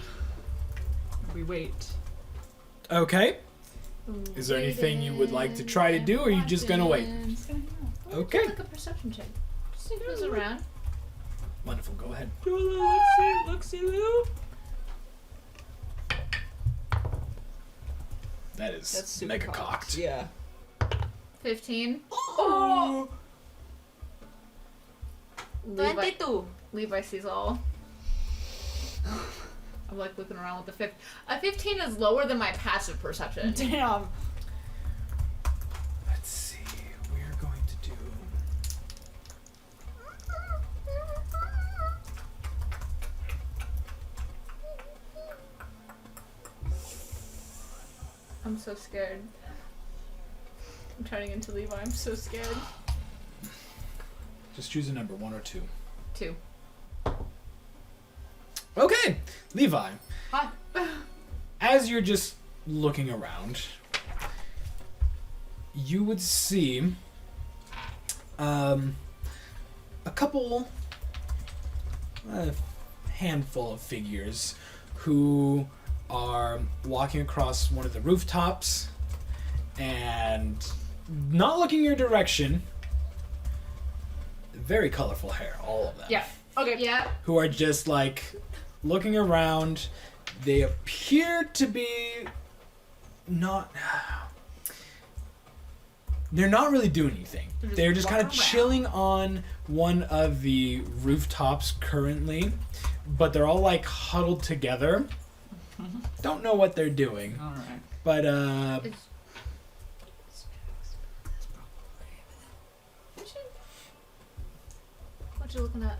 We wait. Okay. Is there anything you would like to try to do, or are you just gonna wait? Okay. Like a perception check. Just see who's around. Wonderful. Go ahead. Do a little look-see, Lou. That is That's super mega cocked. Yeah. 15. Oh! Levi, 22. Levi sees all. I'm like looking around with the 5. A 15 is lower than my passive perception. Damn. Let's see. We are going to do. I'm so scared. I'm turning into Levi. I'm so scared. Just choose a number, 1 or 2. 2. Okay, Levi. Hi. As you're just looking around, you would see a couple, handful of figures who are walking across one of the rooftops and not looking your direction. Very colorful hair, all of them. Yeah. Okay. Yeah. Who are just like looking around. They appear to be not. They're not really doing anything. They're just kind of walking around. chilling on one of the rooftops currently, but they're all like huddled together. Don't know what they're doing, All right. but What you looking at?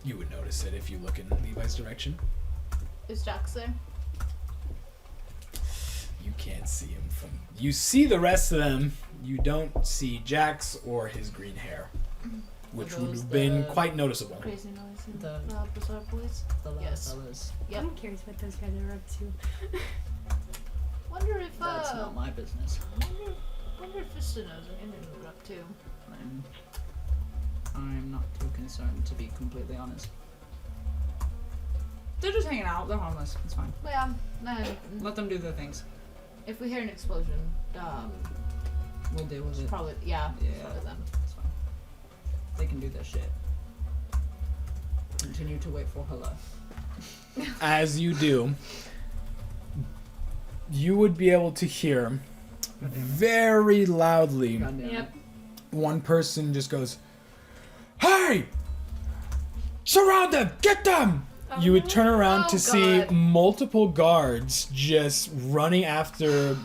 You would notice it if you look in Levi's direction. Is Jax there? You can't see him from. You see the rest of them. You don't see Jax or his green hair, which would have been quite noticeable. Crazy noise in The- bizarre boys. The last Yes. fellas. Yep. I'm curious what those guys are up to. Wonder if That's not my business. wonder if Vista knows anything we're up to. I'm not too concerned, to be completely honest. They're just hanging out. They're harmless. It's fine. Well, yeah, no, Let them do their things. if we hear an explosion, We'll deal with it's it. probably yeah, Yeah. probably them. It's fine. They can do their shit. Continue to wait for Hala. As you do, you would be able to hear very loudly. Goddamn. Yep. One person just goes, "Hey! Surround them! Get them!" You would turn around to see God. multiple guards just running after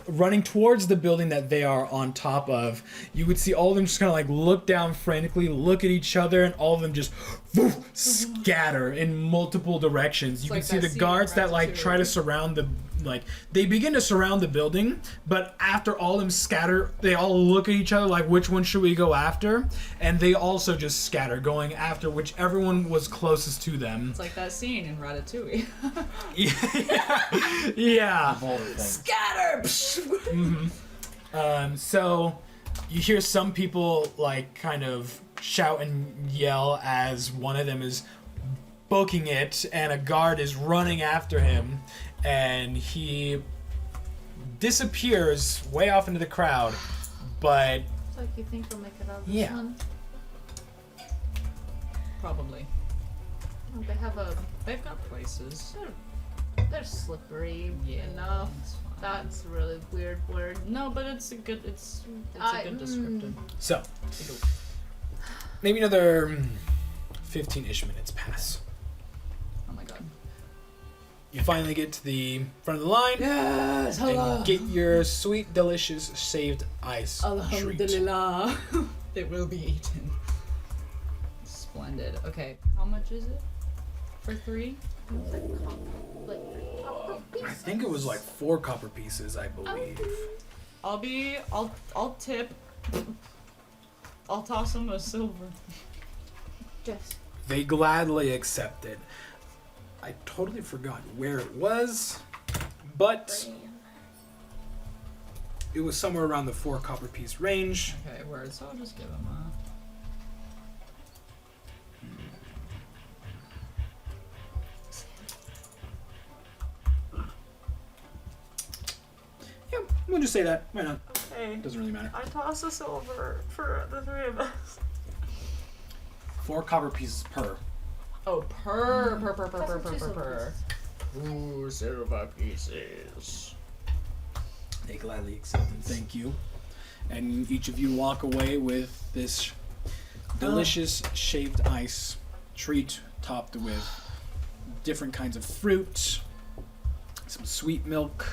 running towards the building that they are on top of. You would see all of them just kind of like look down frantically, look at each other, and all of them just woof, scatter in multiple directions. You can like see that the scene in guards that like Ratatouille. try to surround they begin to surround the building, but after all of them scatter, they all look at each other like, which one should we go after? And they also just scatter, going after whichever one was closest to them. It's like that scene in Ratatouille. Yeah. Boulder thing. Scatter! So you hear some people like kind of shout and yell as one of them is booking it and a guard is running after him, and he disappears way off into the crowd, but It's like you think we'll make it out of this Yeah. one. Probably. Oh, they have a. They've got places. They're slippery Yeah. enough. It's fine. That's a really weird word. No, but it's a good. It's a good descriptor. so maybe another 15-ish minutes pass. Oh my god. You finally get to the front of the line Yes, and get your sweet, delicious shaved ice treat. Alhamdulillah. It will be eaten. Splendid. Okay, how much is it? For 3? I think it was like 4 copper pieces, I believe. I'll tip. I'll toss him a silver. Just They gladly accept it. I totally forgot where it was, but it was somewhere around the 4 copper piece range. Okay, word. So I'll just give him a. Yeah, we'll just say that. Why not? Okay. Doesn't really matter. I toss a silver for the 3 of us. 4 copper pieces per. Oh, per. Two Ooh, silver pieces. They gladly accept and thank you. And each of you walk away with this delicious shaved ice treat topped with different kinds of fruit, some sweet milk.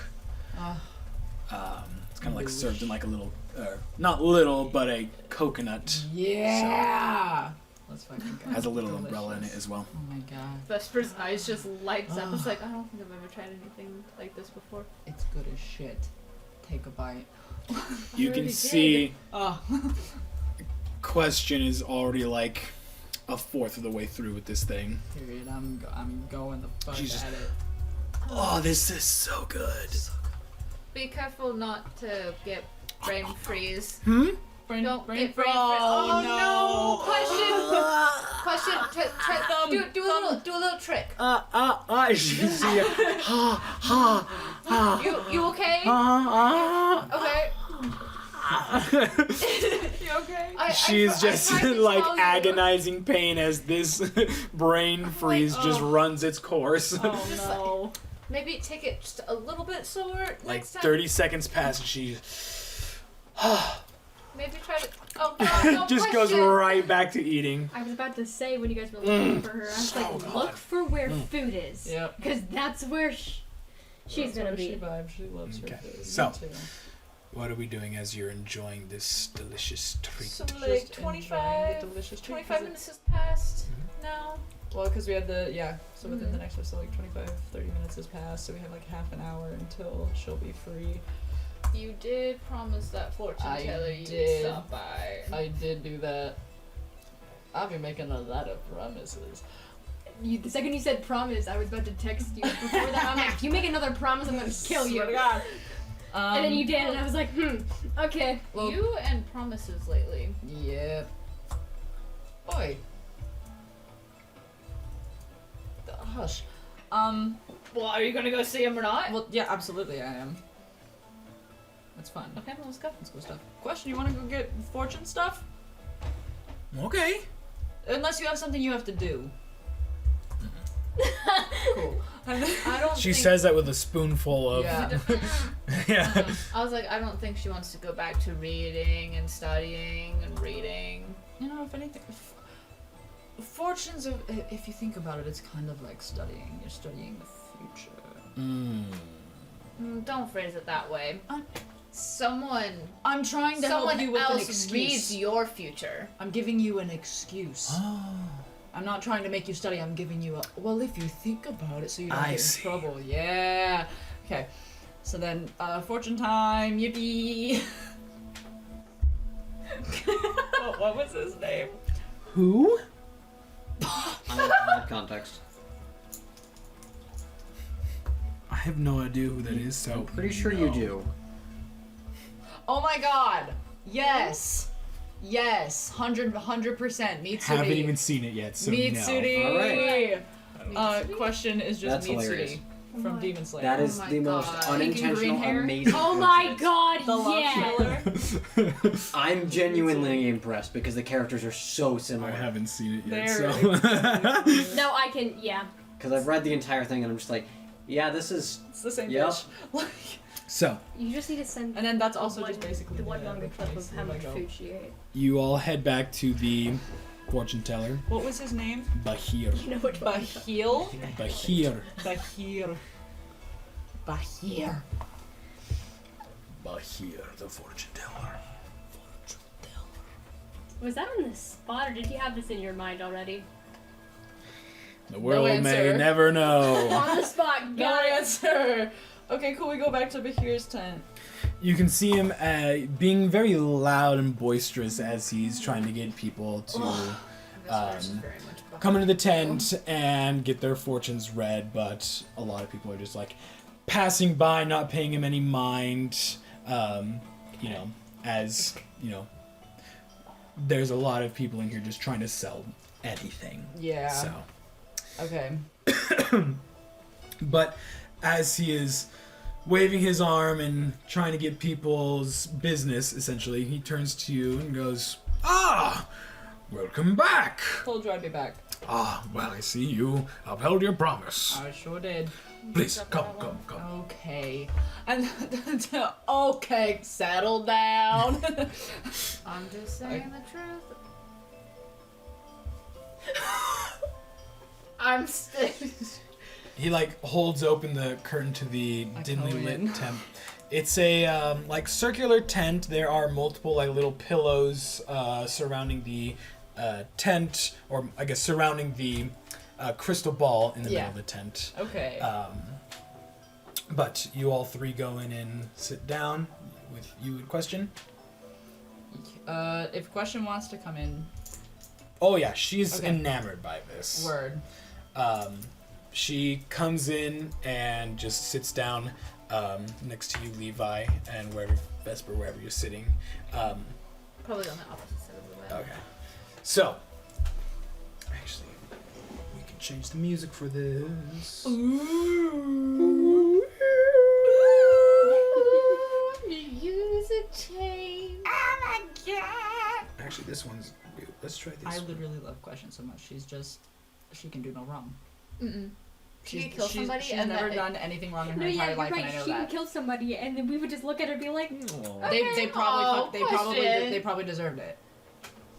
It's kind of like served in like a little, not little, but a coconut. Yeah. Let's fucking go. Has a little umbrella in it as well. Oh my god. Vesper's eyes just lights up. It's like I don't think I've ever tried anything like this before. It's good as shit. Take a bite. You already can did. see Oh. Question is already like a fourth of the way through with this thing. Period. I'm going the fuck Jesus. at it. Oh, this is so good. Be careful not to get brain freeze. Brain, Don't brain get brain freeze. Oh, no! Question. Do a little trick. You see it. You okay? Okay. You okay? She's I just tried to like tell you. agonizing pain as this brain freeze just runs its course. Oh no. Maybe take it just a little bit slower Like next time. 30 seconds pass and she Maybe try to. Oh God! No, just goes question. right back to eating. I was about to say when you guys were looking for her, I was like, look for where food is. Yep. Because that's where she's That's gonna where be. She vibes. She loves her Okay, food. so- Me too. what are we doing as you're enjoying this delicious treat? So like Just enjoying the 25, delicious treat, 25 'cause minutes has passed now. Well, because we had so within the next one, so like 25, 30 minutes has passed, so we have like half an hour until she'll be free. You did promise that fortune I teller you did. would stop by. I did do that. I've been making a lot of promises. The second you said promise, I was about to text you. Before that, I'm like, if you make another promise, I'm gonna kill you. Swear to God. And then you did, and I was like, okay. Well, You and promises lately. yeah. Oi. Hush. Well, are you gonna go see him or not? Well, yeah, absolutely I am. That's fun. Okay, well, let's go. Let's go stuff. Question, you wanna go get fortune stuff? Okay. Unless you have something you have to do. Cool. I don't She think... says that with a spoonful of. Yeah. Yeah. I was like, I don't think she wants to go back to reading and studying and reading. You know, if anything, fortunes of, if you think about it, it's kind of like studying. You're studying the future. Don't phrase it that way. I'm Someone trying to help you with an else excuse. reads your future. I'm giving you an excuse. Oh. I'm not trying to make you study. I'm giving you a. Well, if you think about it, so you don't I get see. in trouble. Yeah. Okay. So then, fortune time. Yippee. What was his name? Who? I have context. I have no idea who that is, so. I'm pretty sure you do. Oh my God. Yes. Yes. 100%. Mitsuri. Haven't even seen it yet, so Mitsuri. no. Alright. Question is just That's hilarious. Mitsuri from Demon Slayer. That is my the most God. Pinky green unintentional, hair? amazing. Oh my coincidence. god, The love yeah! killer. I'm genuinely impressed because the characters are so I similar. haven't seen it yet, There so. No, I can, yeah. Because I've read the entire thing and I'm just like, yeah, this is. It's the same Yep. bitch. Like, So, You just need to send and then that's also one, just basically the one longer clip place of how where I much go. food she ate. you all head back to the fortune teller, What was his name? Bahir. You know which one. Bahil? Bahir. Bahir. Bahir. Bahir, the fortune teller. Was that on the spot, or did you have this in your mind already? The world may answer. never know. On the spot, No got it! answer. Okay, cool. We go back to Bahir's tent. You can see him being very loud and boisterous as he's trying to get people to come into the tent and get their fortunes read, but a lot of people are just like passing by, not paying him any mind. As there's a lot of people in here just trying to sell anything. Yeah. So, Okay. but as he is waving his arm and trying to get people's business, essentially, he turns to you and goes, "Ah, welcome back. Told you I'd be back. Ah, well, I see you upheld your promise. I sure did. Please, come. Okay. And okay, settle down. I'm just saying the truth. I'm still. He holds open the curtain to the dimly go lit in. tent. It's a circular tent. There are multiple little pillows surrounding the tent, or I guess surrounding the crystal ball in the middle of the tent. Okay. But you all three go in and sit down. With you would question. If Question wants to come in, Oh yeah, she's Okay. enamored by this. word. She comes in and just sits down next to you, Levi, and Vesper, wherever you're sitting. Probably on the opposite side of the bed. Okay. So, actually, we can change the music for this. Music change. Actually, this one's good. Let's try this. I one. literally love Question so much. She can do no wrong. Mm-mm. She could kill somebody she's and never that- done anything wrong in her No, yeah, entire you're life, right. and I know She can that. kill somebody, and then we would just look at her and be like, They probably Question. they probably deserved it.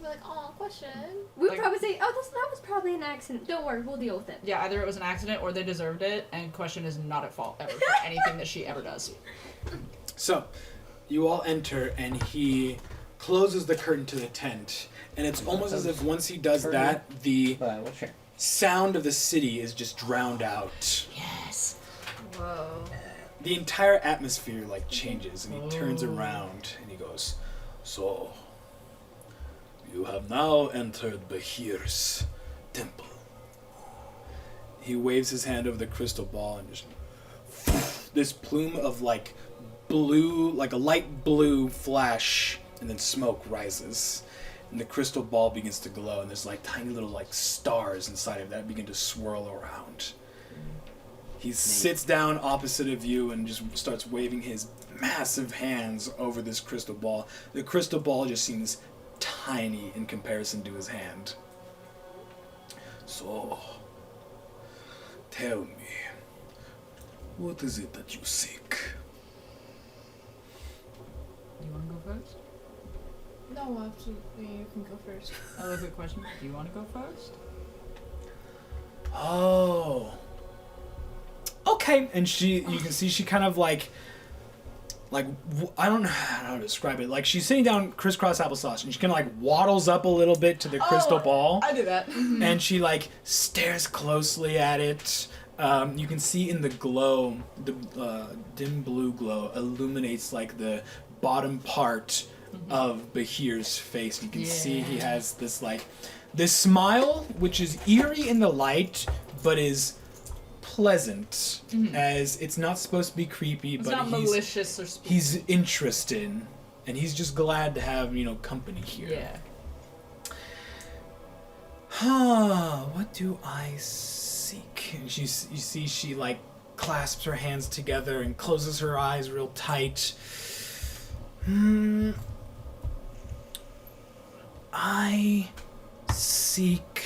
We're like, oh, Question. we would Like- probably say, oh, that was probably an accident. Don't worry, we'll deal with it. Yeah, either it was an accident or they deserved it, and Question is not at fault ever for anything that she ever does. So, you all enter, and he closes the curtain to the tent. And it's almost as if once he does that, the sound of the city is just drowned out. Yes. Whoa. The entire atmosphere like changes, and he turns around and he goes, "So, you have now entered Bahir's temple." He waves his hand over the crystal ball, and just this plume of like blue, like a light blue flash, and then smoke rises. And the crystal ball begins to glow, and there's like tiny little like stars inside of that begin to swirl around. He sits down opposite of you and just starts waving his massive hands over this crystal ball. The crystal ball just seems tiny in comparison to his hand. "So, tell me, what is it that you seek?" You want to go first? No, absolutely. You can go first. Another quick question. Do you want to go first? Oh. Okay. And you can see she kind of like, I don't know how to describe it. Like she's sitting down crisscross applesauce, and she kind of like waddles up a little bit to the crystal ball. I do that. And she like stares closely at it. You can see in the glow, the dim blue glow illuminates like the bottom part of Bahir's face. You can see he has this smile, which is eerie in the light, but is pleasant, as it's not supposed to be creepy, It's but not malicious or spooky. he's interested, and he's just glad to have, company here. Yeah. What do I seek? And you see she like clasps her hands together and closes her eyes real tight. I seek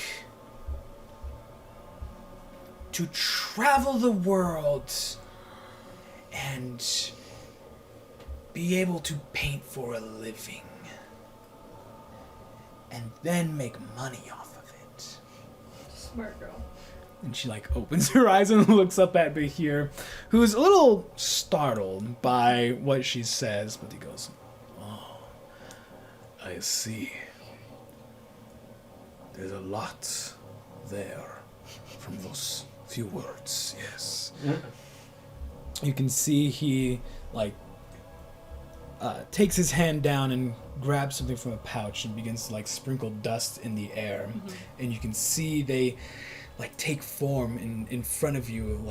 to travel the world and be able to paint for a living, and then make money off of it. Smart girl. And she like opens her eyes and looks up at Bahir, who is a little startled by what she says, but he goes, "Oh, I see. There's a lot there from those few words, yes." You can see he like takes his hand down and grabs something from a pouch and begins to like sprinkle dust in the air. And you can see they like take form in front of you,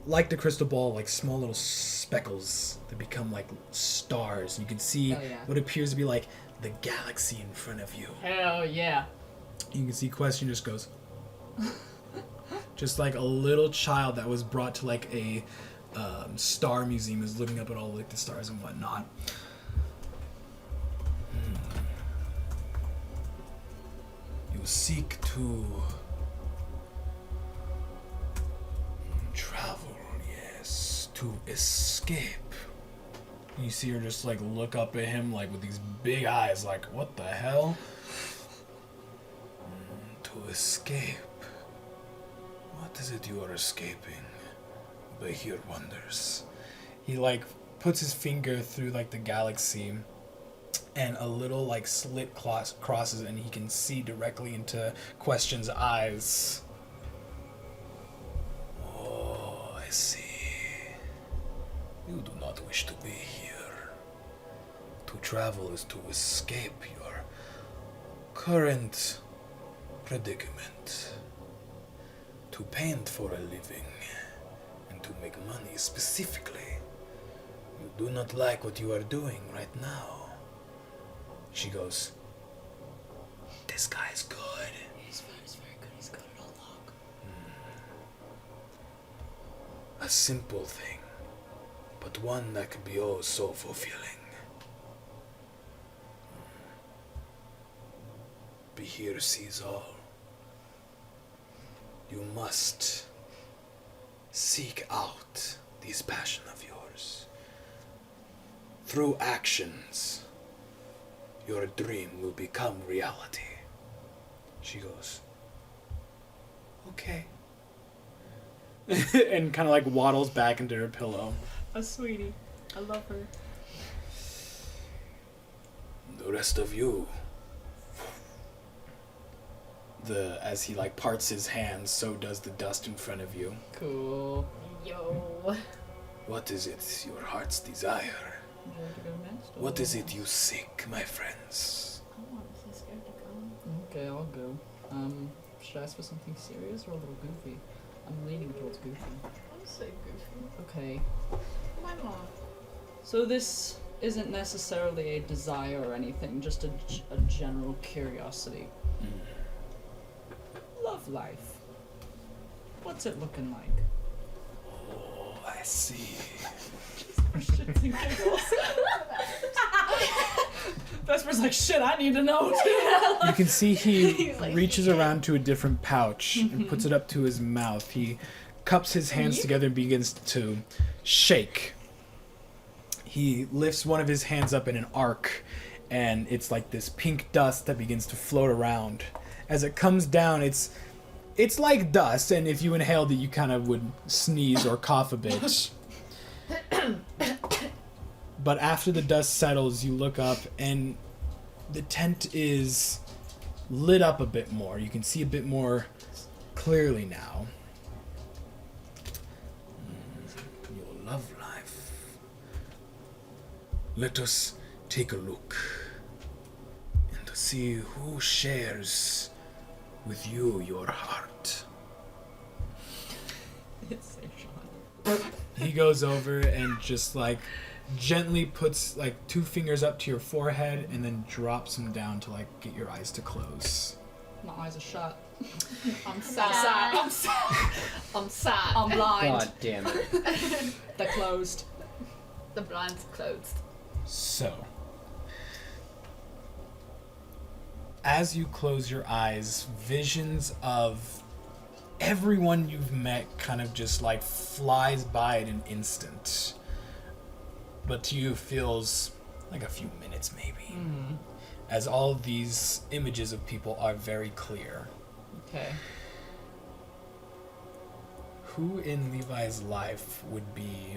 like the crystal ball, like small little speckles that become like stars. You can see what appears to be like the galaxy in front of you. Hell yeah. You can see Question just goes, just like a little child that was brought to like a star museum, is looking up at all like the stars and whatnot. You seek to travel, yes, to escape. You see her just like look up at him like with these big eyes, like, what the hell? To escape. What is it you are escaping? Bahir wonders. He like puts his finger through like the galaxy, and a little like slit crosses, and he can see directly into Question's eyes. Oh, I see. You do not wish to be here. To travel is to escape your current predicament. To paint for a living and to make money specifically. You do not like what you are doing right now. She goes, this guy is good. He's very good. He's got it all locked. A simple thing, but one that can be oh so fulfilling. Bahir sees all. You must seek out this passion of yours. Through actions, your dream will become reality. She goes, okay. And kind of like waddles back into her pillow. A sweetie. I love her. The rest of you. As he like parts his hands, so does the dust in front of you. Cool. Yo. What is it your heart's desire? Would you like to go next? Or... What is it you seek, my friends? I'm honestly scared to go. Okay, I'll go. Should I ask for something serious or a little goofy? I'm leaning towards goofy. I'm so goofy. Okay. My mom. So this isn't necessarily a desire or anything, just a general curiosity. Love life. What's it looking like? Oh, I see. Shits and giggles. Vesper's like, shit, I need to know too. You can see he He's like, reaches around to a different pouch and puts it up to his mouth. He cups his hands together and begins to shake. He lifts one of his hands up in an arc, and it's like this pink dust that begins to float around. As it comes down, it's like dust, and if you inhaled it, you kind of would sneeze or cough a bit. But after the dust settles, you look up, and the tent is lit up a bit more. You can see a bit more clearly now. Your love life. Let us take a look and see who shares with you your heart. It's so Sean. He goes over and just like gently puts like 2 fingers up to your forehead and then drops them down to like get your eyes to close. My eyes are shut. I'm sad. I'm sad. I'm sad. I'm blind. God damn it. They're closed. The blind's closed. So, as you close your eyes, visions of everyone you've met kind of just like flies by in an instant. But to you, it feels like a few minutes maybe. As all of these images of people are very clear. Okay. Who in Levi's life would be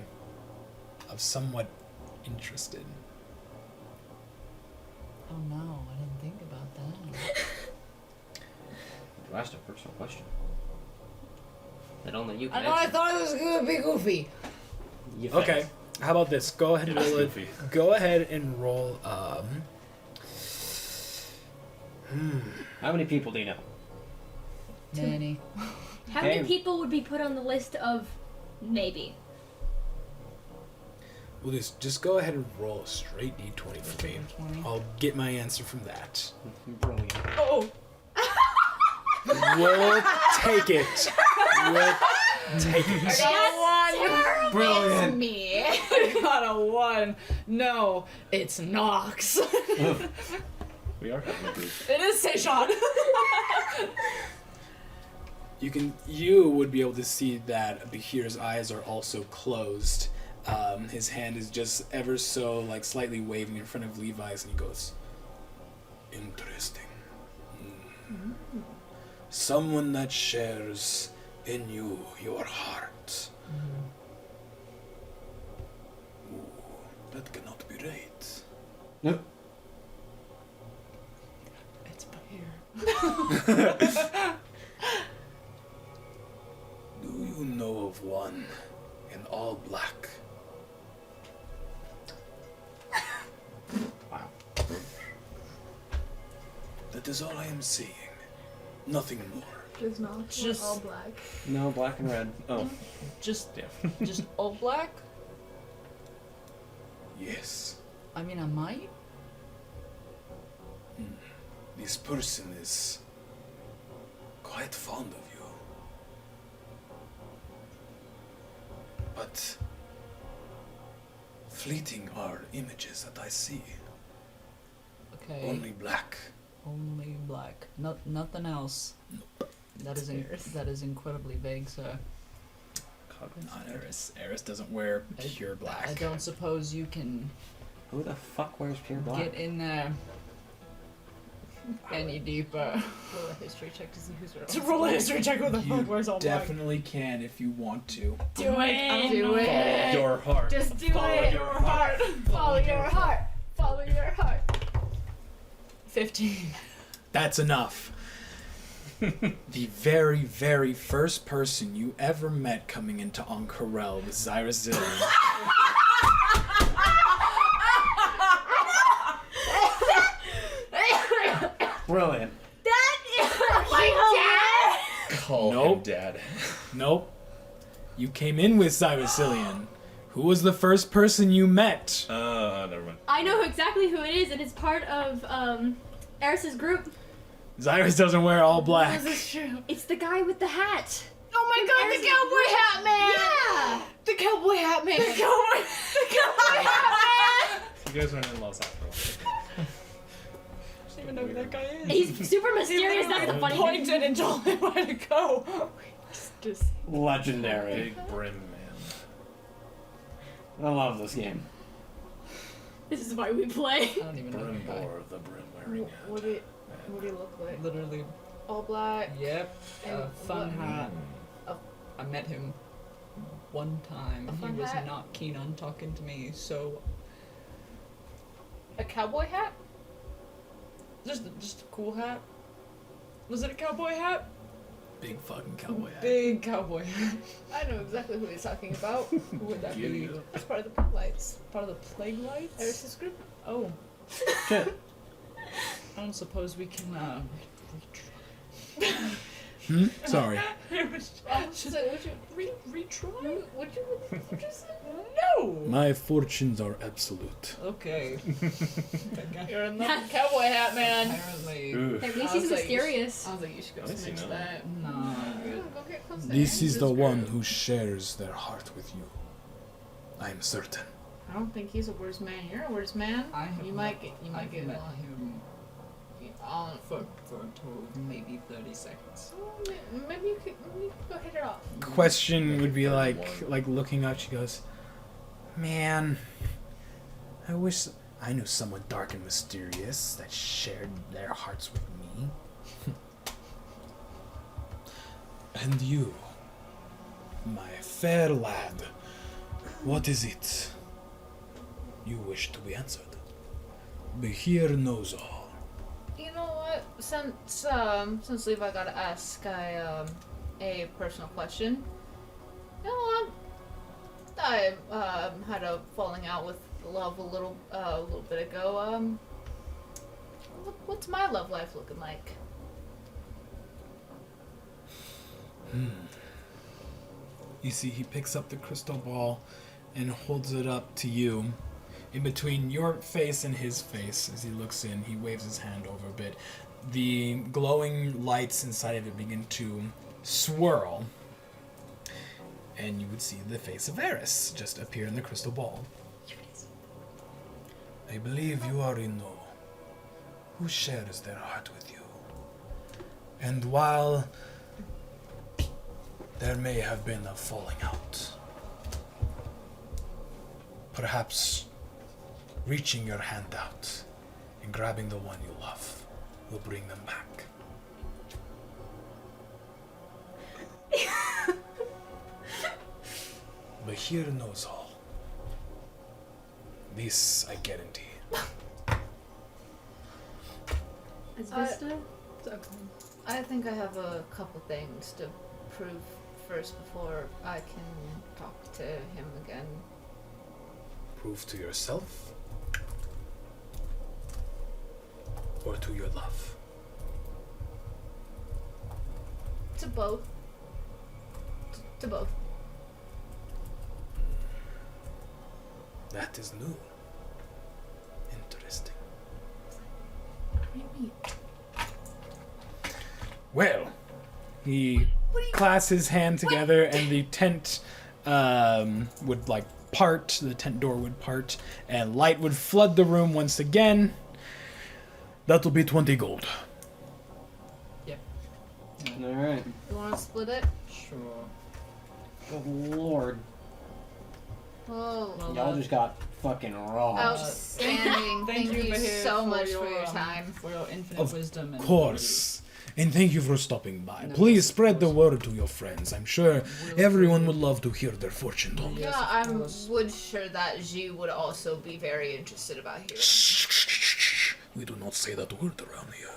of somewhat interested? Oh no, I didn't think about that. You asked a personal question. That only you I can know, I answer. thought it was gonna be goofy. You Okay, failed. how about this? Go ahead and It is roll it. goofy. Go ahead and roll. How many people do you know? Nanny. How Hey. many people would be put on the list of maybe? Well, just go ahead and roll a straight d20 for me. 20. I'll get my answer from that. Brilliant. Oh! We'll take it. We'll take it. Got Brilliant. Me. I got a 1. No, it's Nox. We are having a goof. It is Sean. You would be able to see that Bahir's eyes are also closed. His hand is just ever so like slightly waving in front of Levi's, and he goes, "Interesting. Someone that shares in you your heart. Ooh, that cannot be right." Nope. It's Bahir. Do you know of one in all black? Wow. That is all I am seeing. Nothing more. There's not Just- all black. No, black and red. Oh. Just, Yeah. just all black? Yes. I mean, I might. This person is quite fond of you. But fleeting are images that I see. Okay. Only black. Only black. Nothing else. That is incredibly vague, sir. Not Eris. Eris doesn't wear pure black. I don't suppose you can Who the fuck wears pure black? get in there any deeper. Roll a history check to see who's right. To roll a history check, who the You fuck wears all black? definitely can if you want to. Do it! I don't Do know. it. Your heart. Just do Follow it. your heart. Follow your heart. Follow your heart. 15. That's enough. The very, very first person you ever met coming into Ank'Harel was Zyra Zillion. Brilliant. That is fucking Call him Nope. Dad. Nope. You came in with Zyra Zillion. Who was the first person you met? Never mind. I know exactly who it is, and it's part of Eris's group. Cyrus doesn't wear all black. This is true. It's the guy with the hat. Oh my god, the cowboy hat man! Yeah. The cowboy hat man! The cowboy hat You guys weren't in Los Angeles. I don't even know who that guy is. He's super mysterious. That's the funny thing. Pointed and told me where to go. Just Legendary. big brim man. I love this game. This is why we play. I don't even know who the guy. Brimbor, the brim wearing man! What do you look like? Literally. All black. Yep. And Fun what- hat. Oh. I met him one time. A He fun was hat? not keen on talking to me, so A cowboy hat? just a cool hat. Was it a cowboy hat? Big fucking cowboy hat. Big cowboy hat. I know exactly who he's talking about. Who would that be? That's part of the Pink Lights. Part of the Plague Lights? Eris's group. Oh. Shit. I don't suppose we can Sorry. So would you retry? would you just No. My fortunes are absolute. Okay. That guy. you're in the cowboy hat man. Apparently. Ooh. At least I was he's like, mysterious. I was like, you should go At least you snitch know. that. No. Go get close to This is the Eris's one group. who shares their heart with you. I am certain. I don't think he's a words man. You're a words man. I have You might get met along. him Um, for a total of maybe 30 seconds. maybe you could go hit it off. Question would be like looking up. She goes, "Man, I wish I knew someone dark and mysterious that shared their hearts with me." And you, my fair lad, what is it you wish to be answered? Behir knows all. You know what? Since Levi gotta ask, a personal question. You know what? I had a falling out with love a little bit ago. What's my love life looking like? You see, he picks up the crystal ball and holds it up to you. In between your face and his face, as he looks in, he waves his hand over a bit. The glowing lights inside of it begin to swirl. And you would see the face of Eris just appear in the crystal ball. I believe you already know who shares their heart with you. And while there may have been a falling out, perhaps reaching your hand out and grabbing the one you love will bring them back. Bahir knows all. This I guarantee. Is Vista? I think I have a couple things to prove first before I can talk to him again. Prove to yourself or to your love. To both. To both. That is new. Interesting. What do you mean? Well, he clasps his hand together and the tent would part, the tent door would part, and light would flood the room once again. That'll be 20 gold. Alright. You want to split it? Sure. Good lord. Oh, Well, Y'all just got fucking robbed. outstanding. Thank you Bahir, so much for your um, time. For your infinite Of wisdom. And course. And thank you for stopping by. No, Please yes, of spread the course. word to your friends. I'm sure everyone would love to hear their fortune told. Yes, Yeah, of I course. would sure that Ji would also be very interested about hearing. Shh, shh, shh, shh, shh. We do not say that word around here.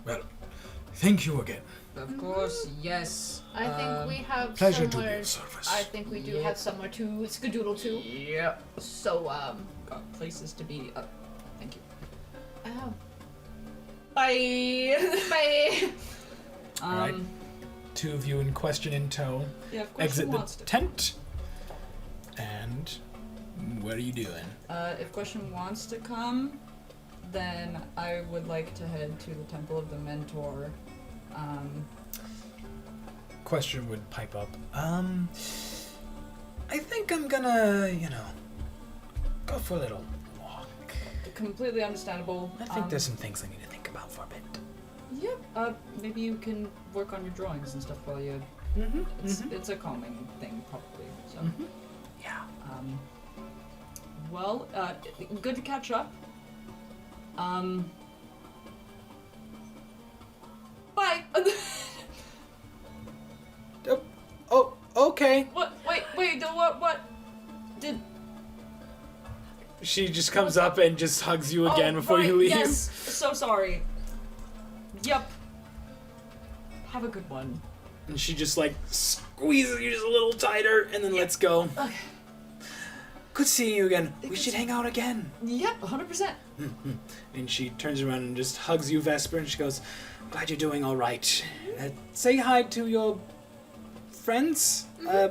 Well, thank you again. Of course, yes. I think we have Pleasure to be somewhere. of service. I think we do have somewhere to skedoodle to. Yep. So Got places to be. Thank you. oh, Bye. bye. Alright. Two of you in question in tow. Yeah, of course Exit she the wants to. tent. And what are you doing? If Question wants to come, then I would like to head to the Temple of the Mentor. Question would pipe up. I think I'm gonna, go for a little walk. Completely understandable. I think there's some things I need to think about for a bit. Yep. Maybe you can work on your drawings and stuff while you. It's a calming thing, probably. So. Yeah. Well, good to catch up. Bye. Oh, okay. What? Wait. What? Did? She just comes up and just hugs you again Oh, before right, you leave. Yes. So sorry. Yep. Have a good one. And she just squeezes you just a little tighter and then lets go. Okay. Good seeing you again. We should hang out again. Yep. 100%. And she turns around and just hugs you, Vesper, and she goes, glad you're doing all right. Say hi to your friends. Yeah.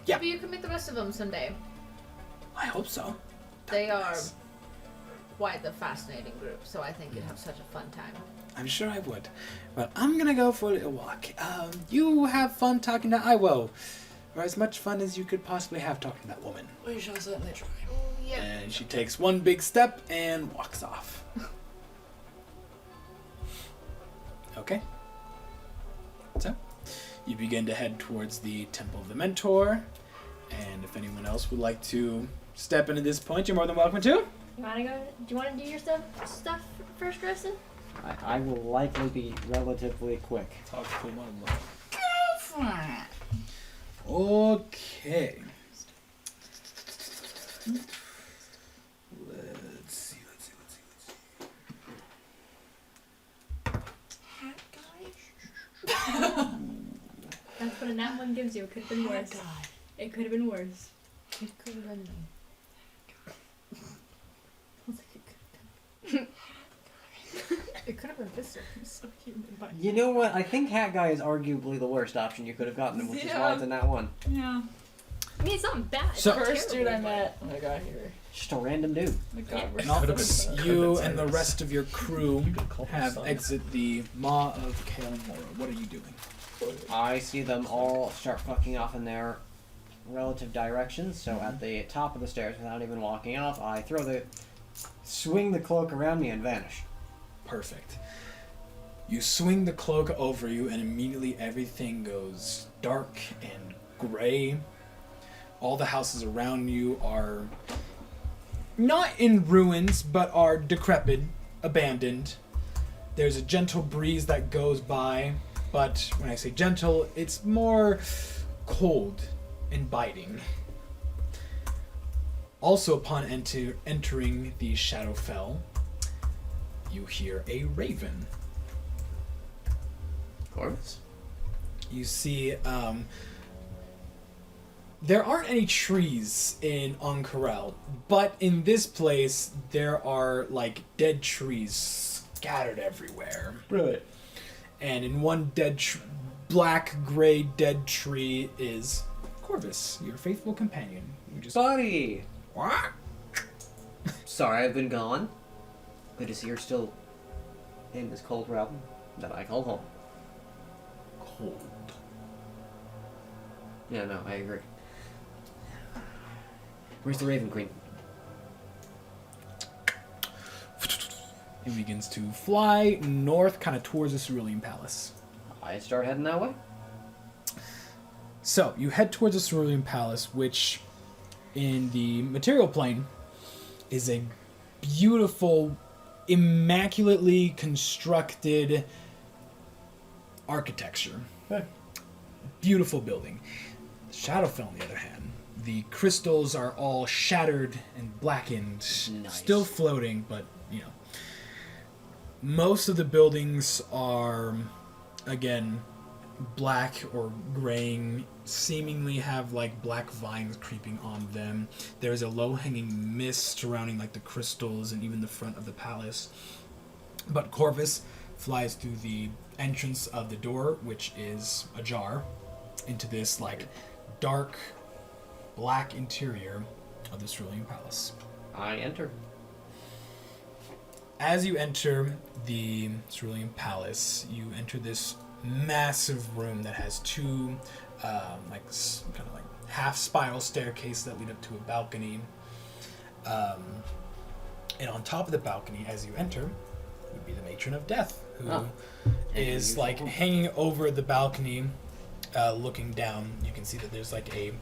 Maybe you can meet the rest of them someday. I hope so. They are quite a fascinating group, so I think you'd have such a fun time. I'm sure I would. Well, I'm gonna go for a little walk. You have fun talking to Iwo. Or as much fun as you could possibly have talking to that woman. We shall certainly try. Yep. And she takes one big step and walks off. Okay. So, you begin to head towards the Temple of the Mentor. And if anyone else would like to step into this point, you're more than welcome to. You wanna go? Do you wanna do your stuff first, Grayson? I will likely be relatively quick. Talk to one more. Okay. Let's see. That's what a nat one gives you. It could have been worse. It could have been worse. It could have been me. It could have been Vista. He's so human. You know what? I think Hat Guy is arguably the worst option you could have gotten, which is why it's a nat one. Yeah. I mean, it's not bad. So- It's First dude I terrible, met when I got here. Just a random dude. Oh my God, we're And all so you and the rest of your crew You could call her have son. exit the Maw of Kael Mora. What are you doing? I see them all start fucking off in their relative directions. So at the top of the stairs, without even walking off, I swing the cloak around me and vanish. Perfect. You swing the cloak over you, and immediately everything goes dark and gray. All the houses around you are not in ruins, but are decrepit, abandoned. There's a gentle breeze that goes by, but when I say gentle, it's more cold and biting. Also, upon entering the Shadowfell, you hear a raven. Corvus? You see, there aren't any trees in Ank'Harel, but in this place, there are, dead trees scattered everywhere. Really? And in one black-gray dead tree is Corvus, your faithful companion. Who just... Buddy! What? Sorry I've been gone. Good to see you're still in this cold realm that I call home. Cold. Yeah, no, I agree. Where's the Raven Queen? It begins to fly north, kind of towards the Cerulean Palace. I start heading that way. So, you head towards the Cerulean Palace, which, in the material plane, is a beautiful immaculately constructed architecture. Beautiful building. Shadowfell, on the other hand, the crystals are all shattered and blackened, Nice. still floating, but, most of the buildings are, again, black or graying, seemingly have, black vines creeping on them. There's a low-hanging mist surrounding, the crystals and even the front of the palace. But Corvus flies through the entrance of the door, which is ajar, into this, dark, black interior of the cerulean palace. I enter. As you enter the cerulean palace, you enter this massive room that has two, half spiral staircase that lead up to a balcony. And on top of the balcony, as you enter, would be the Matron of Death, who is hanging over the balcony, looking down. You can see that there's a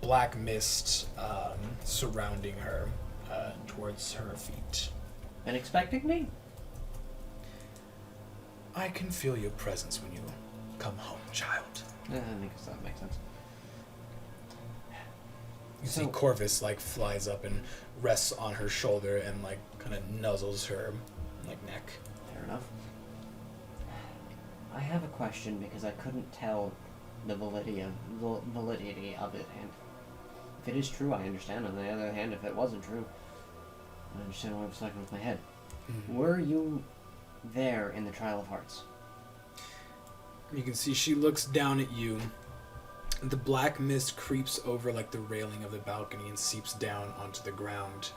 black mist surrounding her towards her feet. And expecting me? I can feel your presence when you come home, child. I think that makes sense. You see Corvus flies up and rests on her shoulder and kind of nuzzles her neck. Fair enough. I have a question because I couldn't tell the validity of it, and if it is true, I understand. On the other hand, if it wasn't true, I understand what I was talking with my head. Mm-hmm. Were you there in the Trial of Hearts? You can see she looks down at you. The black mist creeps over the railing of the balcony and seeps down onto the ground.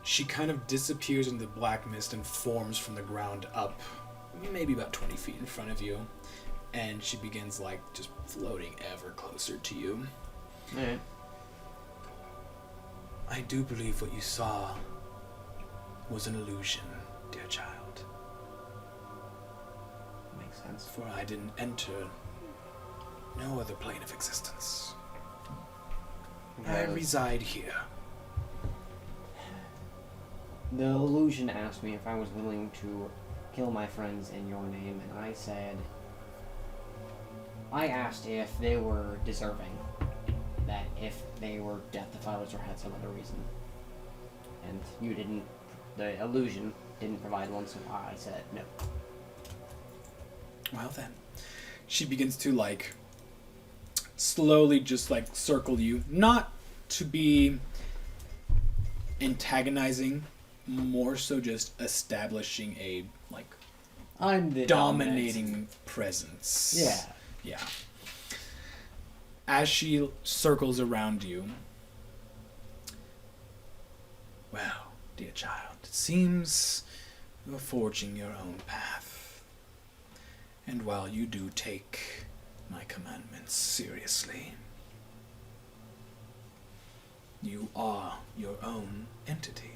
She kind of disappears in the black mist and forms from the ground up, maybe about 20 feet in front of you. And she begins just floating ever closer to you. Alright. I do believe what you saw was an illusion, dear child. Makes sense. For I didn't enter no other plane of existence. I reside here. The illusion asked me if I was willing to kill my friends in your name, and I asked if they were deserving. That if they were death defilers or had some other reason. And the illusion didn't provide one, so I said no. Well then, she begins to slowly just circle you, not to be antagonizing, more so just establishing a I'm the dominating presence. Yeah. As she circles around you, well, dear child, it seems you're forging your own path. And while you do take my commandments seriously, you are your own entity.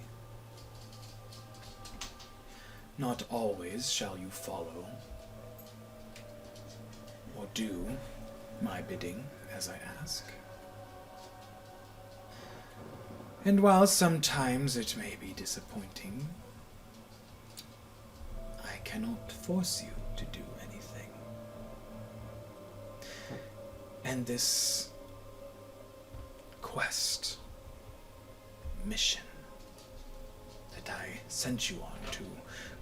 Not always shall you follow or do my bidding as I ask. And while sometimes it may be disappointing, I cannot force you to do anything. And this quest, mission that I sent you on to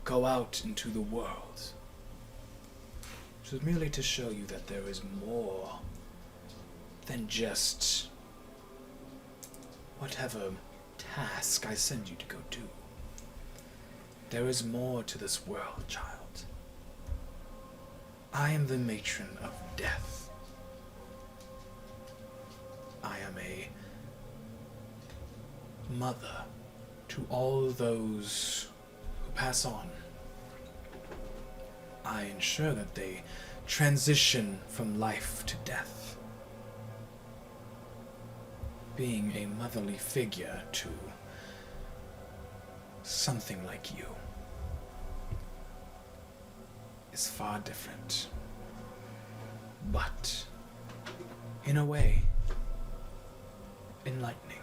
go out into the world, was merely to show you that there is more than just whatever task I send you to go do. There is more to this world, child. I am the matron of death. I am a mother to all those who pass on. I ensure that they transition from life to death, being a motherly figure to something like you is far different, but in a way enlightening.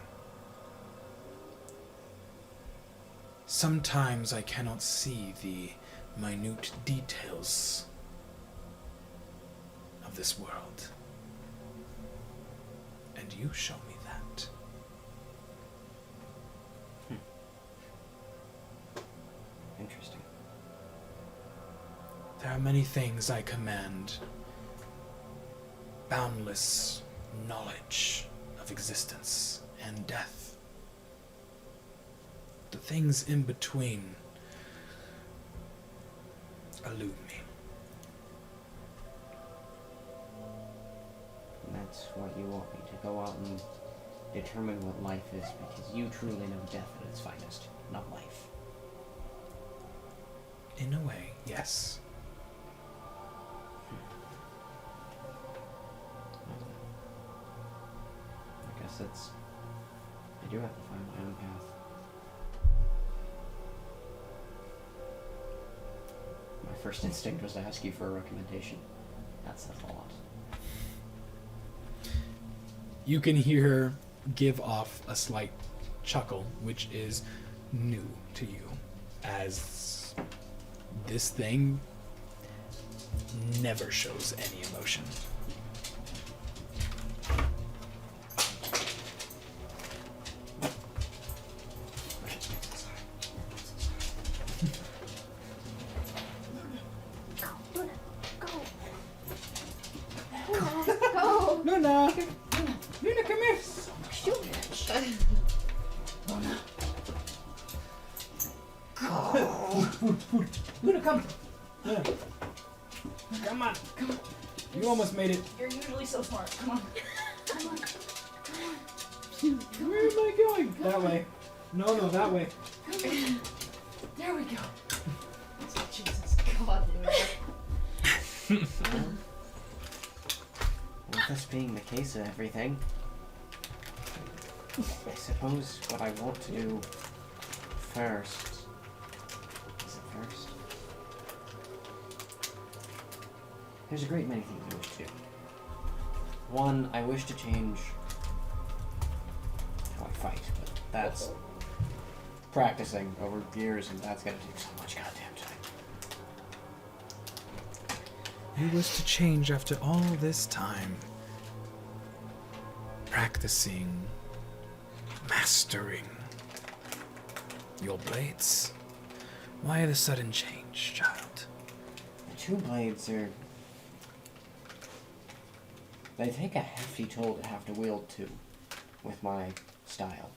Sometimes I cannot see the minute details of this world. And you show me that. Interesting. There are many things I command. Boundless knowledge of existence and death. The things in between elude me. And that's what you want me to go out and determine what life is, because you truly know death at its finest, not life. In a way, yes. I guess it's... I do have to find my own path. My first instinct was to ask you for a recommendation. That says a lot. You can hear her give off a slight chuckle, which is new to you, as this thing never shows any emotion. Go! Luna! Luna, come here! Luna, come! Luna. Come on! Come on! You almost made it. You're usually so smart. Come on. Where am I going? That way. No, that way. There we go. Jesus God, Luna. With this being the case of everything, I suppose what I want to do first... Is it first? There's a great many things I wish to do. One, I wish to change how I fight, but that's practicing over years, and that's gonna take so much goddamn time. You wish to change after all this time. Practicing, mastering your blades. Why the sudden change, child? The two blades are... They take a hefty toll to have to wield too, with my style.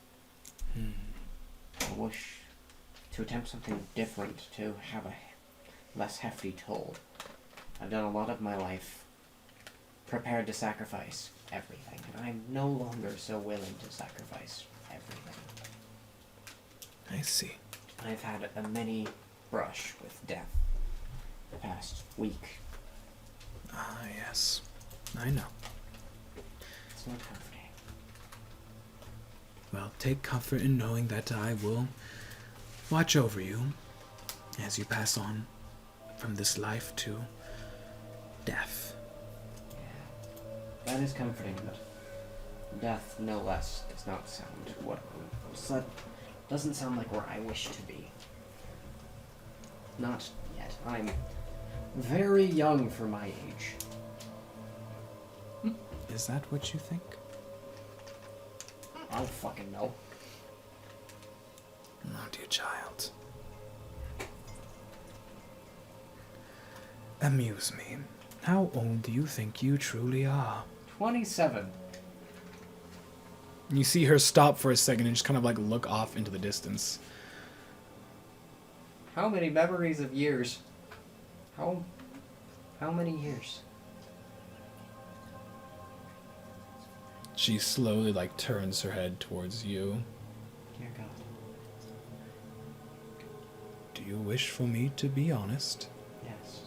I wish to attempt something different to have a less hefty toll. I've done a lot of my life prepared to sacrifice everything, and I'm no longer so willing to sacrifice everything. I see. I've had a mini brush with death the past week. Ah, yes. I know. It's not comforting. Well, take comfort in knowing that I will watch over you as you pass on from this life to death. Yeah. That is comforting, but death, no less, does not sound what doesn't sound like where I wish to be. Not yet. I'm very young for my age. Is that what you think? I don't fucking know. Oh, dear child. Amuse me. How old do you think you truly are? 27. You see her stop for a second and just kind of like look off into the distance. How many memories of years? How many years? She slowly like turns her head towards you. Dear God. Do you wish for me to be honest? Yes.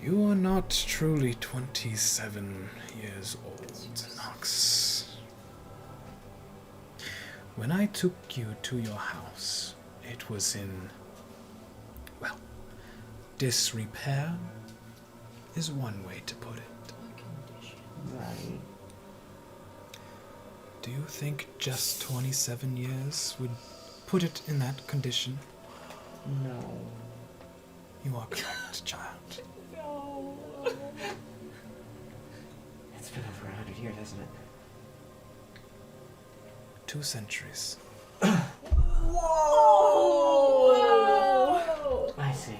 You are not truly 27 years old, Nox. When I took you to your house, it was in, well, disrepair is one way to put it. Right. Do you think just 27 years would put it in that condition? No. You are correct, child. No. It's been over 100 years, hasn't it? 2 centuries. Whoa! I see.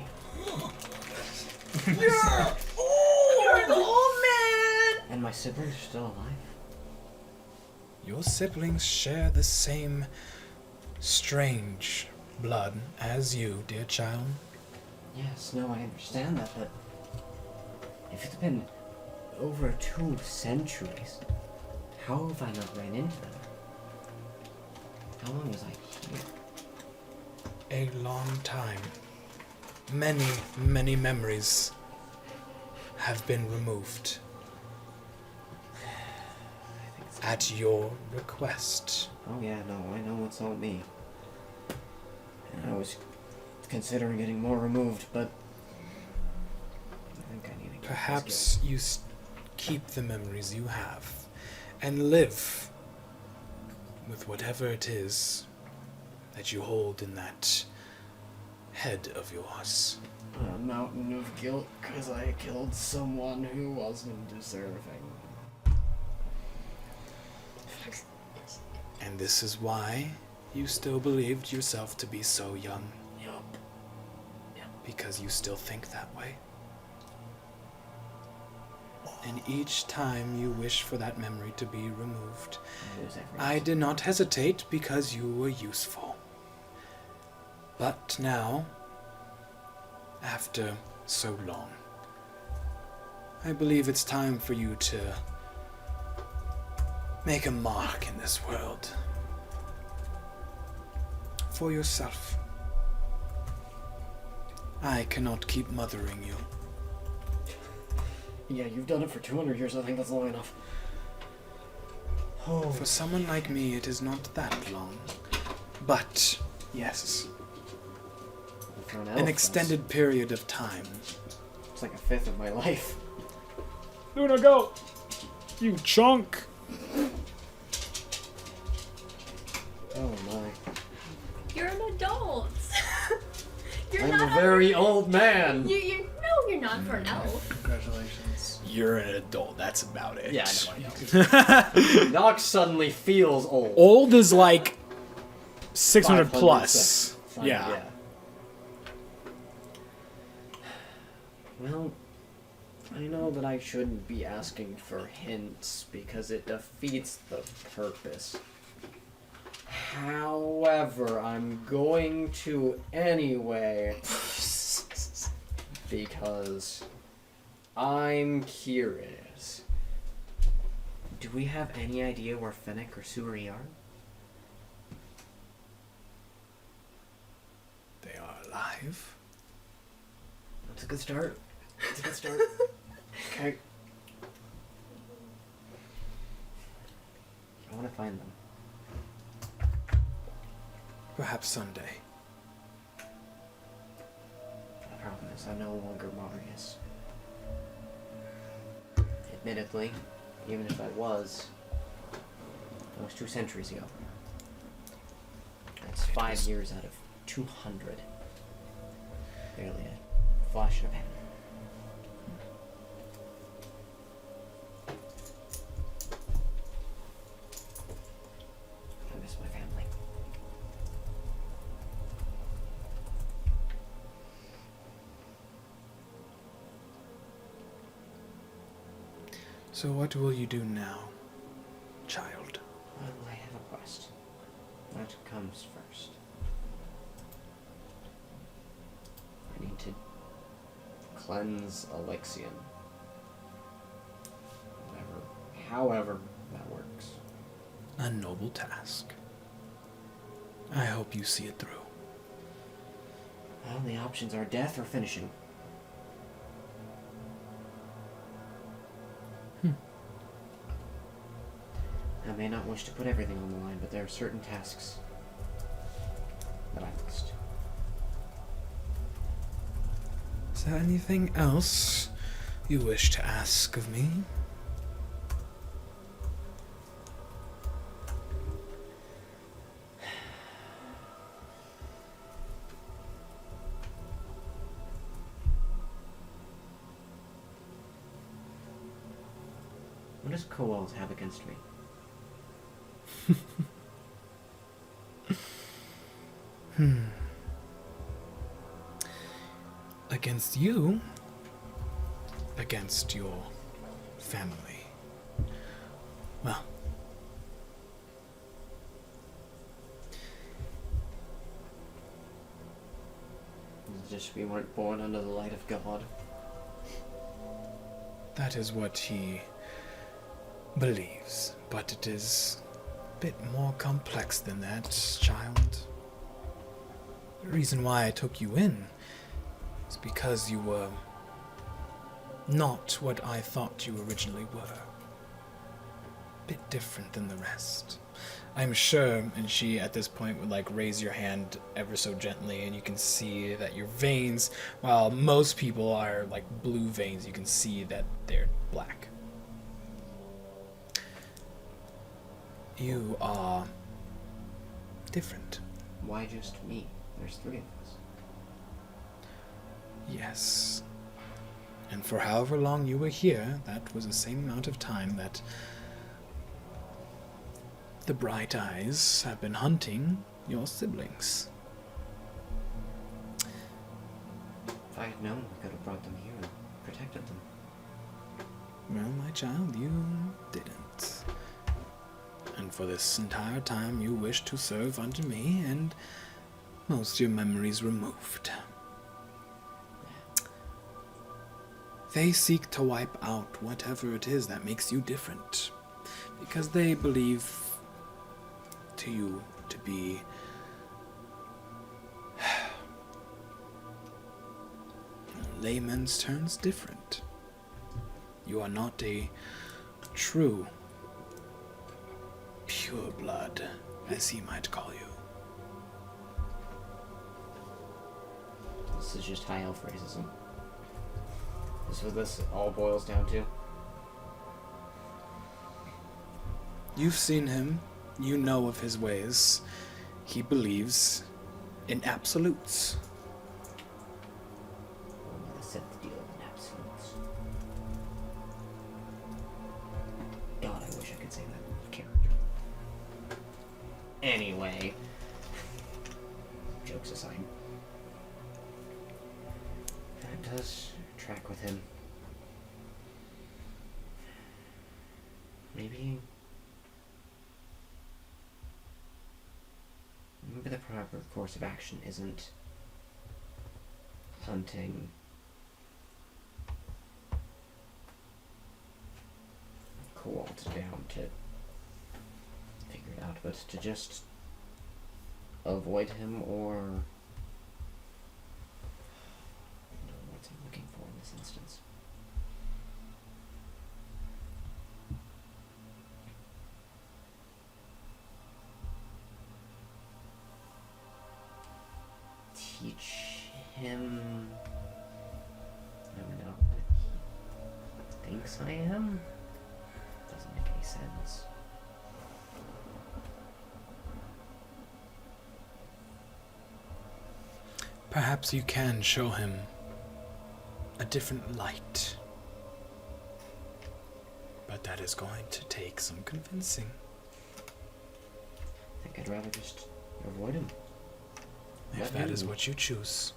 You're an old man! And my siblings are still alive? Your siblings share the same strange blood as you, dear child. Yes, no, I understand that, but if it's been over 2 centuries, how have I not ran into them? How long was I here? A long time. Many, many memories have been removed. At your request. Oh yeah, no, I know it's all me. And I was considering getting more removed, but I think I need to keep Perhaps you keep the memories you have and live with whatever it is that you hold in that head of yours. a mountain of guilt because I killed someone who wasn't deserving. And this is why you still believed yourself to be so young. Yup. Because you still think that way. And each time you wish for that memory to be removed, I did not hesitate because you were useful. But now, after so long, I believe it's time for you to make a mark in this world. For yourself. I cannot keep mothering you. Yeah, you've done it for 200 years. I think that's long enough. Oh. For someone like me, it is not that long. But, yes, For an an elf, extended period of time. It's like a fifth of my life. Luna, go! You chunk! Oh my. You're an adult. You're I'm not a very old man. No, you're not for an elf. Congratulations. You're an adult, that's about it. Yeah, I know. Nox suddenly feels old. Old is like 600 500 plus. Fine, Yeah. Well, I know that I shouldn't be asking for hints because it defeats the purpose. However, I'm going to anyway because I'm curious. Do we have any idea where Fennec or Suri are? They are alive. That's a good start. That's a good start. Okay. I want to find them. Perhaps someday. The problem is I'm no longer Marius. Admittedly, even if I was, that was 2 centuries ago. That's 5 years out of 200. Barely a flash in a pan. I miss my family. So what will you do now, child? Well, I have a quest. That comes first. I need to cleanse Alexian. However that works. A noble task. I hope you see it through. Well, the options are death or finishing. I may not wish to put everything on the line, but there are certain tasks that I must. Is there anything else you wish to ask of me? What does Coels have against me? Against you? Against your family. Well, It's just we weren't born under the light of God. that is what he believes, but it is a bit more complex than that, child. The reason why I took you in is because you were not what I thought you originally were. A bit different than the rest. I'm sure, and she at this point would like raise your hand ever so gently, and you can see that your veins, while most people are like blue veins, you can see that they're black. You are different. Why just me? There's 3 of us. Yes. And for however long you were here, that was the same amount of time that the Bright Eyes have been hunting your siblings. If I had known, I could have brought them here and protected them. Well, my child, you didn't. And for this entire time you wished to serve under me, and most of your memories removed. They seek to wipe out whatever it is that makes you different, because they believe to you to be layman's terms different. You are not a true pure blood, as he might call you. This is just high elf racism. This is what this all boils down to. You've seen him. You know of his ways. He believes in absolutes. The Sith deal in absolutes. God, I wish I could say that in character. Anyway. Jokes aside. That does track with him. Maybe the proper course of action isn't hunting Coalt down to figure it out, but to just avoid him or what's I'm looking for in this instance. Teach him I'm not what he thinks I am? Doesn't make any sense. Perhaps you can show him a different light. But that is going to take some convincing. I think I'd rather just avoid him. If that is what you choose.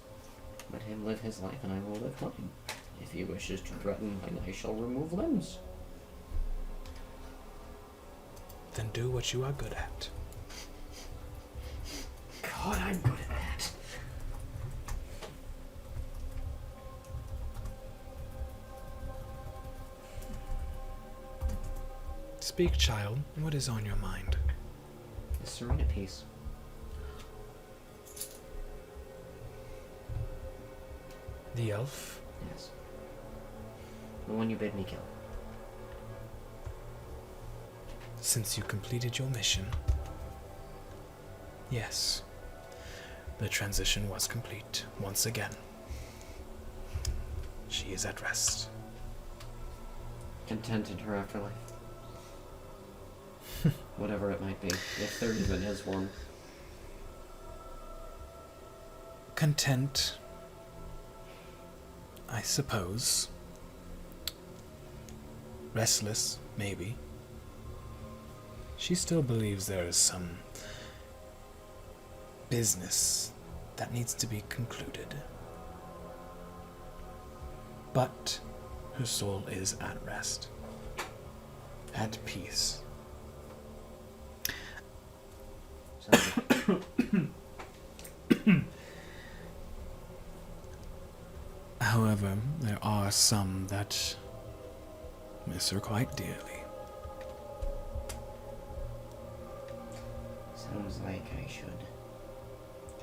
Let him live his life and I will live mine. If he wishes to threaten mine, I shall remove limbs. Then do what you are good at. God, I'm good at that. Speak, child. What is on your mind? The serene peace. The elf? Yes. The one you bid me kill. Since you completed your mission, yes, the transition was complete once again. She is at rest. Content in her afterlife. Whatever it might be, if there even is one. Content, I suppose. restless, maybe. She still believes there is some business that needs to be concluded. But her soul is at rest, at peace. However, there are some that miss her quite dearly. Sounds like I should,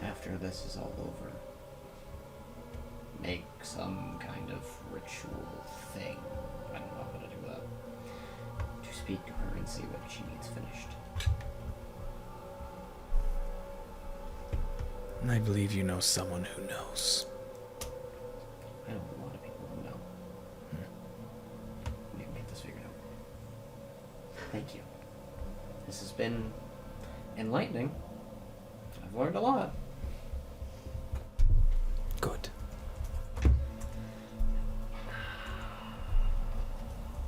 after this is all over, make some kind of ritual thing. I don't know how to do that. To speak to her and see what she needs finished. And I believe you know someone who knows. I know a lot of people who know. We can get this figured out. Thank you. This has been enlightening. I've learned a lot. Good.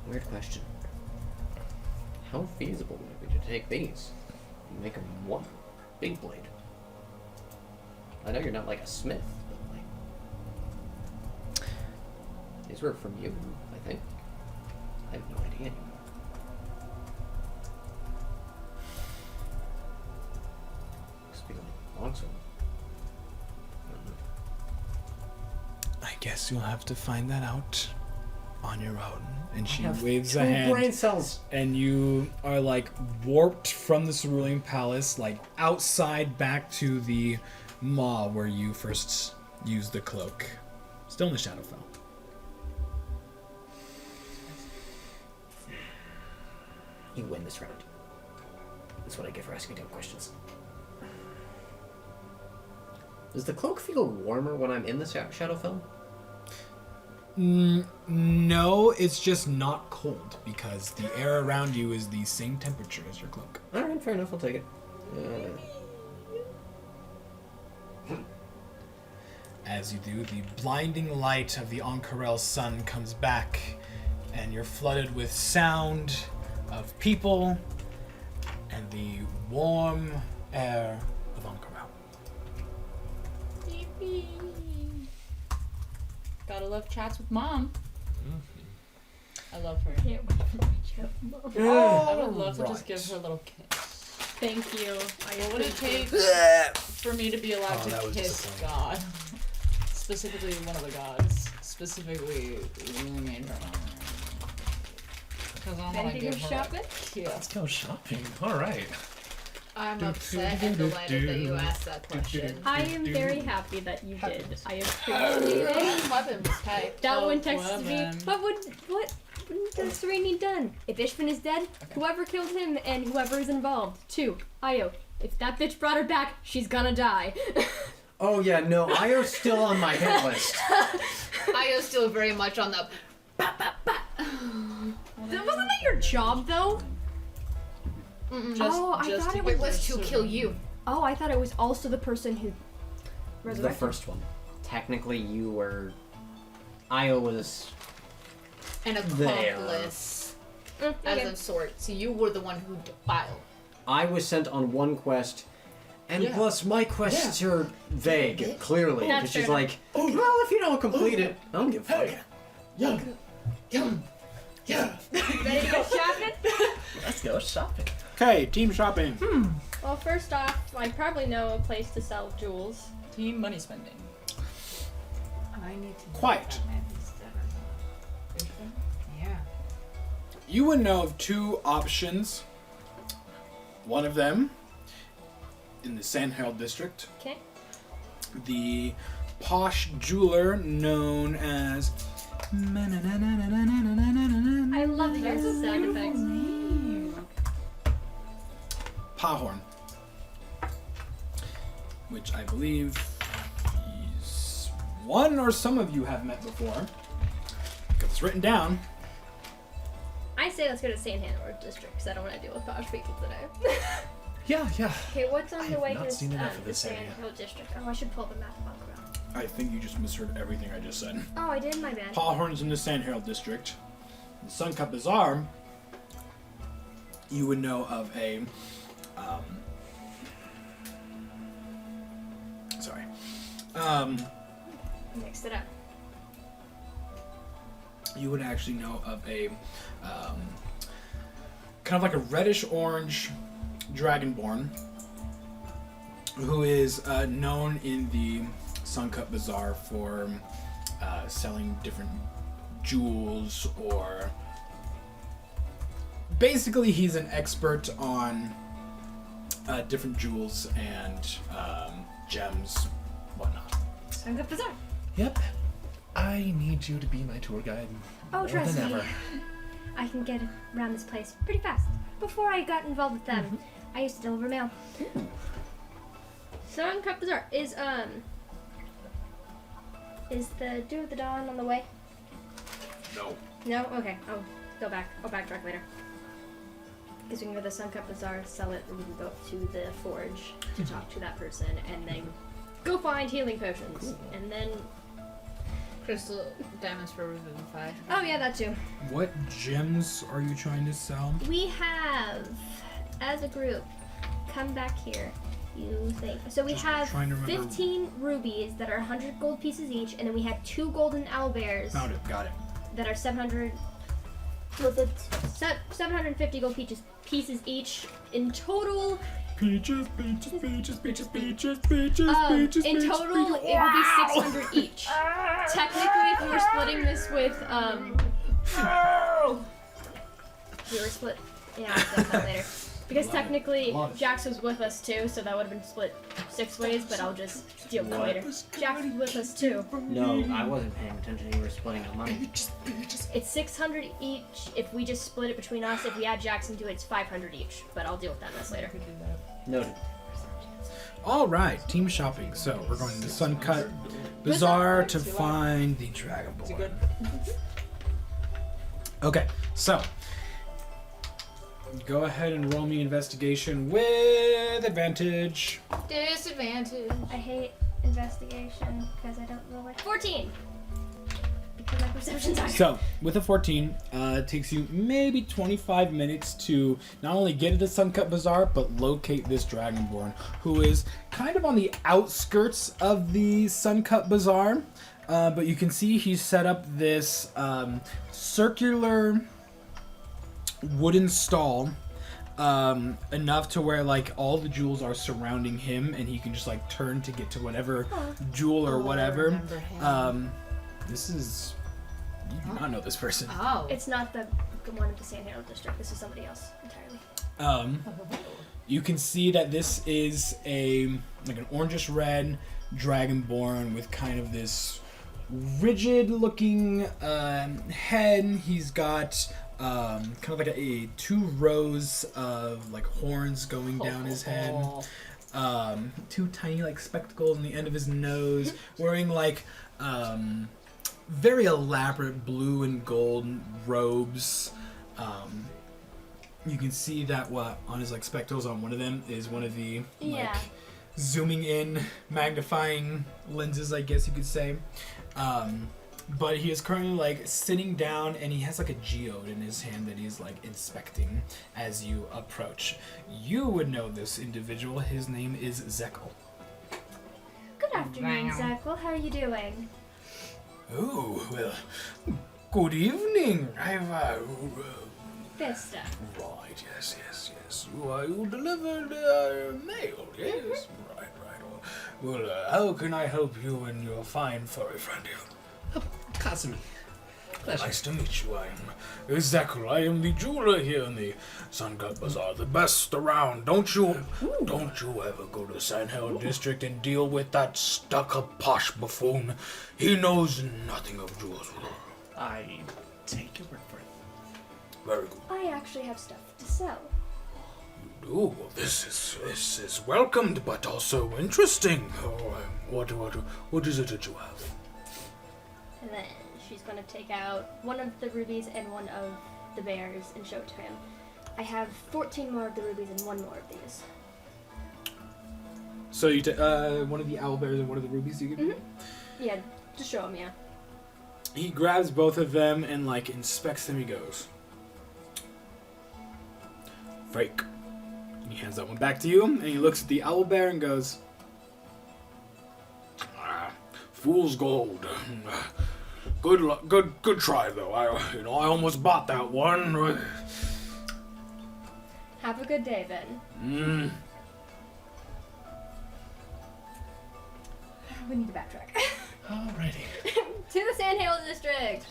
Weird question. How feasible would it be to take these and make them one big blade? I know you're not like a smith, but like these were from you, I think. I have no idea anymore. Must be a longsword. I guess you'll have to find that out on your own. And she I have waves 2 a hand. brain cells. And you are like warped from the cerulean palace, like outside back to the maw where you first used the cloak. Still in the Shadowfell. You win this round. That's what I get for asking dumb questions. Does the cloak feel warmer when I'm in the Shadowfell? No, it's just not cold because the air around you is the same temperature as your cloak. Alright, fair enough, I'll take it. As you do, the blinding light of the Ank'Harel sun comes back, and you're flooded with sound of people and the warm air of Ank'Harel. Gotta love chats with mom. I love her. Can't wait for my chat with Mom. I would love to just give her a little kiss. Thank you. What would it take for me to be allowed to kiss God? Specifically one of the gods. Specifically, really made her mom. Because I want Ready to to give go her shopping? a kiss. Let's go shopping. All right. I'm upset and delighted that you asked that question. I am very happy that you did. I appreciate it. Weapon was tight. That one texted me. Clever. What does Serene need done? If Ishvin is dead, whoever killed him and whoever is involved. 2. Io. If that bitch brought her back, she's gonna die. Oh yeah, no, Io's still on my hit list. Io's still very much on the. Wasn't that your job though? Oh, I thought it It was. was to kill you. Oh, I thought it was also the person who The resurrected. first one. Technically, you were. Io was. An There. accomplice Okay. as of sorts. So you were the one who defiled. I was sent on one quest, and Yeah. plus my quests are vague, clearly. That's Because she's fair like, well, if you don't complete it, I don't give a fuck. Ready to go shopping? Let's go shopping. Okay, team shopping. Well, first off, I probably know a place to sell jewels. Team money spending. I need to. Quite. Yeah. You would know of 2 options. One of them in the Sandherald district. Okay. The posh jeweler known as. I love hearing the sound effects. Pahorn. Which I believe he's one or some of you have met before. Because it's written down. I say let's go to St. Hanover district because I don't want to deal with posh people today. Yeah. Okay, what's on I the have way not to seen enough of the this Sand area. Hill district? Oh, I should pull the map of Ank'Harel. I think you just misheard everything I just said. Oh, I did. My bad. Pahorn's in the Sandherald district. the Suncut Bazaar, you would know of a Mixed it up. you would actually know of a kind of like a reddish orange dragonborn who is known in the Suncut Bazaar for selling different jewels, or basically he's an expert on different jewels and gems, whatnot. Suncut Bazaar. Yep. I need you to be my tour guide. Oh, more trust than me. ever. I can get around this place pretty fast. Before I got involved with them, I used to deliver mail. Suncut Bazaar is the Dew of the Dawn on the way? No. No? Okay. I'll go back. I'll backtrack later. Because we can go to the Suncut Bazaar, sell it, and we can go up to the forge to talk to that person, and then go find healing potions. And then... Crystal diamonds for Revivify. Oh yeah, that too. What gems are you trying to sell? We have, as a group, come back here. You think. So we Just have trying to remember. 15 rubies that are 100 gold pieces each, and then we have 2 golden owlbears Found it. Got it. that are 750 gold pieces each. In total, Peaches, peaches, peaches, peaches, peaches, peaches, peaches, in total, it will be 600 each. Technically, if we were splitting this with, we were split. Yeah, I'll do that later. Because technically, Jax was with us too, so that would have been split 6 ways, but I'll just deal with that later. Jax was with us too. No, I wasn't paying attention. You were splitting the money. It's 600 each if we just split it between us. If we add Jackson to it, it's 500 each. But I'll deal with that mess later. Noted. All right, team shopping. So we're going to Suncut Bazaar to find the Dragonborn. Okay, so go ahead and roll me investigation with advantage. Disadvantage. I hate investigation because I don't roll like 14. Because my perception's higher. So with a 14, it takes you maybe 25 minutes to not only get to the Suncut Bazaar, but locate this Dragonborn, who is kind of on the outskirts of the Suncut Bazaar. But you can see he's set up this circular wooden stall, enough to where like all the jewels are surrounding him, and he can just like turn to get to whatever jewel or whatever. This is, you do not know this person. Oh. It's not the one of the Sand Herald district. This is somebody else entirely. You can see that this is an orangish red dragonborn with kind of this rigid looking head. He's got kind of like a 2 rows of like horns going down his head. 2 tiny like spectacles on the end of his nose. Wearing like very elaborate blue and gold robes. You can see that on his like spectacles, on one of them is one of the like zooming in magnifying lenses, I guess you could say. But he is currently like sitting down, and he has like a geode in his hand that he's like inspecting as you approach. You would know this individual. His name is Zekel. Good afternoon, Zekel. How are you doing? Oh, well, good evening. I've, Vista. right, yes. Why, you delivered, mail, yes? Right. Well, how can I help you and your fine furry friend here? Kasumi. Pleasure. Nice to meet you. I am Zekel. I am the jeweler here in the Suncut Bazaar, the best around. Don't you ever go to Sand Herald District and deal with that stuck-up posh buffoon. He knows nothing of jewels. I take your word for it. Very good. I actually have stuff to sell. You do? Well, this is welcomed, but also interesting. Oh, what is it that you have? And then she's going to take out one of the rubies and one of the bears and show it to him. I have 14 more of the rubies and 1 more of these. So you one of the owl bears and one of the rubies you give me? Yeah, just show him, yeah. He grabs both of them and like inspects them. He goes, "Fake." He hands that one back to you, and he looks at the owlbear and goes, "Fool's gold. Good try though. I almost bought that one." Have a good day, then. We need to backtrack. Alrighty. To the Sandhill District.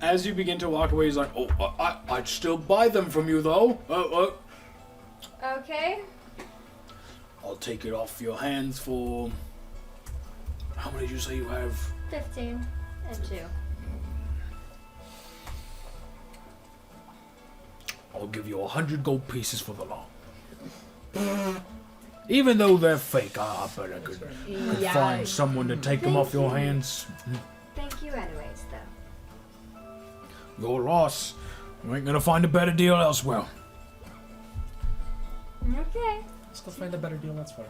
As you begin to walk away, he's like, "Oh, I'd still buy them from you though. Okay. I'll take it off your hands for. How many did you say you have?" 15 and 2. "I'll give you 100 gold pieces for the lot. Even though they're fake, I bet I could find someone to take them off your hands." Thank you anyways, though. "Your loss. You ain't gonna find a better deal elsewhere." Okay. Let's go find a better deal, that's fine.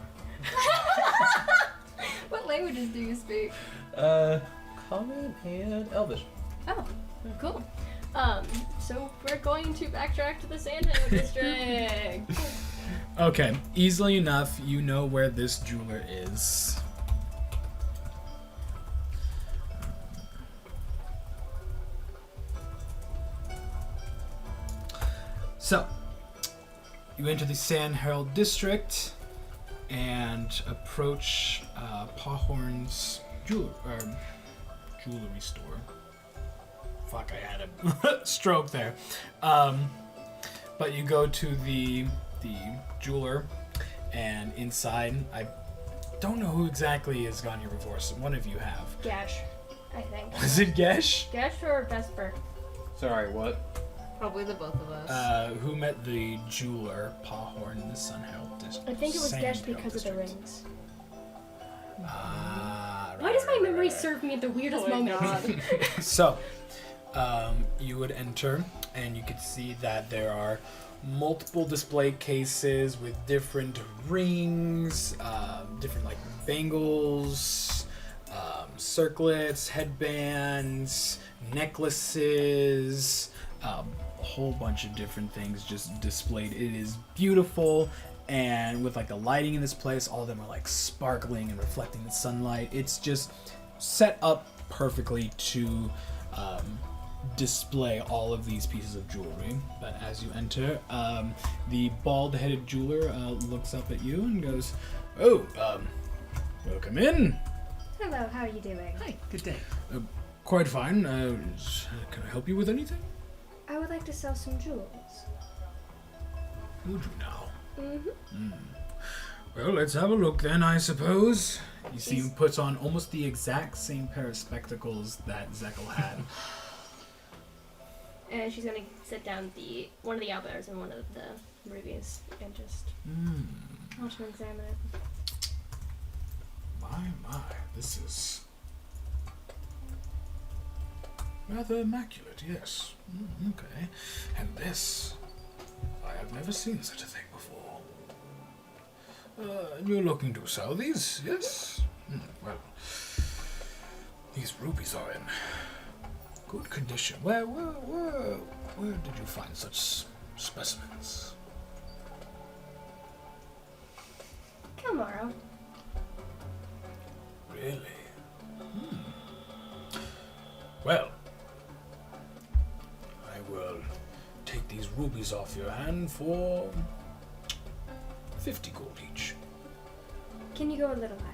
What languages do you speak? Common and Elvish. Oh, cool. So we're going to backtrack to the Sandhill District. Okay, easily enough, you know where this jeweler is. So, you enter the Sandhill District and approach Pawhorn's jewelry store. Fuck, I had a stroke there. But you go to the jeweler, and inside, I don't know who exactly has gone here before, so one of you have. Gash, I think. Was it Gesh? Gash or Vesper? Sorry, what? Probably the both of us. Who met the jeweler, Pawhorn, in the Sunhill District? I think it was Gash because of the rings. Right, Why does my right, memory right. serve me at the weirdest Oh my moment? So, you would enter, and you could see that there are multiple display cases with different rings, different like bangles, circlets, headbands, necklaces, a whole bunch of different things just displayed. It is beautiful, and with like the lighting in this place, all of them are like sparkling and reflecting the sunlight. It's just set up perfectly to display all of these pieces of jewelry. But as you enter, the bald-headed jeweler looks up at you and goes, "Oh, welcome in. Hello, how are you doing? Hi, good day. Quite fine. Can I help you with anything?" I would like to sell some jewels. Would you now? Mm-hmm. Well, let's have a look then, I suppose. You see him puts on almost the exact same pair of spectacles that Zekel had. And she's gonna sit down one of the owlbears and one of the rubies and just want to examine it. My, this is rather immaculate, yes. Okay. And this, I have never seen such a thing before. You're looking to sell these, yes? Well, these rubies are in good condition. Where did you find such specimens? Tomorrow. Really? Well, I will take these rubies off your hand for 50 gold each. Can you go a little higher?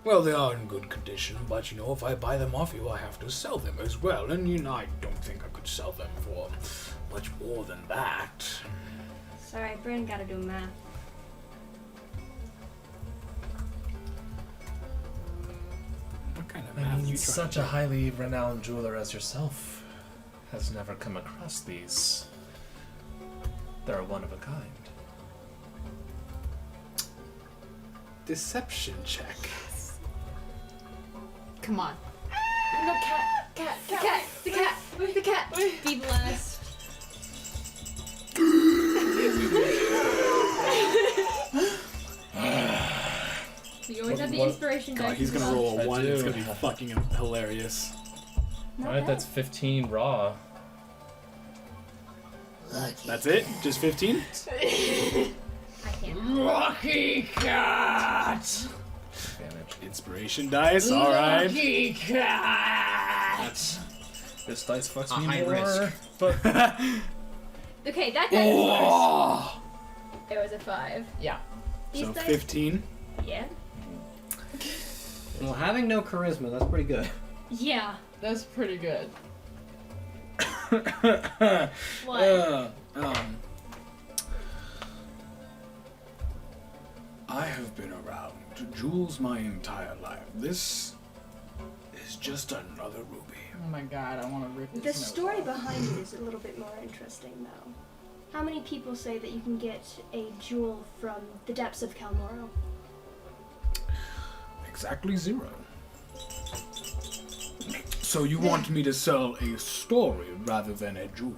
Well, they are in good condition, but if I buy them off you, I have to sell them as well, and I don't think I could sell them for much more than that. Sorry, Bryn gotta do math. What kind of I math mean, you such a highly renowned jeweler as yourself has never come across these. They're one of a kind. Deception check. Come on. No, cat. The cat. Be blessed. You always have the What- inspiration inspiration God, dice he's as gonna well. roll a I 1. It's do. gonna be fucking hilarious. Not Alright, bad. that's 15 raw. That's it? Just 15? I can't. Lucky cat! Damage. Inspiration dice, alright. Lucky cat! This dice fucks A me high more. risk. But Okay, that dice is worse. It was a 5. Yeah. These So dice, 15. yeah, Well, having no charisma, that's pretty good. yeah. That's pretty good. What? I have been around jewels my entire life. This is just another ruby. Oh my god, I want to rip The this story nose off. behind it is a little bit more interesting, though. How many people say that you can get a jewel from the depths of Kalmoro? Exactly 0. So you want me to sell a story rather than a jewel?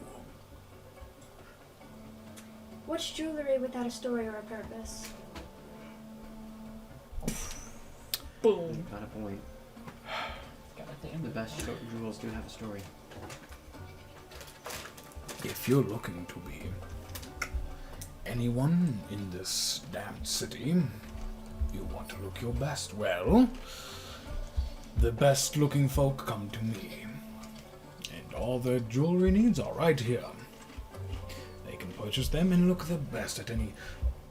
What's jewelry without a story or a purpose? Boom. Got a point. God damn The it. best jewels do have a story. If you're looking to be anyone in this damned city, you want to look your best. Well, the best looking folk come to me. And all their jewelry needs are right here. They can purchase them and look the best at any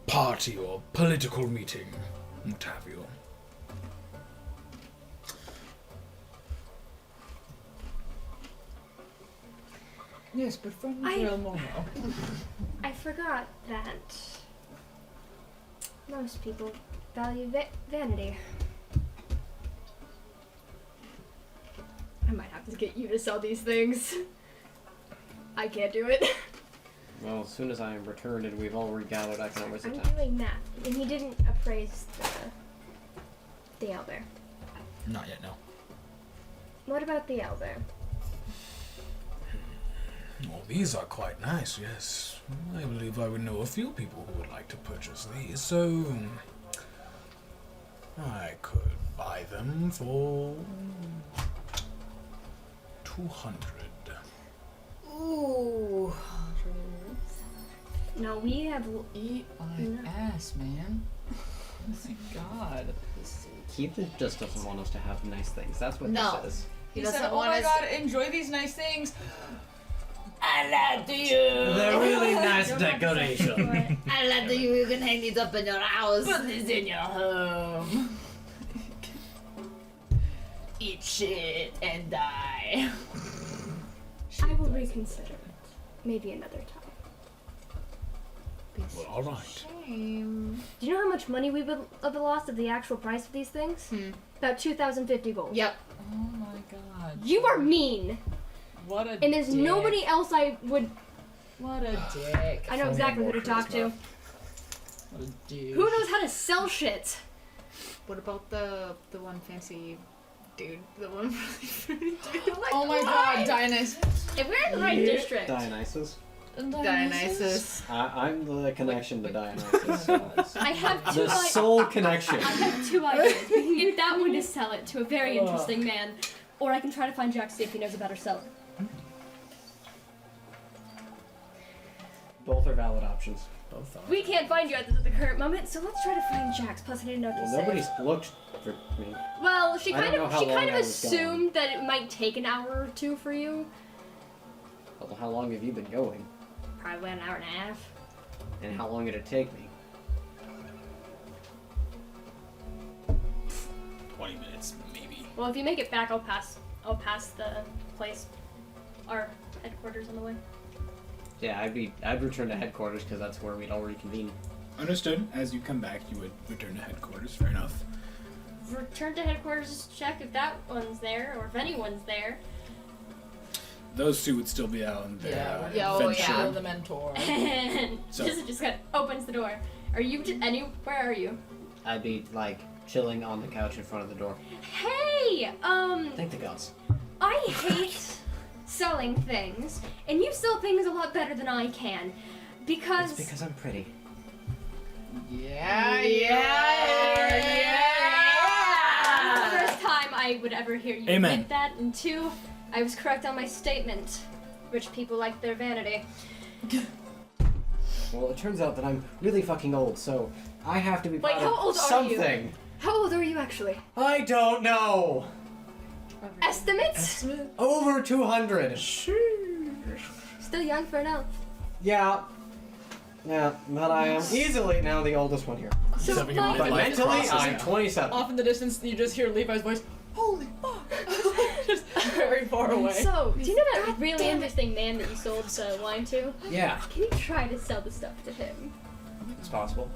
party or political meeting, what have you. Yes, but from I- Real Momo. I forgot that most people value vanity. I might have to get you to sell these things. I can't do it. Well, as soon as I am returned and we've all regathered, I can always I'm attack. doing that. And he didn't appraise the owlbear. Not yet, no. What about the owlbear? Well, these are quite nice, yes. I believe I would know a few people who would like to purchase these, so I could buy them for 200. Ooh. No, we have. Eat my ass, man. Oh my god. Keith just doesn't want us to have nice things. That's what No. this is. He doesn't said, oh want my us god, enjoy these nice things. I love you. They're really nice Don't have to search for decoration. it. I love that you can hang these up in your house. Put this in your home. Eat shit and die. I will reconsider it. Maybe another time. Well, all right. Shame. Do you know how much money we would have lost of the actual price of these things? About 2,050 gold. Yep. Oh my god. You are mean, What a and there's dick. nobody else I would. What a dick. I know exactly who to talk to. What a douche. Who knows how to sell shit? What about the one fancy dude? The one really fruity dude? Like, Oh my god, Dionysus. If we're in the right district, Dionysus. Dionysus. I'm the connection to Dionysus. So. I have two. The soul connection. I have two ideas. We can get that one to sell it to a very interesting man, or I can try to find Jack to see if he knows a better seller. Both are valid options. both are. We can't find you at the current moment, so let's try to find Jack's. Plus, I didn't know what to Well, say. nobody's looked for me. Well, she I don't kind know of how she long kind of I was gone. assumed that it might take an hour or two for you. Well, how long have you been going? Probably an hour and a half. And how long did it take me? 20 minutes, maybe. Well, if you make it back, I'll pass the place, our headquarters on the way. Yeah, I'd return to headquarters because that's where we'd already convened. Understood. As you come back, you would return to headquarters. Fair enough. Return to headquarters to check if that one's there or if anyone's there. Those two would still be out in their Yeah, venture. yeah. The mentor. And So- just kind of opens the door. Are you where are you? I'd be like chilling on the couch in front of the door. Hey, Thank the gods. I hate selling things, and you sell things a lot better than I can, because It's because I'm pretty. Yeah. would ever hear you Amen. admit that, and 2, I was correct on my statement. Rich people like their vanity. Well, it turns out that I'm really fucking old, so I have to be Wait, proud how of old are you? something. How old are you actually? I don't know. Estimates? Over 200. Still young for an elf. Yeah. Yeah, but I am easily now the oldest one here. So having a fun. But midlife mentally, crisis I'm now. 27. Off in the distance, you just hear Levi's voice. Holy fuck! Just very far away. So, do you know that really interesting man that you sold the wine to? Yeah, Can you try to sell the stuff to him? it's possible.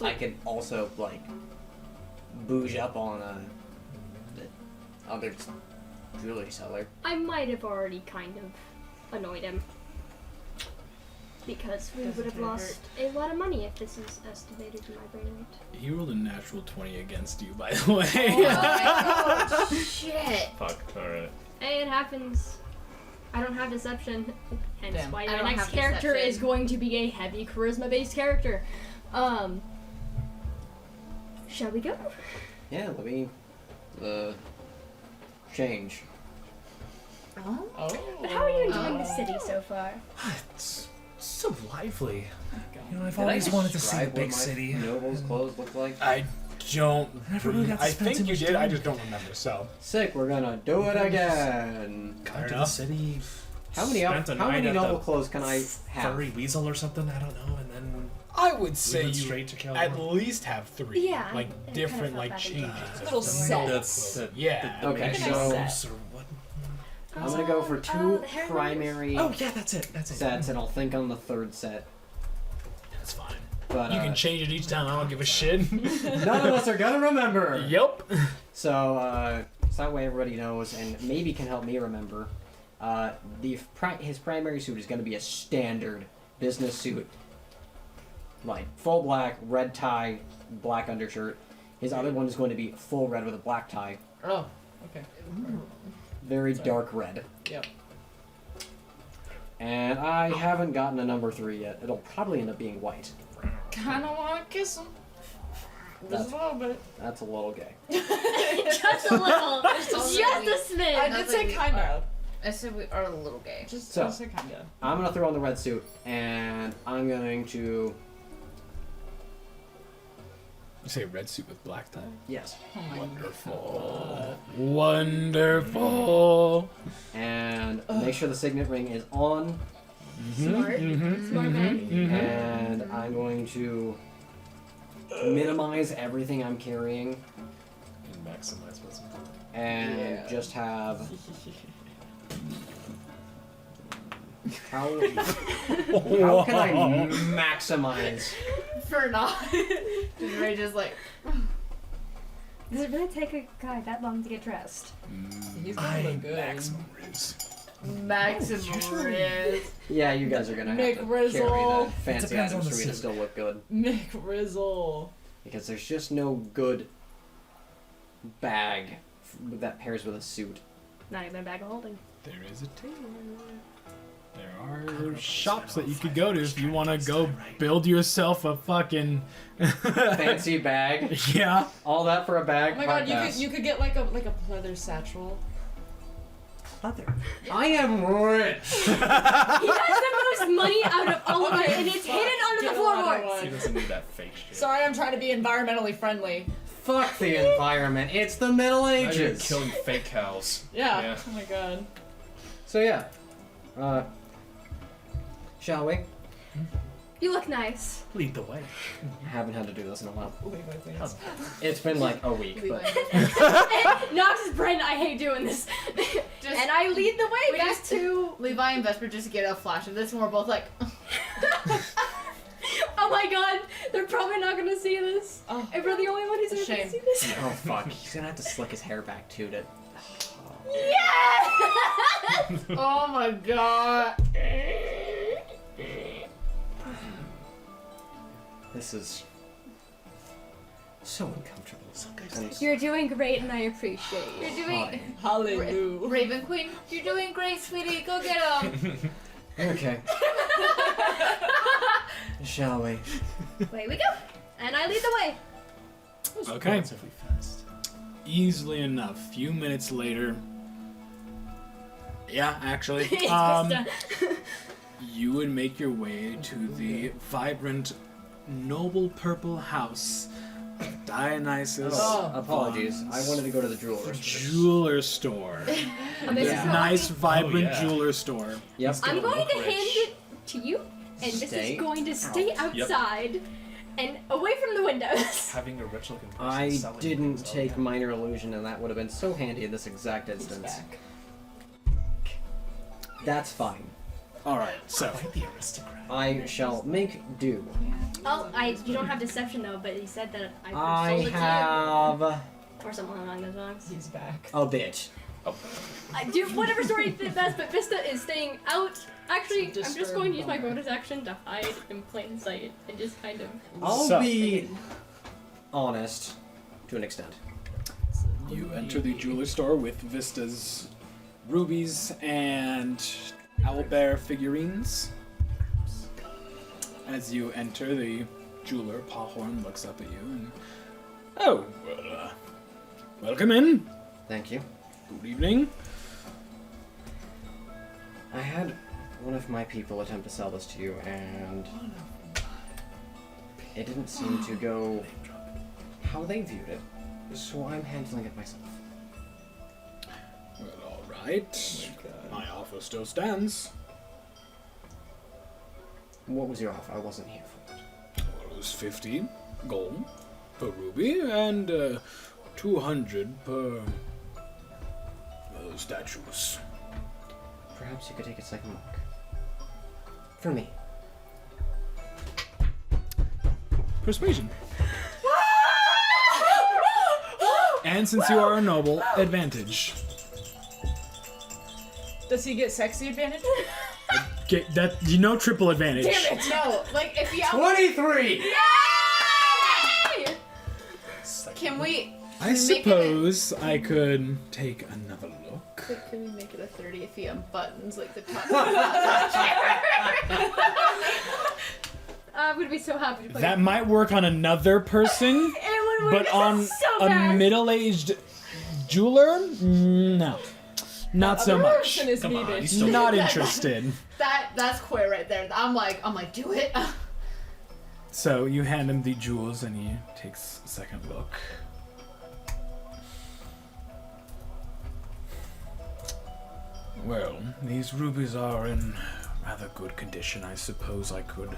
I could also, like, bouge up on the other jewelry seller. I might have already kind of annoyed him. Because we would have lost a lot of money if this is estimated in my brain rate. He rolled a natural 20 against you, by the way. Oh, shit. Fuck. All right. Hey, it happens. I don't have deception, hence Damn. why I my don't next have character deception. is going to be a heavy charisma-based character. Shall we go? Yeah, let me change. Oh? But how are you enjoying the city so far? It's so lively. You know, I've Did I always wanted to see a describe big what my city. Noble's clothes look like. I don't. never really got to I spend think too you much did. I time. just don't remember. So Sick, we're gonna do it again. Come Fair to the enough. city. How many spent a how night many at noble the clothes can I have? Furry weasel or something? I don't know. And then I would we say went you straight to at California. least have 3. Yeah, I like kinda different felt like that changes. as of Little the sets. noble That's clothes. the- Yeah. Okay, Nice so set. or what? I'm gonna go for two the hair primary Oh yeah, that's it. That's it. sets, and I'll think on the third set. That's fine. But You can change it each time. I don't give a shit. none of us are gonna remember. Yep. So that way everybody knows, and maybe can help me remember. His primary suit is going to be a standard business suit, like full black, red tie, black undershirt. His other one is going to be full red with a black tie, Oh, okay. very dark red. Yep. And I haven't gotten a number 3 yet. It'll probably end up being white. Kinda wanna kiss him. Just a little bit. That's a little gay. Just a little. Just a smidge. I did say kinda. I said we are a little gay. Just So- I said kinda. I'm gonna throw on the red suit, and I'm going to You say red suit with black tie? yes, Oh my Wonderful. Wonderful. and make sure the signet ring is on. Smart. Smart man. And I'm going to minimize everything I'm carrying And maximize what's important. and Yeah. just have how can I maximize? For not. Ray just like. Does it really take a guy that long to get dressed? He's gonna look good. Maximum riz. Maximum riz. Yeah, you guys are gonna have to carry McRizzle. the fancy Depends on items the for me to suit. still look good Mick Rizzle. because there's just no good bag that pairs with a suit. Not even a bag of holding. There is a tailor. There are shops that you could go to if you want to go build yourself a fucking Fancy bag, yeah. all that for a bag. Oh my hard god, pass. you could get like a pleather satchel. Leather. I am rich. He has the most money out of all of it, and it's hidden under Get the a lot of floorboards. He one. doesn't need that fake shit. Sorry, I'm trying to be environmentally friendly. Fuck the environment. It's the Middle Now you're Ages. killing fake cows. Yeah. Yeah. Oh my god. So yeah, shall we? You look nice. Lead the way. I haven't had to do this in a while. Levi, please. It's been like a week, but Nox is Brent, I hate doing this. And I lead the way We back just- to. Levi and Vesper just get a flash of this, and we're both like. Oh my god, they're probably not gonna see this. Oh. If we're the only one who's It's a ever gonna shame. see this. oh fuck, he's gonna have to slick his hair back too. To Yeah! Oh my god. this is so uncomfortable. And You're doing great, and I appreciate you. You're doing. Hallelujah. Raven Queen, you're doing great, sweetie. Go get him. okay, shall we? Away we go. And I lead the way. Okay. Relatively fast. easily enough. A few minutes later. Yeah, actually. It's Krista. You would make your way to the vibrant, noble purple house of Dionysus. Apologies. I wanted to go to the jeweler. Jeweler store. Yeah. Nice, vibrant yeah. jeweler store. Yep. I'm going to look hand rich. it to you, and this Stay is going to stay out. outside and away from the windows. Having a rich looking person I selling didn't things, take yeah. minor illusion, and that would have been so handy in this exact instance. That's fine. Alright, so. Quite the aristocrat. I shall make do. Oh, you don't have deception though, but he said that I I sold it have to you. Or something along those lines. He's back. a bitch. I do whatever story fit best, but Vista is staying out. Actually, I'm Disturb just going to use my bummer. bonus action to hide in plain sight and just kind of. I'll So- be honest to an extent. You enter the jeweler store with Vista's rubies and owlbear figurines. As you enter, the jeweler, Pawhorn, looks up at you and... Oh, well, welcome in. Thank you. Good evening. I had one of my people attempt to sell this to you, and it didn't seem to go how they viewed it, so I'm handling it myself. Well, alright. My offer still stands. What was your offer? I wasn't here for it. Well, it was 50 gold per ruby and 200 per statues. Perhaps you could take a second look. For me. Persuasion. And since you are a noble, advantage. Does he get sexy advantage? Get that, you know, triple advantage. Damn it! No, like if you 23! Yay! Can we? I suppose I could take another look. Can we make it a 30 if he unbuttons like the top? I'm gonna be so happy to play. That might work on another person, It would but work on so a bad. middle-aged jeweler, no. Not so much. Person is Come me, on, bitch. he's still Not interested. That's queer right there. I'm like, do it. So you hand him the jewels and he takes a second look. Well, these rubies are in rather good condition. I suppose I could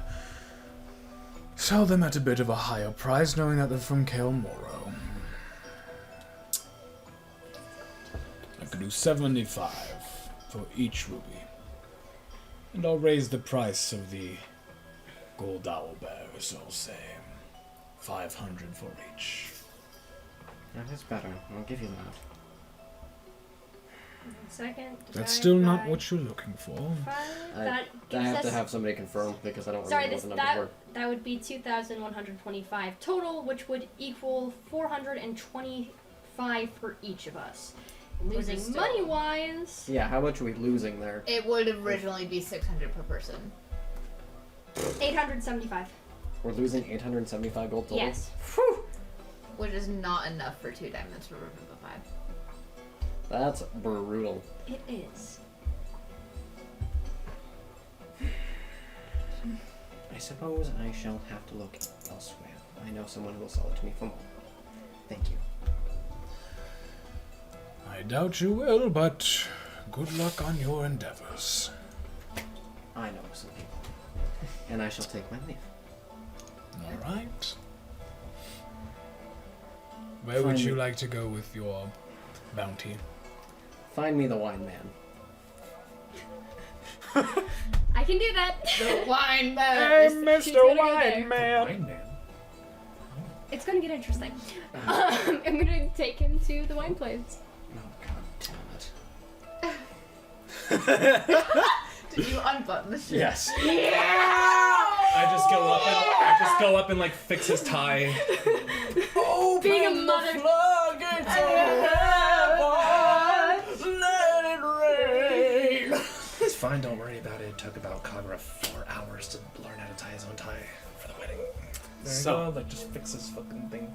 sell them at a bit of a higher price, knowing that they're from Kael Moro. I could do 75 for each ruby. And I'll raise the price of the gold owl bears, I'll say 500 for each. That is better. I'll give you that. Second. That's divided still not by what you're looking for. 5. I- That I gives have us. to have somebody confirm because I don't Sorry, remember this what the numbers that would be 2,125 total, which would equal 425 for each of us. Losing still- money wise. were. Yeah, how much are we losing there? It would originally be 600 per person. 875. We're losing 875 gold total? Yes. Which is not enough for 2 diamonds for Reviva 5. That's brutal. It is. I suppose I shall have to look elsewhere. I know someone who will sell it to me for more. Thank you. I doubt you will, but good luck on your endeavors. I know some people. And I shall take my leave. All right. Where would Fine. you like to go with your bounty? Find me the wine man. I can do that. The wine man. She's gonna go there. Man. Wine man. It's gonna get interesting. I'm gonna take him to the wine place. Oh, god damn it. Did you unbutton the shit? Yes. I just go up and like fix his tie. Being a mother. It's fine, don't worry about it. It took about Kagura 4 hours to learn how to tie his own tie for the wedding. There you So- go, like just fix this fucking thing.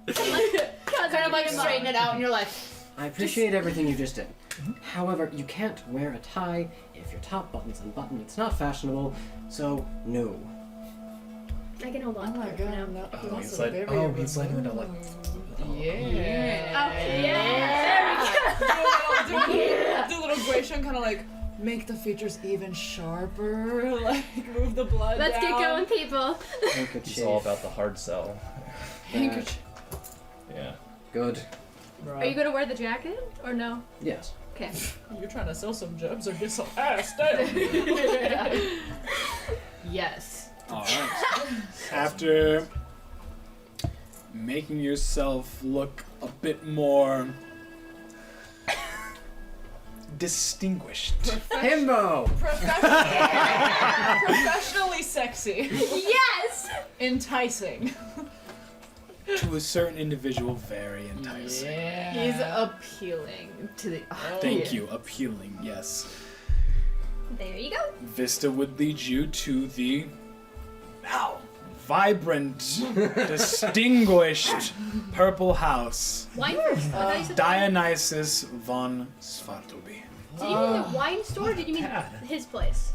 Kazu's kind of like straighten it out, and you're like, I appreciate everything you just did. However, you can't wear a tie if your top button's unbuttoned. It's not fashionable, so no. I can hold Oh on to my it for now. god, no. Oh, that's he's a like, very oh, he's letting it out like. Yeah. Do a little Gracian kind of like make the features even sharper, like move the blood Let's get down. going, people. It's all about the hard sell. Handkerchief. Yeah. Good. Are you gonna wear the jacket or no? Yes. Okay. You're trying to sell some jobs or get some ass down. yes. Alright. After making yourself look a bit more distinguished. Himbo! Professionally sexy. Yes! Enticing. To a certain individual, very enticing. He's appealing to the. Thank you, appealing, yes. There you go. Vista would lead you to the now vibrant, distinguished purple house. Wine first. I thought you said Dionysus Von Svartlbee. Did you mean the wine store or did you mean his place?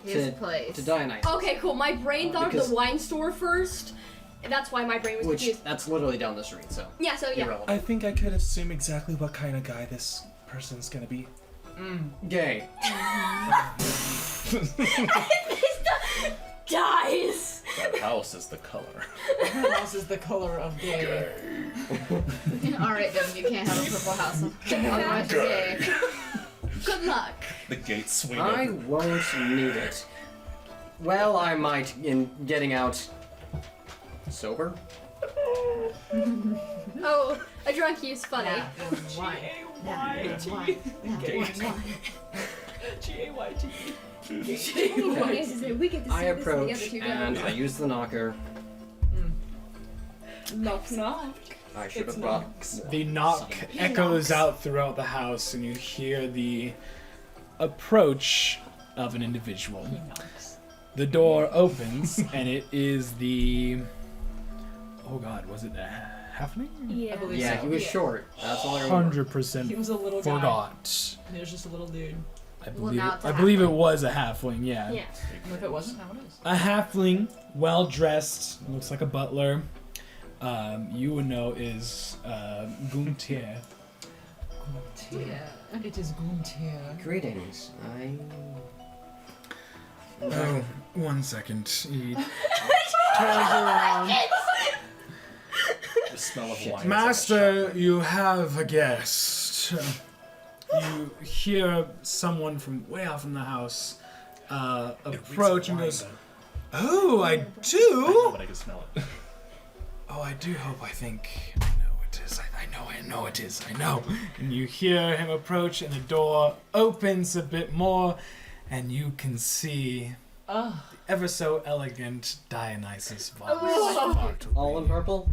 His place. To Dionysus. Okay, cool. My brain thought of Because- the wine store first. And that's why my brain was Which, confused. that's literally down the street, so. Yeah, so yeah. Irrelevant. I think I could assume exactly what kind of guy this person's gonna be. Gay. Dies! That house is the color. Her house is the color of gay. Alright, then you can't have a purple house. Otherwise you're gay. Good luck. The gates swing I open. won't need it. Well, I might in getting out sober. Oh, a drunk you's funny. G-A-Y-T. G-A-Y-T. We get to I see this approach together and too. I use the knocker. Knock knock. I should It's have brought knocks. The knock echoes out throughout the house, and you hear the approach of an individual. The door opens, and it is the. Oh God, was it a halfling? Yeah. Yeah, he was short. That's all I remember. 100% He was a little guy. forgot. He was just a little dude. now it's a I believe it halfling. was a halfling. Yeah. Yeah. If it wasn't, now it is. A halfling, well dressed, looks like a butler. You would know is Guntier. Yeah. It is Guntier. Greetings. Oh, 1 second. He turns around. The smell of wine. Master, you have a guest. You hear someone from way out from the house approach and goes, "Oh, I I know, do. but I can smell it. Oh, I do hope. I think I know it is. I know it is. I know." And you hear him approach, and the door opens a bit more, and you can see the ever so elegant Dionysus Von Svartlbee. All in purple?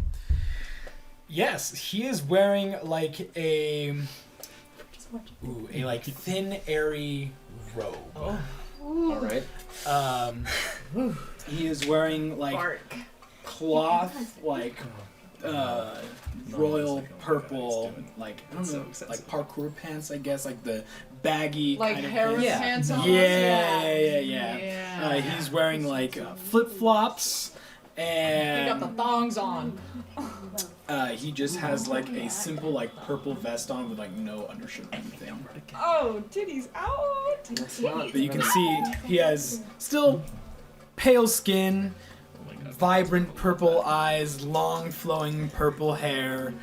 Yes, he is wearing like a thin, airy robe. Alright. He is wearing like Bark. cloth, like royal purple, like I don't know, like parkour pants, I guess, like the baggy Like kind of Harris pants. pants on? Yeah. He's wearing like flip flops, He and got the thongs on. he just has like a simple like purple vest on with like no undershirt or anything. Oh, titties out. That's not. But you can see he has still pale skin, vibrant purple eyes, long flowing purple hair,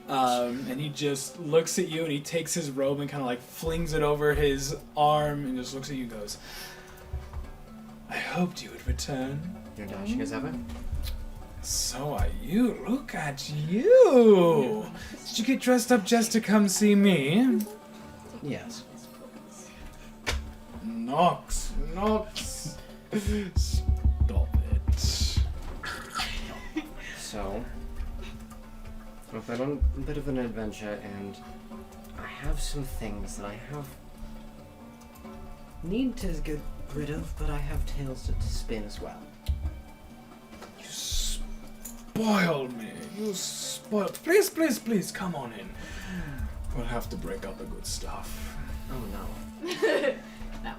and he just looks at you and he takes his robe and kind of like flings it over his arm and just looks at you and goes, "I hoped you would return. You're dashing as ever? So are you. Look at you. Did you get dressed up just to come see me?" Yes. Nox. Stop it. So, I've been on a bit of an adventure, and I have some things that I need to get rid of, but I have tales to spin as well. spoiled me. You spoiled. Please, please, please, come on in. We'll have to break out the good stuff. Oh no.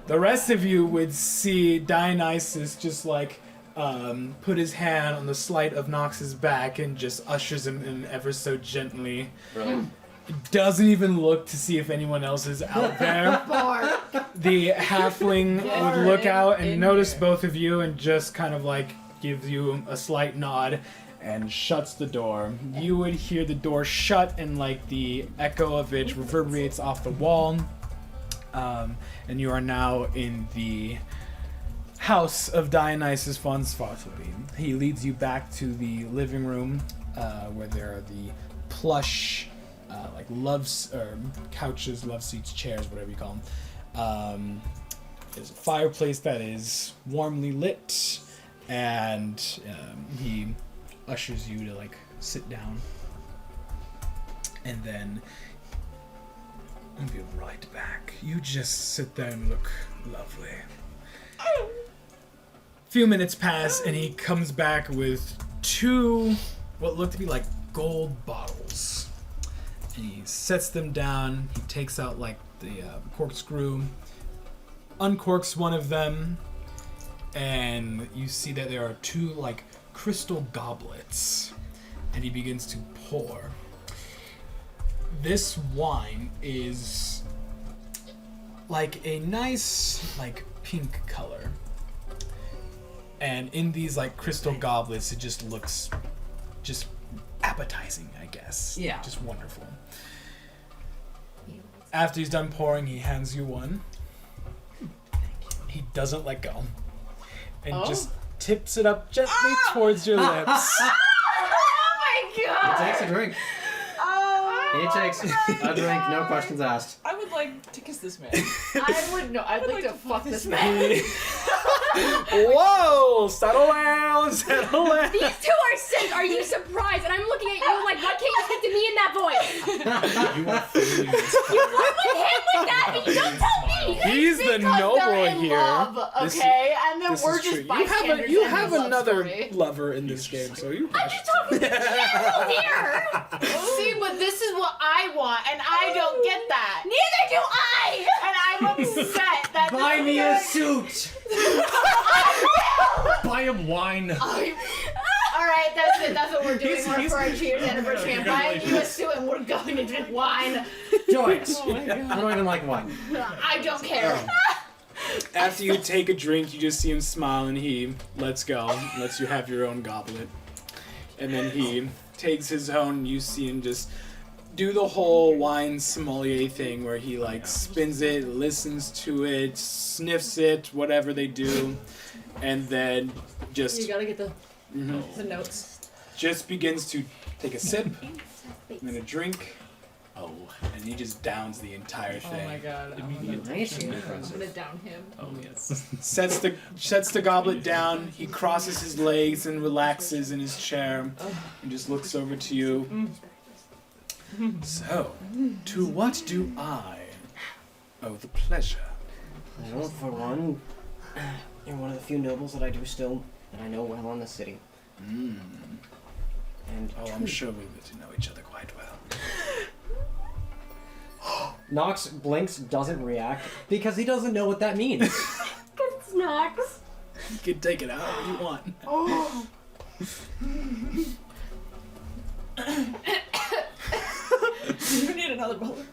The rest of you would see Dionysus just like put his hand on the slight of Nox's back and just ushers him in ever so gently. Really? Doesn't even look to see if anyone else is out there. The halfling would look out and notice both of you and just kind of like gives you a slight nod and shuts the door. You would hear the door shut and like the echo of it reverberates off the wall. And you are now in the house of Dionysus Von Svartlbee. He leads you back to the living room where there are the plush couches, love seats, chairs, whatever you call them. There's a fireplace that is warmly lit, and he ushers you to like sit down, and then I'll be right back. You just sit there and look lovely. Few minutes pass, and he comes back with 2 what look to be like gold bottles. And he sets them down. He takes out like the corkscrew, uncorks one of them, and you see that there are 2 like crystal goblets. And he begins to pour. This wine is like a nice like pink color. And in these like crystal goblets, it just looks just appetizing, I guess. Yeah. Just wonderful. After he's done pouring, he hands you one. He doesn't let go. And just tips it up gently towards your lips. Oh my god! He takes a drink. He takes a drink, no questions asked. I would like to kiss this man. I would know. I'd like to fuck this man. Whoa! Settle down, settle down. These 2 are sick. Are you surprised? And I'm looking at you like, why can't you speak to me in that voice? You are feeling this. You work with him like that, but you don't tell me. He's the noble here. Love, okay, and then This we're is just true. bystanders. You in have this love another story. lover in this game, so you. I'm just talking to you here. See, but this is what I want, and I don't get that. Neither do I. And I'm upset that. Buy me a suit! Buy him wine. Alright, that's it. That's what we're doing. We're for our cheers anniversary. I'm buying you a suit and we're going to drink wine. Joyous! I don't even like wine. I don't care. After you take a drink, you just see him smile and he lets go, lets you have your own goblet. And then he takes his own, you see him just do the whole wine sommelier thing where he like spins it, listens to it, sniffs it, whatever they do, and then just You gotta get the notes. just begins to take a sip and then a drink. Oh, and he just downs the entire Oh thing. my god. Nice. I'm gonna down him. Oh yes. Sets the goblet down. He crosses his legs and relaxes in his chair and just looks over to you. So, to what do I owe the pleasure? Well, for one, you're one of the few nobles that I know well in the city. And Oh, I'm sure we get to know each other quite well. Nox blinks, doesn't react, because he doesn't know what that means. It's Nox. You can take it however you want. You need another butler.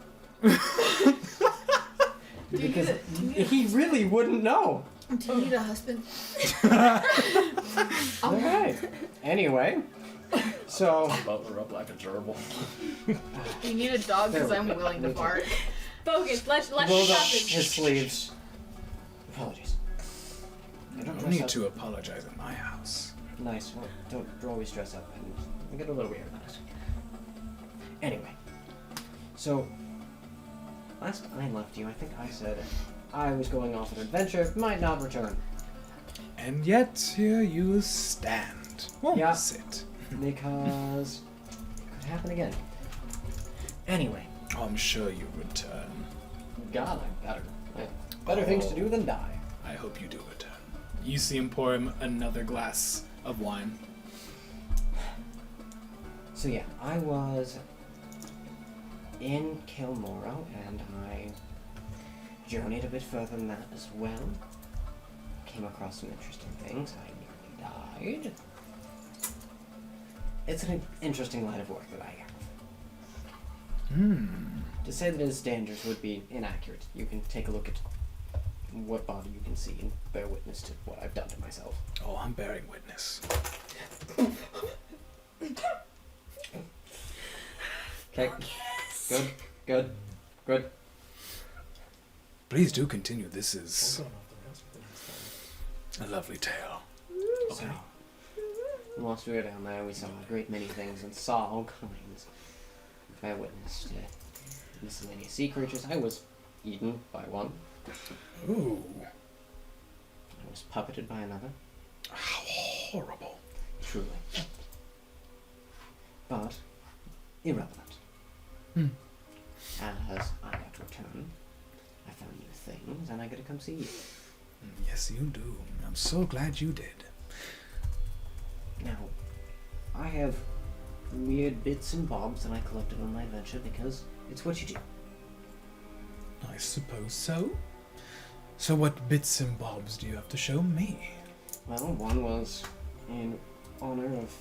Because he really wouldn't know. Do you need a husband? Okay. Anyway, so Butler up like a gerbil. You need a dog because I'm willing to bark. Focus. Let's rolled stop up this. his sleeves. Apologies. I don't No dress need up. to apologize at my house. Nice. Well, don't always dress up and get a little weird about it. Anyway, so last I left you, I think I said I was going off an adventure, might not return And yet, here you stand. Won't Yeah. sit. because it could happen again. Anyway, I'm sure you return. God, I got better things to do than die. I hope you do return. You see him pour him another glass of wine. So yeah, I was in Kilmoro, and I journeyed a bit further than that as well. Came across some interesting things. I nearly died. It's an interesting line of work that I have. To say that it's dangerous would be inaccurate. You can take a look at what body you can see and bear witness to what I've done to myself. Oh, I'm bearing witness. Okay. Good. Good. Good. Please do continue. This is a lovely tale. So, whilst we were down there, we saw a great many things and saw all kinds. I witnessed miscellaneous sea creatures. I was eaten by one. Ooh, I was puppeted by another. how horrible. Truly. But irrelevant. As I got to return, I found new things, and I got to come see you. Yes, you do. I'm so glad you did. Now, I have weird bits and bobs that I collected on my adventure because it's what you do. I suppose so. So what bits and bobs do you have to show me? Well, one was in honor of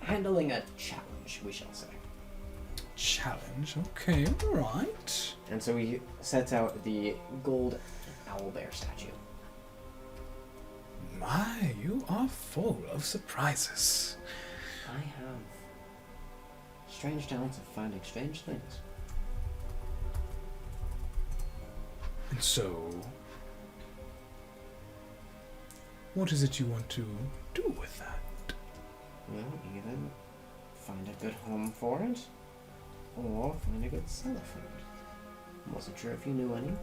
handling a challenge, we shall say. Challenge? Okay, alright. And so he sets out the gold owlbear statue. My, you are full of surprises. I have strange talents of finding strange things. And so, what is it you want to do with that? Well, either find a good home for it, or find a good seller for it. Wasn't sure if you knew any.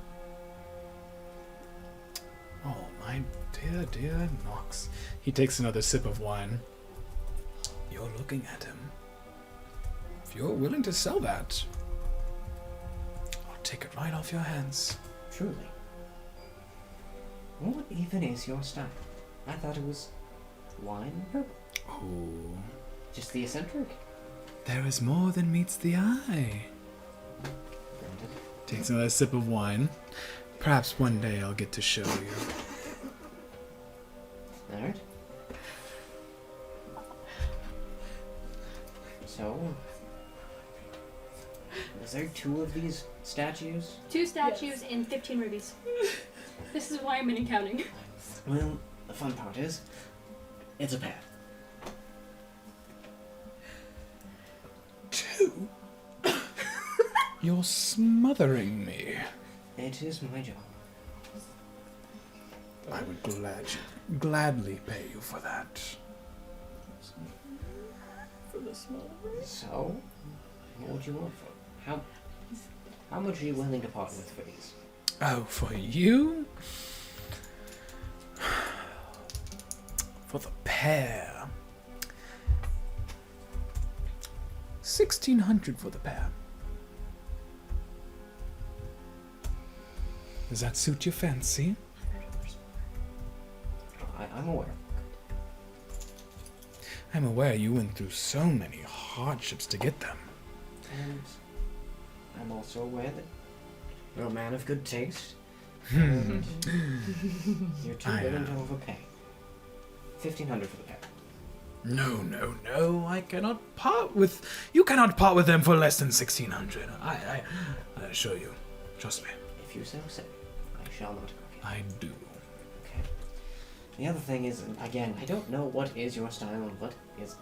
Oh, my dear, dear Nox. He takes another sip of wine. You're looking at him. If you're willing to sell that, I'll take it right off your hands. Truly. What even is your style? I thought it was wine and purple. Oh, Just the eccentric. there is more than meets the eye. Granted. Takes another sip of wine. Perhaps one day I'll get to show you. Alright. So, is there 2 of these statues? 2 statues and 15 rubies. This is why I'm in accounting. Well, the fun part is, it's a pair. 2? You're smothering me. It is my job. I would gladly pay you for that. For the small. So, what would you want for it? How much are you willing to part with for these? Oh, for you? For the pair. 1,600 for the pair. Does that suit your fancy? I'm aware. I'm aware you went through so many hardships to get them. And I'm also aware that you're a man of good taste. Hmm. And you're too I willing to am. overpay. 1,500 for the pair. No, I cannot part with... You cannot part with them for less than 1,600. I assure you. Trust me. If you so say, I shall not argue. I do. Okay. The other thing is, again, I don't know what is your style and what is...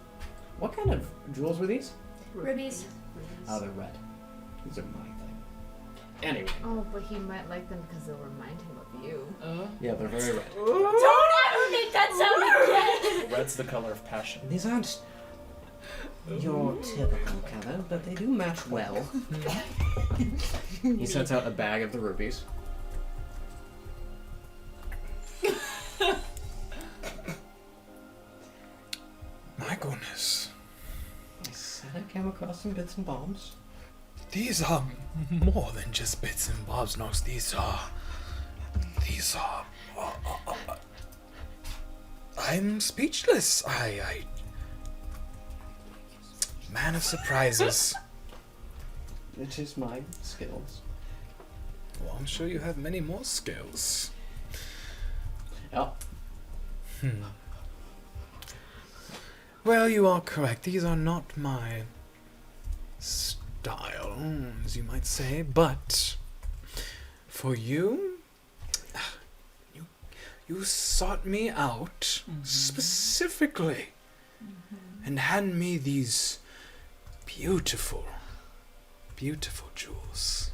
What kind of jewels were these? Rubies. Oh, they're red. These are my thing. Anyway. Oh, but he might like them because they'll remind him of you. Yeah, they're very red. Don't ever make that sound again! Red's the color of passion. These aren't your typical color, but they do match well. He sets out a bag of the rubies. My goodness. I said I came across some bits and bobs. These are more than just bits and bobs, Nox. These are... I'm speechless. Man of surprises. It is my skills. Well, I'm sure you have many more skills. Oh, Well, you are correct. These are not my style, as you might say, but for you, you sought me out specifically and hand me these beautiful, beautiful jewels.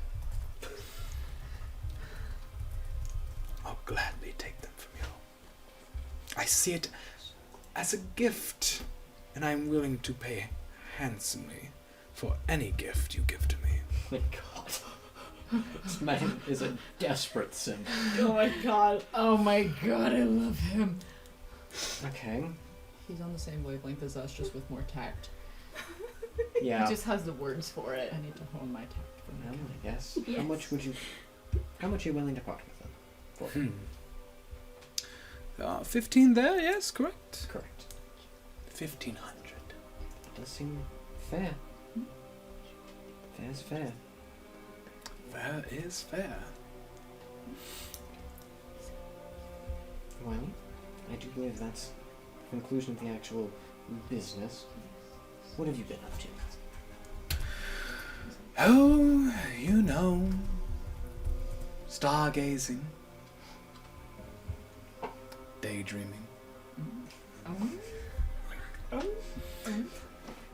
I'll gladly take them from you. I see it as a gift, and I'm willing to pay handsomely for any gift you give to me. my God. This man is a desperate simp. Oh my god. Oh my god, I love him. Okay. He's on the same wavelength as us, just with more tact. Yeah. He just has the words for it. I need to hone my tact. Well, I guess. Yes. How much are you willing to part with them? For? 15 there, yes, correct. Correct. 1,500. Does seem fair. Fair's fair. Fair is fair. Well, I do believe that's the conclusion of the actual business. What have you been up to? Oh, you know, stargazing, daydreaming,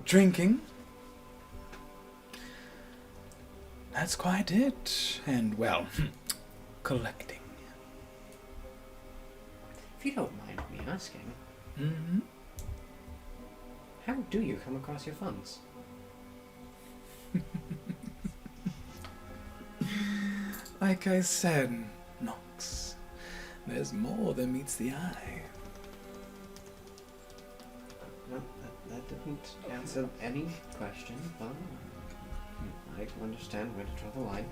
drinking. That's quite it. And, well, collecting. If you don't mind me asking, Mm-hmm. how do you come across your funds? Like I said, Nox, there's more than meets the eye. Well, that didn't answer any question, but I understand where to draw the line.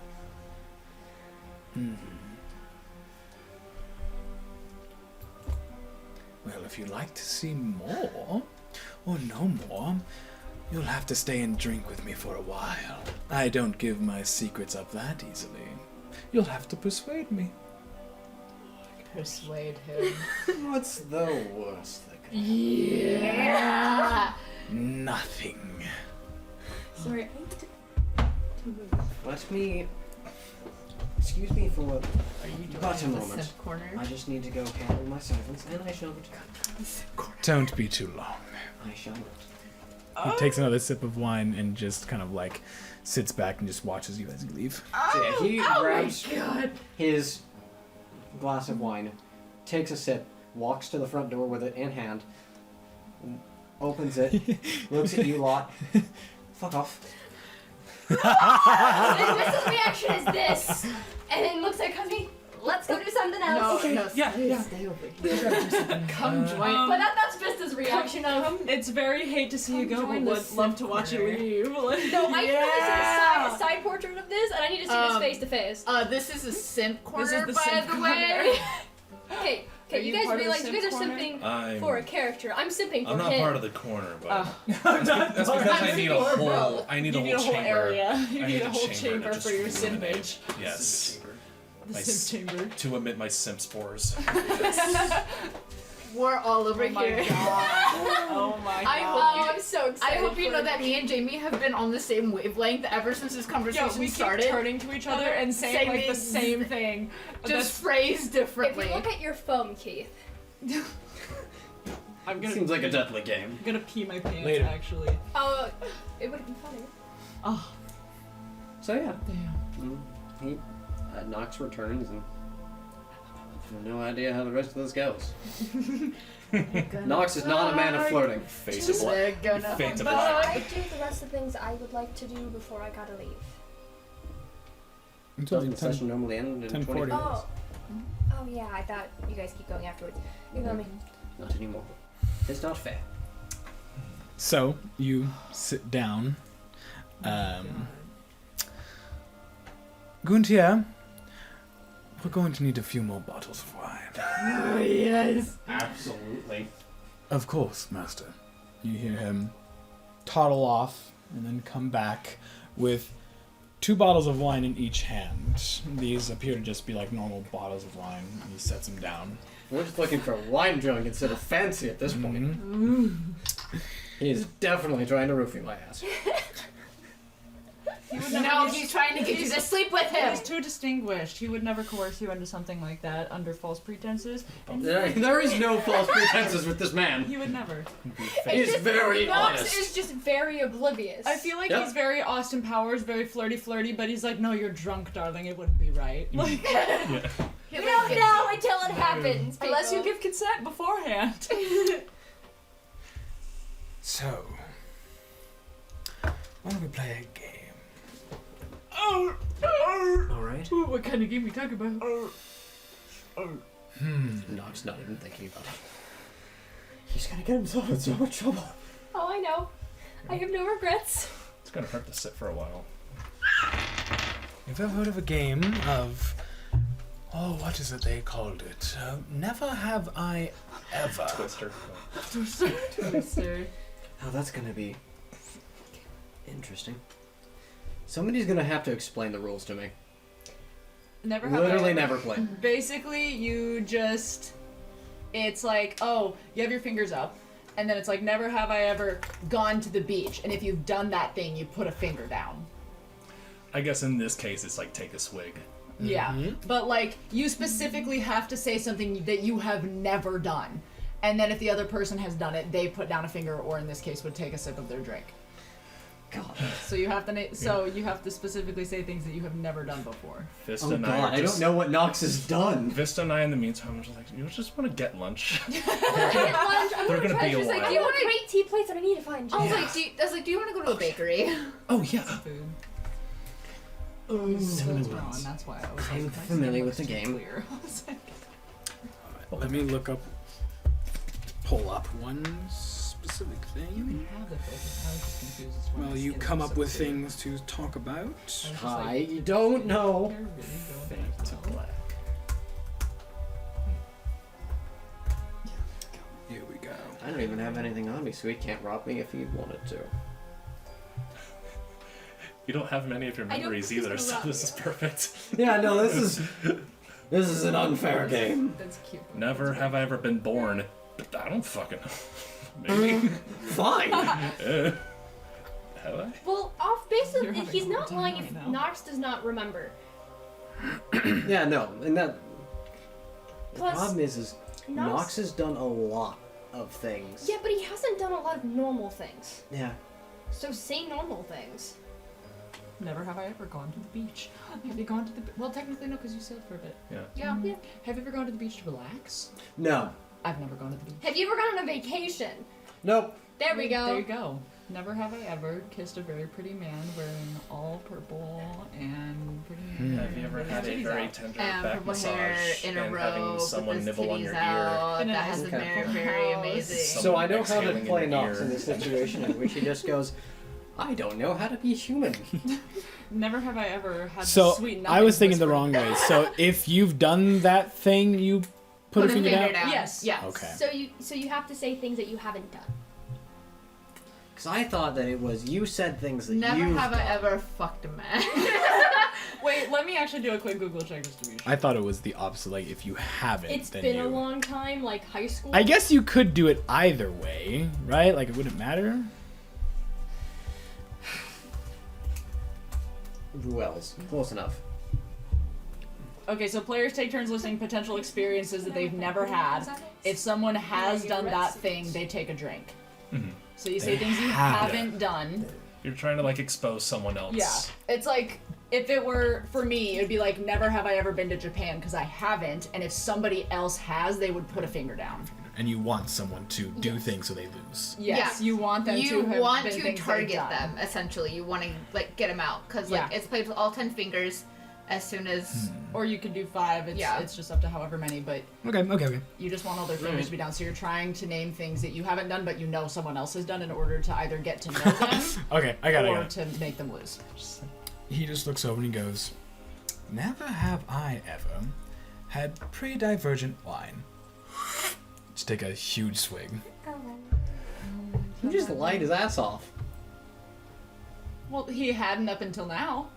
Well, if you'd like to see more, or know more, you'll have to stay and drink with me for a while. I don't give my secrets up that easily. You'll have to persuade me. Persuade him. What's the worst that could Yeah. Nothing. Sorry, I need to move. Let me... Excuse me for Are you doing but a the moment. sip corner? I just need to go handle my servants, and I shall return. Don't be too long. I shall not. He takes another sip of wine and just kind of like sits back and just watches you as you leave. So yeah, he grabs God. his glass of wine, takes a sip, walks to the front door with it in hand, opens it, looks at you lot. Fuck off. And Crystal's reaction is this, and then looks at Cosme. Let's go do something else. No, Yeah, stay, yeah. stay over here. Come join. But that's Vista's reaction of. It's very hate to see you go, but join the would love to simp watch you corner. leave. Like, No, I can only see a side portrait of this, and I need to see this Um, face to face. This is a simp corner, the by simp the corner. way. Okay, Are you you guys part of the realize you guys are simp corner? simping for a character. I'm simping for I'm not him. part of the corner, but Oh. that's because I need a Bro, whole. I need You a need whole a whole chamber. area. You I need a whole to chamber just for your ruminate. simpage. Yes, The My simp chamber. to emit my simp spores. We're all over Oh my here. god. Oh my god. I hope Oh, I'm so I excited. hope you for know it. that me and Jamie have been on the same wavelength ever since this conversation Yeah, we keep started. turning to each other and saying like the Saying same thing. Just phrased If differently. you look at your phone, Keith. I'm gonna Seems like a deadly game. I'm gonna pee my pants Later. actually. Oh, it would have been funny. Oh So yeah, damn. he Nox returns and I have no idea how the rest of this goes. Nox is not a man of flirting. Face of black. They're gonna Fades of But black. I do the rest of the things I would like to do before I gotta leave. Doesn't the session normally end in 20 10:40. minutes? Oh. Oh yeah, I thought you guys keep going afterwards. You know me. Not anymore. It's not fair. So you sit down. Guntia, we're going to need a few more bottles of wine. yes. Absolutely. Of course, Master. You hear him. toddle off and then come back with 2 bottles of wine in each hand. These appear to just be like normal bottles of wine. He sets them down. We're just looking for wine drunk instead of fancy at this point. He's definitely trying to roofie my ass. No, he's trying to get you to sleep with him. He's too distinguished. He would never coerce you into something like that under false pretenses. And There is no false pretenses with this man. he would never. He's very Nox honest. is just very oblivious. I feel like Yep. he's very Austin Powers, very flirty, but he's like, no, you're drunk, darling. It wouldn't be right. Like, You don't know until it happens. unless you people. give consent beforehand. So, why don't we play a game? Alright. What kind of game we talking about? Nox not even thinking about it. He's gonna get himself in so much trouble. Oh, I know. I have no regrets. It's gonna hurt to sit for a while. Have you ever heard of a game of... Oh, what is it they called it? Never Have I Ever. Twister. Twister. Oh, that's gonna be interesting. Somebody's gonna have to explain the rules to me. Never have I Literally ever. never play. Basically, you just... It's like, oh, you have your fingers up. And then it's like, never have I ever gone to the beach. And if you've done that thing, you put a finger down. I guess in this case, it's like take a swig. Yeah. But like, you specifically have to say something that you have never done. And then if the other person has done it, they put down a finger, or in this case, would take a sip of their drink. God. So you have to you have to specifically say things that you have never done before. Vista Oh and I god, are I just, don't know what Nox has done. Vista and I, in the meantime, are just like, you just want to get lunch. Get lunch. I'm They're gonna gonna try. be a She's like, while. you want great tea plates, and I need to find you. I was like, do you want to go to a bakery? Oh yeah. Food. Oh, So it's wrong, and that's why I was I'm like, familiar with the game. Clear. I was like, Let me pull up one specific you thing. can have the focus. I was just confused as to why Well, my you skin come was up so with clear. things to talk about. I was just I like, don't know. "They're really Fade to going well." black. Here we go. I don't even have anything on me, so he can't rob me if he wanted to. You don't have many of your I don't memories think either, he's so gonna this is perfect. Yeah, no, this is an unfair game. That's cute. Never have I ever been born. I don't fucking know. Maybe. Fine. Have I? Well, off base You're of having he's a not hard lying time if right now. Nox does not remember. Yeah, no, and that. The Plus, problem is Nox- Nox has done a lot of things. Yeah, but he hasn't done a lot of normal things. Yeah. So say normal things. Never have I ever gone to the beach. Have you gone to the well, technically no, because you sailed for a bit. Yeah. Yeah. Yeah. Have you ever gone to the beach to relax? No. I've never gone to the beach. Have you ever gone on a vacation? Nope. There we go. There you go. Never have I ever kissed a very pretty man wearing all purple and pretty hair. Have you ever had a Titties very out. tender And back purple hair massage in a and row having with someone his nibble on titties your out. In a That has been nice very, very house. amazing. So I know how to exhaling play in your Nox ear. in this situation in which he just goes, I don't know how to be human. Never have I ever had So sweet I was thinking nothing the whispered. wrong way. So if you've done that thing, you put a finger down. Yes. Yeah. Okay. So you have to say things that you haven't done. Because I thought that it was you said things that Never you've have done. I ever fucked a man. Wait, let me actually do a quick Google check just to be sure. I thought it was the opposite. Like if you haven't, It's then been you. a long time, like high school. I guess you could do it either way, right? Like it wouldn't matter. Who else? Close enough. Okay, so players take turns listing potential experiences that they've never had. If someone has done that thing, they take a drink. Mhm. So you say They things you have haven't done. You're trying to like expose someone else. Yeah. It's like, if it were for me, it would be like, never have I ever been to Japan, because I haven't, and if somebody else has, they would put a finger down. And you want someone to do things so they lose. Yes, Yeah. you want them You to have want been to things they've target done. them, essentially. You want to, like, get them out. Because, like, Yeah. it's played with all 10 fingers as soon as... Or you could do 5, it's just up to however many, but Okay. you just want all their fingers to be down, so you're trying to name things that you haven't done, but you know someone else has done in order to either get to know them, Okay, I got or it. to make them lose. He just looks over and he goes, "Never have I ever had pre-divergent wine." Just take a huge swig. He just lied his ass off. Well, he hadn't up until now.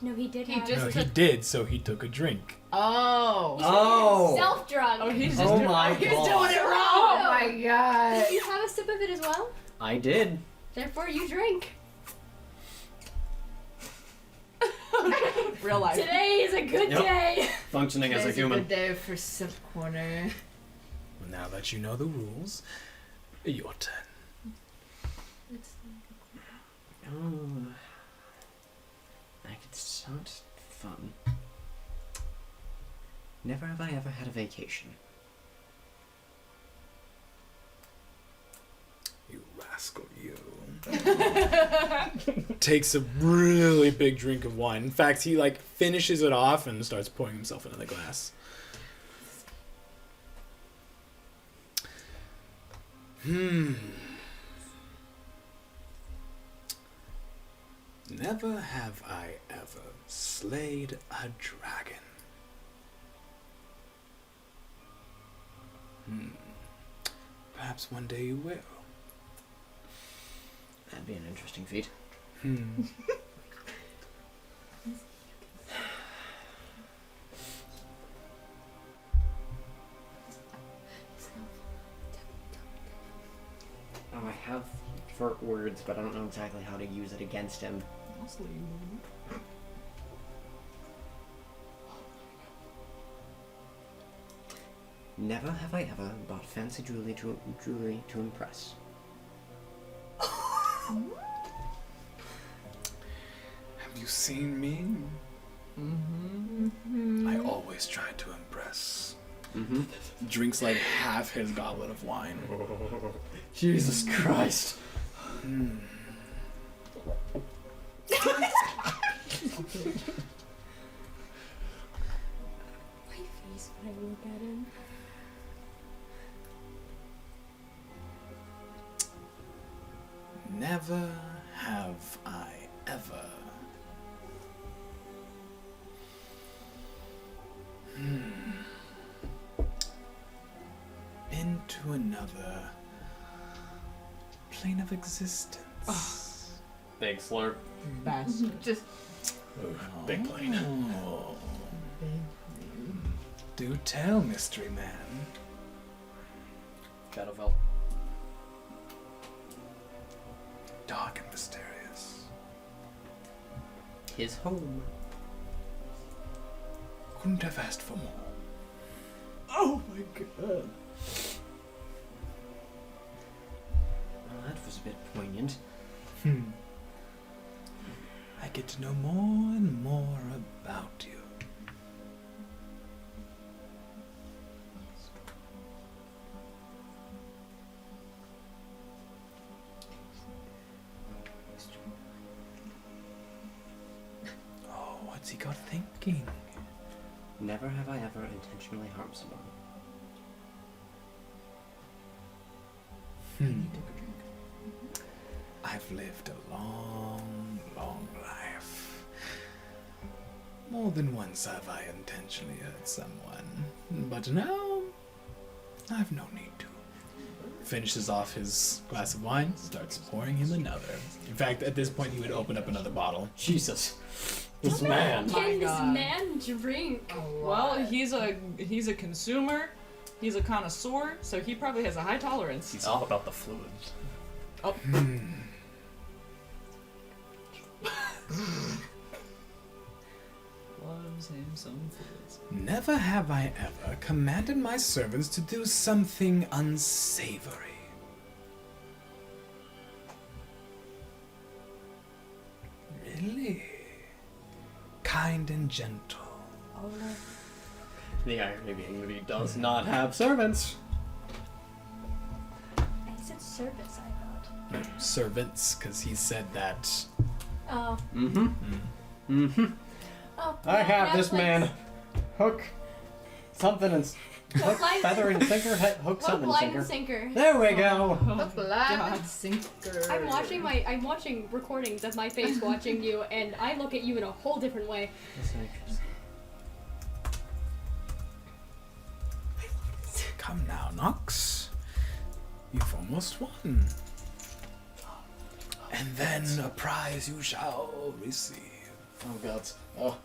No, he did. He have just No, he did, so he took a drink. Oh. Oh. self drug. Oh, he's just Oh doing, my he's God. doing it wrong. Oh my god. Did you have a sip of it as well? I did. Therefore, you drink. Real life. Today is a good Yep. day. Functioning as a Today's human. good day for Sip Corner. Well, now that you know the rules, your turn. Oh. I could start fun. Never have I ever had a vacation. You rascal, you. Takes a really big drink of wine. In fact, he like finishes it off and starts pouring himself another glass. Never have I ever slayed a dragon. Perhaps one day you will. That'd be an interesting feat. Oh, I have for words, but I don't know exactly how to use it against him. Never have I ever bought fancy jewelry to impress. Have you seen me? I always try to impress. Drinks like half his goblet of wine. Jesus Christ. My face when I look at him. Never have I ever. Into another plane of existence. Big slurp. Bask. Just Big plane. Oh. Do tell, mystery man. Shadowfell. Dark and mysterious. His home. Couldn't have asked for more. Oh my god. Well, that was a bit poignant. I get to know more and more about you. Oh, what's he got thinking? Never have I ever intentionally harmed someone. I've lived a long, long life. More than once have I intentionally hurt someone, but now I've no need to. Finishes off his glass of wine, starts pouring him another. In fact, at this point, he would open up another bottle. Jesus. This man. My Can this God. man drink? Well, he's a consumer. He's a connoisseur, so he probably has a high tolerance. He's all about the fluids. Oh. Loves him some foods. Never have I ever commanded my servants to do something unsavory. Really? Kind and gentle. The irony being that he does not have servants. I said service, I thought. Servants, because he said that. Oh. Oh. I yeah, have that this was- man hook something and hook line- feather and sinker, hook Hook, something line, sinker. and sinker. There we go. hook, line, and sinker. I'm watching recordings of my face watching you, and I look at you in a whole different way. Come now, Nox. You've almost won. And then a prize you shall receive. Oh god. Oh.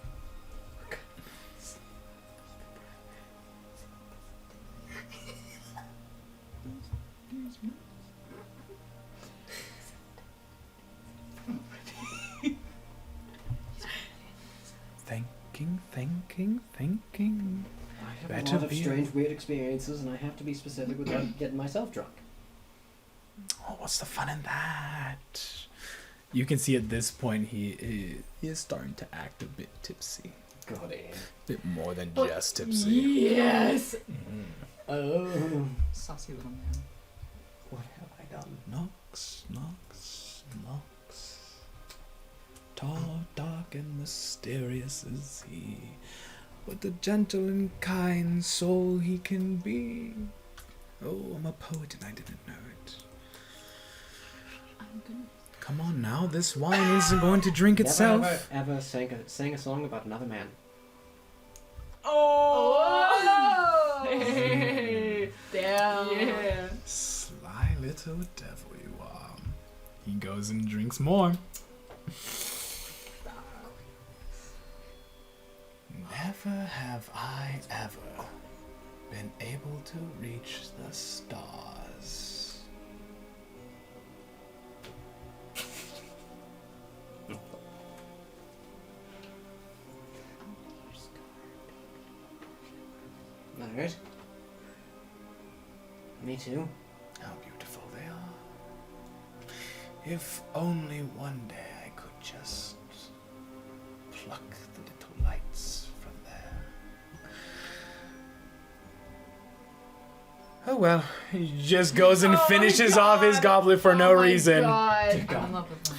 Thinking. I have Better a lot of be- strange, weird experiences, and I have to be specific without getting myself drunk. Oh, what's the fun in that? You can see at this point he is starting to act a bit tipsy. God damn. A bit more than just tipsy. Yes. Oh. Saucy little man. What have I done? Knocks. Tall, dark, and mysterious is he. What a gentle and kind soul he can be. Oh, I'm a poet and I didn't know it. Come on now, this wine isn't going to drink itself. Never ever sang a song about another man. Oh! Hey. Damn. Yeah. Sly little devil you are. He goes and drinks more. Never have I ever been able to reach the stars. Alright. Me too. How beautiful they are. If only one day I could just pluck the little lights from there. Oh well, he just goes and finishes off his goblet for no reason. God. I love it.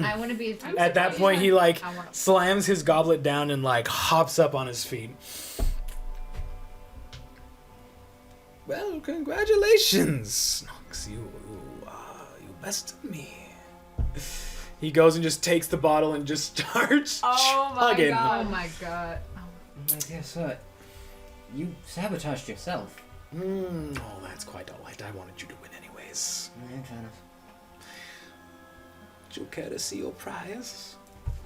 I want to be. At that point, he like I wanna- slams his goblet down and like hops up on his feet. Well, congratulations, Nox. You bested me. He goes and just takes the bottle and just starts Oh my chugging. God. Oh my god. My dear sir, you sabotaged yourself. Oh, that's quite all right. I wanted you to win anyways. Yeah, fair enough. Would you care to see your prize?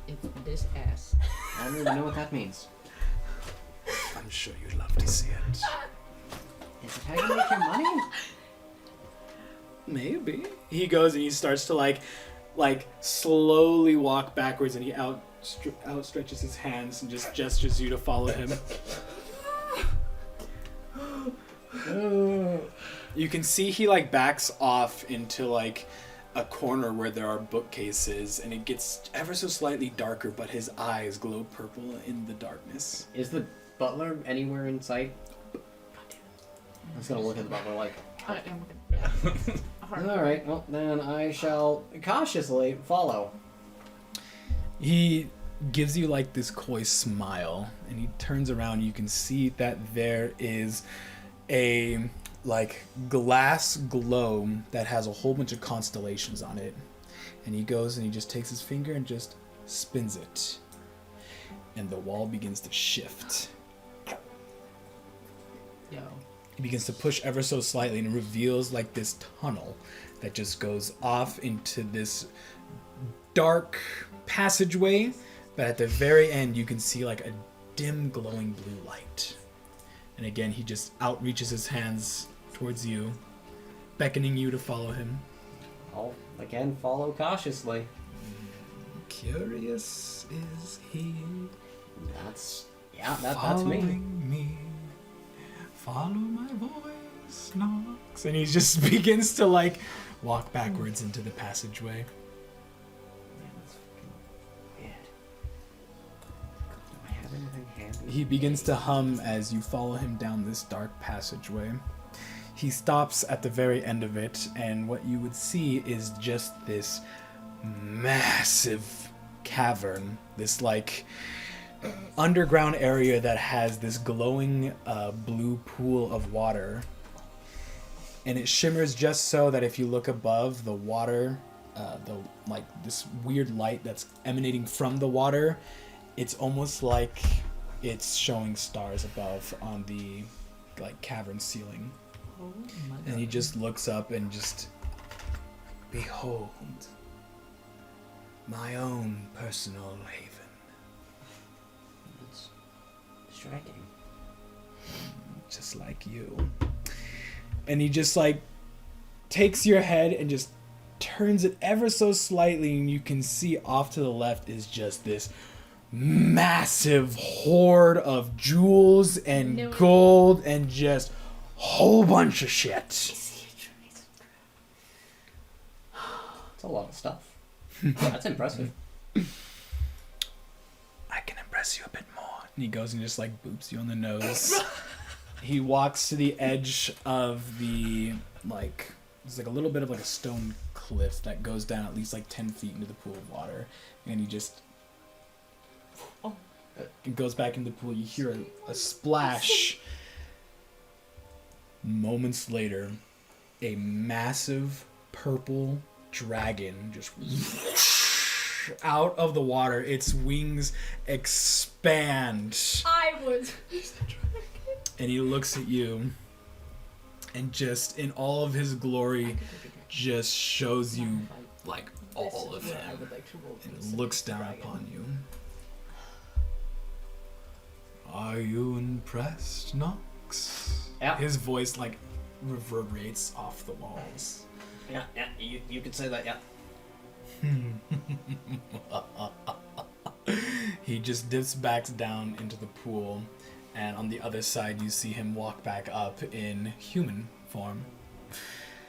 It's this ass. I don't even know what that means. I'm sure you'd love to see it. Is it how you make your money? Maybe. He goes and he starts to like slowly walk backwards, and he outstretches his hands and just gestures you to follow him. You can see he like backs off into like a corner where there are bookcases, and it gets ever so slightly darker, but his eyes glow purple in the darkness. Is the butler anywhere in sight? I was gonna look at the butler like. I am. Alright, well then I shall cautiously follow. He gives you like this coy smile, and he turns around. You can see that there is a like glass globe that has a whole bunch of constellations on it, and he goes and he just takes his finger and just spins it, and the wall begins to shift. Yo. He begins to push ever so slightly, and it reveals like this tunnel that just goes off into this dark passageway, but at the very end you can see like a dim glowing blue light. And again, he just outreaches his hands towards you, beckoning you to follow him. I'll again follow cautiously. Curious is he. That's that's me. Following me. Follow my voice, Nox. And he just begins to like walk backwards into the passageway. Man, that's fucking weird. Do I have anything handy? He begins to hum as you follow him down this dark passageway. He stops at the very end of it, and what you would see is just this massive cavern, this like underground area that has this glowing blue pool of water, and it shimmers just so that if you look above the water, this weird light that's emanating from the water, it's almost like it's showing stars above on the like cavern ceiling. Oh my god. And he just looks up and just, Behold, my own personal haven. It's striking. Just like you. And he just like takes your head and just turns it ever so slightly, and you can see off to the left is just this massive hoard of jewels and gold and just whole bunch of shit. It's a lot of stuff. That's impressive. I can impress you a bit more. And he goes and just like boops you on the nose. He walks to the edge of the like, there's like a little bit of like a stone cliff that goes down at least like 10 feet into the pool of water, and he just it goes back in the pool. You hear a splash. Moments later, a massive purple dragon just out of the water. Its wings expand. I was. And he looks at you and just in all of his glory just shows you like all of him and looks down upon you. Are you impressed, Nox? Yeah. His voice like reverberates off the walls. Yeah, you could say that, yeah. He just dips back down into the pool, and on the other side you see him walk back up in human form.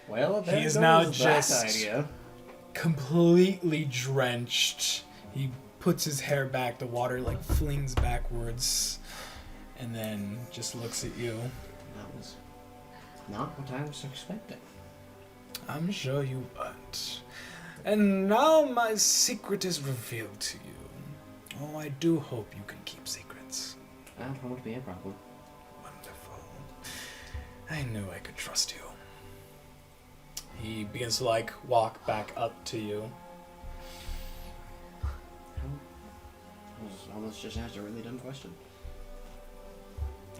Well, there He is goes now that just idea. completely drenched. He puts his hair back, the water like flings backwards, and then just looks at you. That was not what I was expecting. I'm sure you weren't. And now my secret is revealed to you. Oh, I do hope you can keep secrets. That won't be a problem. Wonderful. I knew I could trust you. He begins to like walk back up to you. I was almost just asked a really dumb question.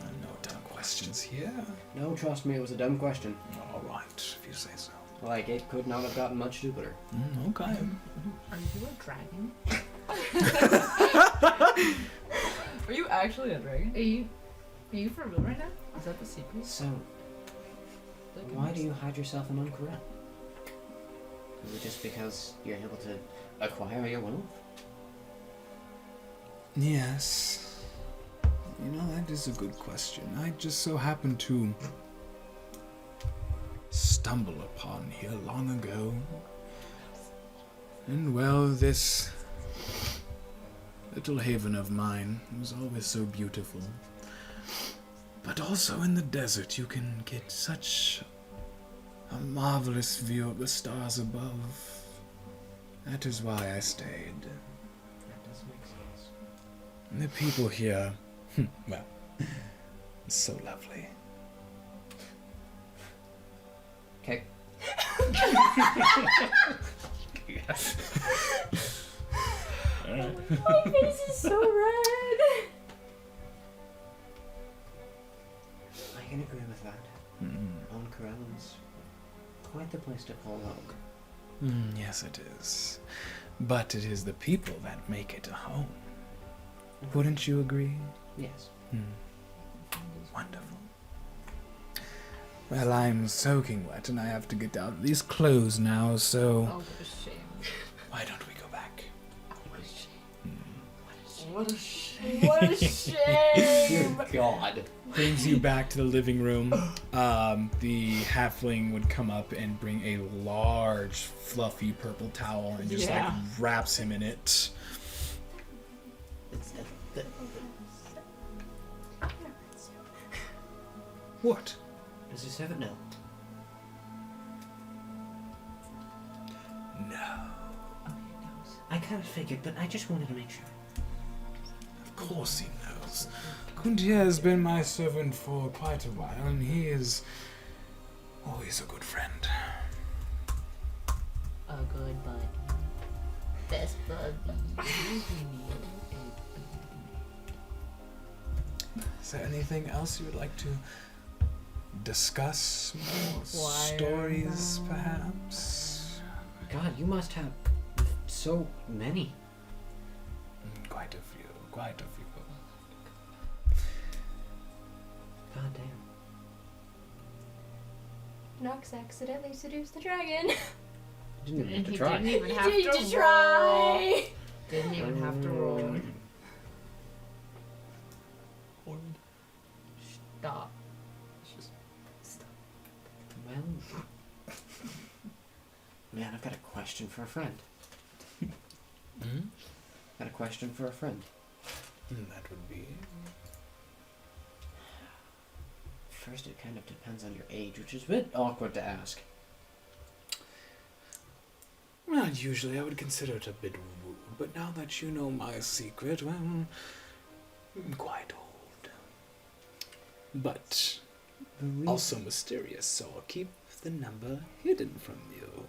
No dumb questions here. No, trust me, it was a dumb question. All right, if you say so. Like, it could not have gotten much stupider. Okay. Are you a dragon? Are you actually a dragon? Are you for real right now? Is that the secret? So, why do you hide yourself in Ank'Harel? Is it just because you're able to acquire your wealth? Yes. You know, that is a good question. I just so happened to stumble upon here long ago. And well, this little haven of mine was always so beautiful. But also in the desert you can get such a marvelous view of the stars above. That is why I stayed. That does make sense. And the people here, well, so lovely. Okay. My face is so red. I can agree with that. Ank'Harel is quite the place to call home. Yes, it is. But it is the people that make it a home. Wouldn't you agree? Yes. Wonderful. Well, I'm soaking wet and I have to get out of these clothes now, so Oh, what a shame. why don't we go back? What a shame. What a shame. Dear God. Brings you back to the living room. The halfling would come up and bring a large, fluffy purple towel and just like wraps him in it. What? Does he have it now? No. I kind of figured, but I just wanted to make sure. Of course he knows. Kuntia has been my servant for quite a while, and he is always a good friend. A good buddy. Best buddy. Is there anything else you would like to discuss? More Why stories, perhaps? God, you must have so many. Quite a few. Quite a few. God damn. Nox accidentally seduced the dragon. You didn't even have to He try. didn't even have You to need to try. Didn't even have to roll. Stop. Well, man, I've got a question for a friend. Got a question for a friend. That would be. First, it kind of depends on your age, which is a bit awkward to ask. Well, usually I would consider it a bit rude, but now that you know my secret, well, I'm quite old. But also mysterious, so I'll keep the number hidden from you.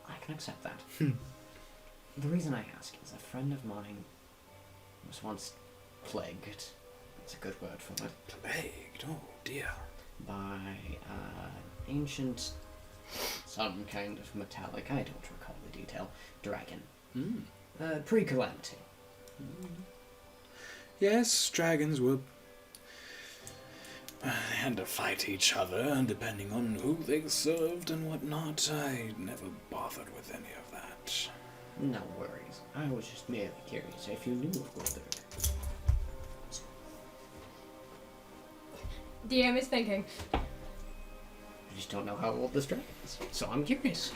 I can accept that. The reason I ask is a friend of mine was once plagued. That's a good word for it. Plagued? Oh dear. By ancient, some kind of metallic, I don't recall the detail, dragon. Pre-calamity. Yes, dragons were. They had to fight each other, and depending on who they served and whatnot, I never bothered with any of that. No worries. I was just merely curious if you knew of Goldberg. DM is thinking. I just don't know how old this dragon is, so I'm curious.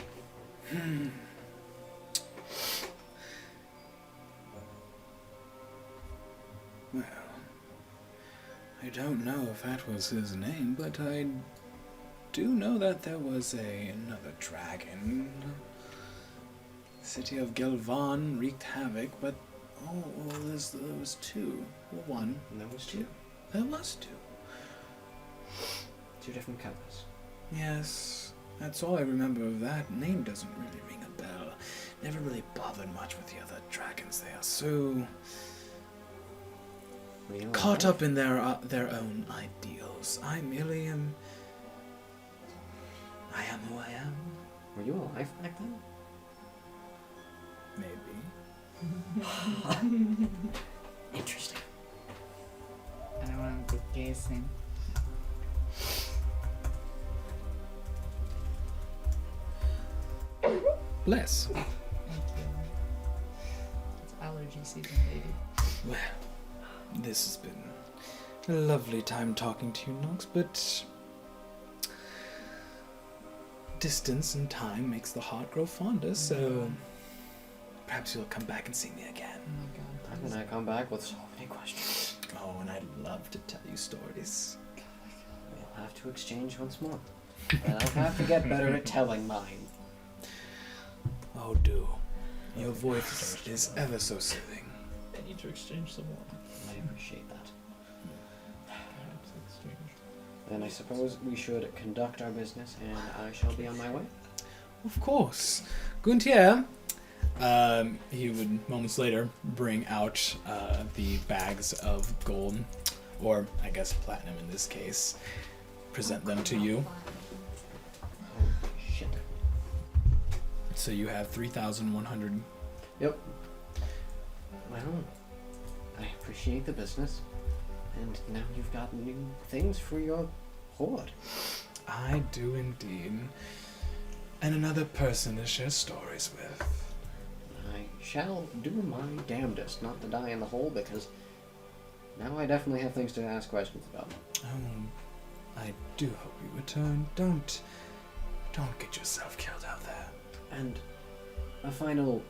Well, I don't know if that was his name, but I do know that there was another dragon. The city of Gelvan wreaked havoc, but there was two. Well, one. And there was two. There was two. Two different colors. Yes, that's all I remember of that. Name doesn't really ring a bell. Never really bothered much with the other dragons. They are so caught up in their own ideals. I merely am. I am who I am. Were you alive back then? Maybe. Interesting. I don't want to be guessing. Bless. Thank you. It's allergy season, baby. Well, this has been a lovely time talking to you, Nox, but distance and time makes the heart grow fonder, so perhaps you'll come back and see me again. Oh my god. I'm gonna come back with so many questions. Oh, and I'd love to tell you stories. We'll have to exchange once more. But I'll have to get better at telling mine. Oh, do. Your voice is ever so soothing. I need to exchange some more. I appreciate that. Perhaps exchange. Then I suppose we should conduct our business, and I shall be on my way. Of course. Guntier, he would moments later bring out the bags of gold, or I guess platinum in this case, present them to you. Holy shit. So you have 3,100. Yep. Well, I appreciate the business, and now you've got new things for your hoard. I do indeed. And another person to share stories with. I shall do my damnedest not to die in the hole, because now I definitely have things to ask questions about. I do hope you return. Don't get yourself killed out there. And a final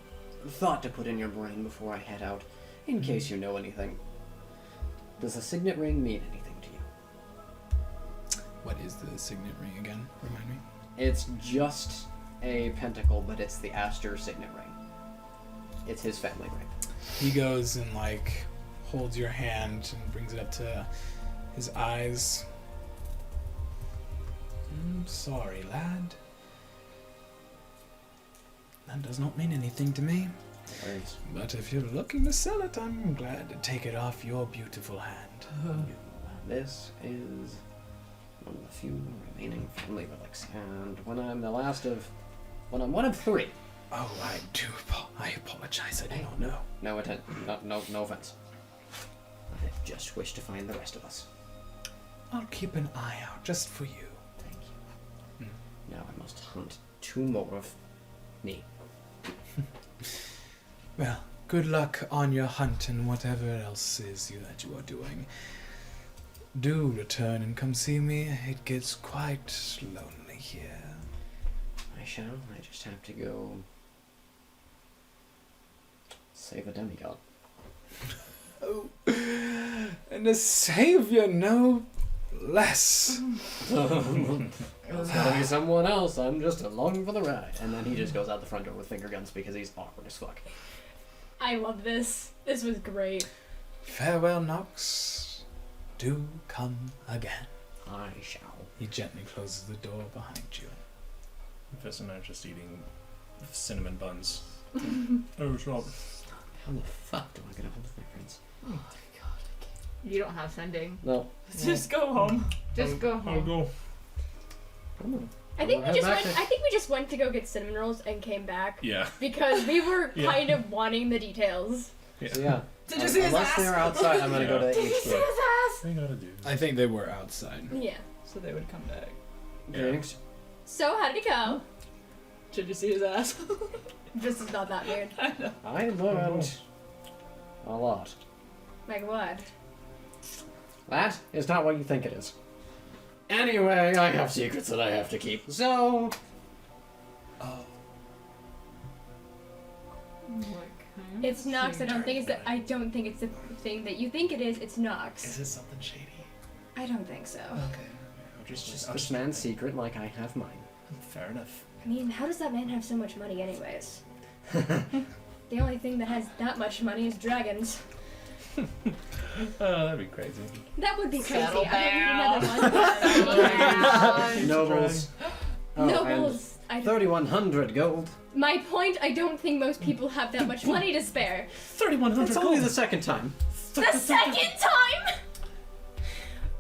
thought to put in your brain before I head out, in case you know anything. Does a signet ring mean anything to you? What is the signet ring again? Remind me. It's just a pentacle, but it's the Aster signet ring. It's his family ring. He goes and holds your hand and brings it up to his eyes. I'm sorry, lad. That does not mean anything to me. Words. But if you're looking to sell it, I'm glad to take it off your beautiful hand. This is one of the few remaining family relics, and when I'm one of three, Oh, I apologize. I did not know. No offense. I just wish to find the rest of us. I'll keep an eye out just for you. Thank you. Now I must hunt 2 more of me. Well, good luck on your hunt and whatever else is that you are doing. Do return and come see me. It gets quite lonely here. I shall. I just have to go save a demigod. Oh, and a savior, no less. It's gotta be someone else. I'm just along for the ride. And then he just goes out the front door with finger guns because he's awkward as fuck. I love this. This was great. Farewell, Nox. Do come again. I shall. He gently closes the door behind you. Fist and I are just eating cinnamon buns. Oh, stop. How the fuck do I get a hold of my friends? You don't have sending. No. Just go home. Just go I'll home. go. I think Well, we head back I think we just went to go get cinnamon rolls and came back Yeah. because we were Yeah. kind of wanting the details. So yeah. Did you see his Unless ass? they're outside, I'm gonna go to the Did you see his HQ. ass? They gotta do. I think they were outside. Yeah. So they would come back. Thanks. So how did it go? Did you see his ass? This is not that weird. I learned a lot. Like what? That is not what you think it is. Anyway, I have secrets that I have to keep. So, It's Nox. I don't think it's the thing that you think it is. It's Nox. Is it something shady? I don't think so. Okay. just this man's secret like I have mine. Fair enough. I mean, how does that man have so much money, anyways? The only thing that has that much money is dragons. Oh, that'd be crazy. That would be crazy. Settle I don't need another one. Nobles. Oh, Nobles. and 3,100 gold. My point, I don't think most people have that much money to spare. 3,100 It's only the second time. The second time?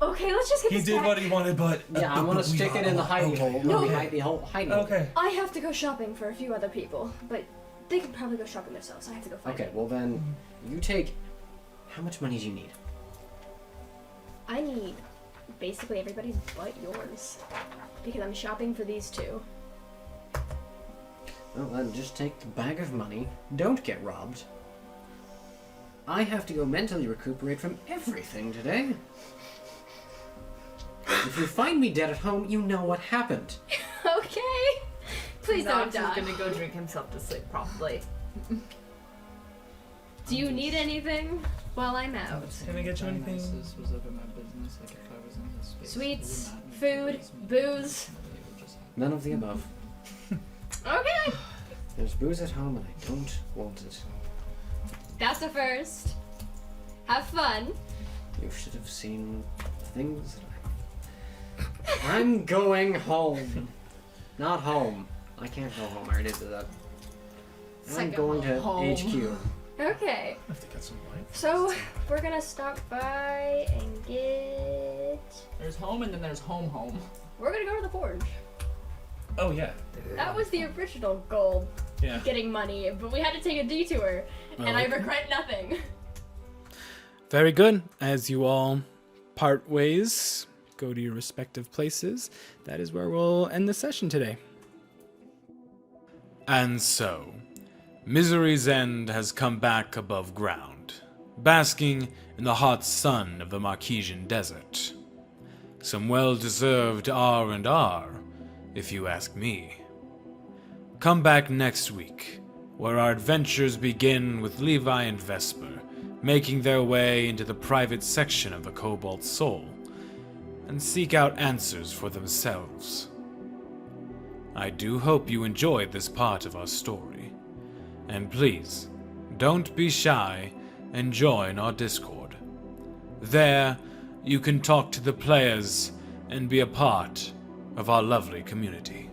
Okay, let's just get He this did back. what he wanted, but Yeah, I want to stick it in the hidey hole. No. The hidey hole. Okay. I have to go shopping for a few other people, but they can probably go shopping themselves. I have to go find Okay, them. well then, you take. How much money do you need? I need basically everybody's but yours. Because I'm shopping for these two. Well, then just take the bag of money. Don't get robbed. I have to go mentally recuperate from everything today. If you find me dead at home, you know what happened. Okay. Please don't Nox is die. gonna go drink himself to sleep, probably. Do you need anything while I'm out? Can I get you anything? Dionysus was up in my business, like if I was in his space. Sweets, it would not food, make booze. It would just happen. None of the above. Okay. There's booze at home and I don't want it. That's a first. Have fun. You should have seen things that I'm going home. Not home. I can't go home. I already did that. I'm Second going to home. HQ. Okay. I have to get some wine. So we're gonna stop by and get. There's home and then there's home. We're gonna go to the forge. Oh yeah. That was the original goal, Yeah. getting money, but we had to take a detour, and I Okay. regret nothing. Very good. As you all part ways, go to your respective places, that is where we'll end the session today. And so, Misery's End has come back above ground, basking in the hot sun of the Marquesian Desert. Some well-deserved R&R, if you ask me. Come back next week, where our adventures begin with Levi and Vesper making their way into the private section of the Cobalt Soul and seek out answers for themselves. I do hope you enjoyed this part of our story, and please, don't be shy and join our Discord. There, you can talk to the players and be a part of our lovely community.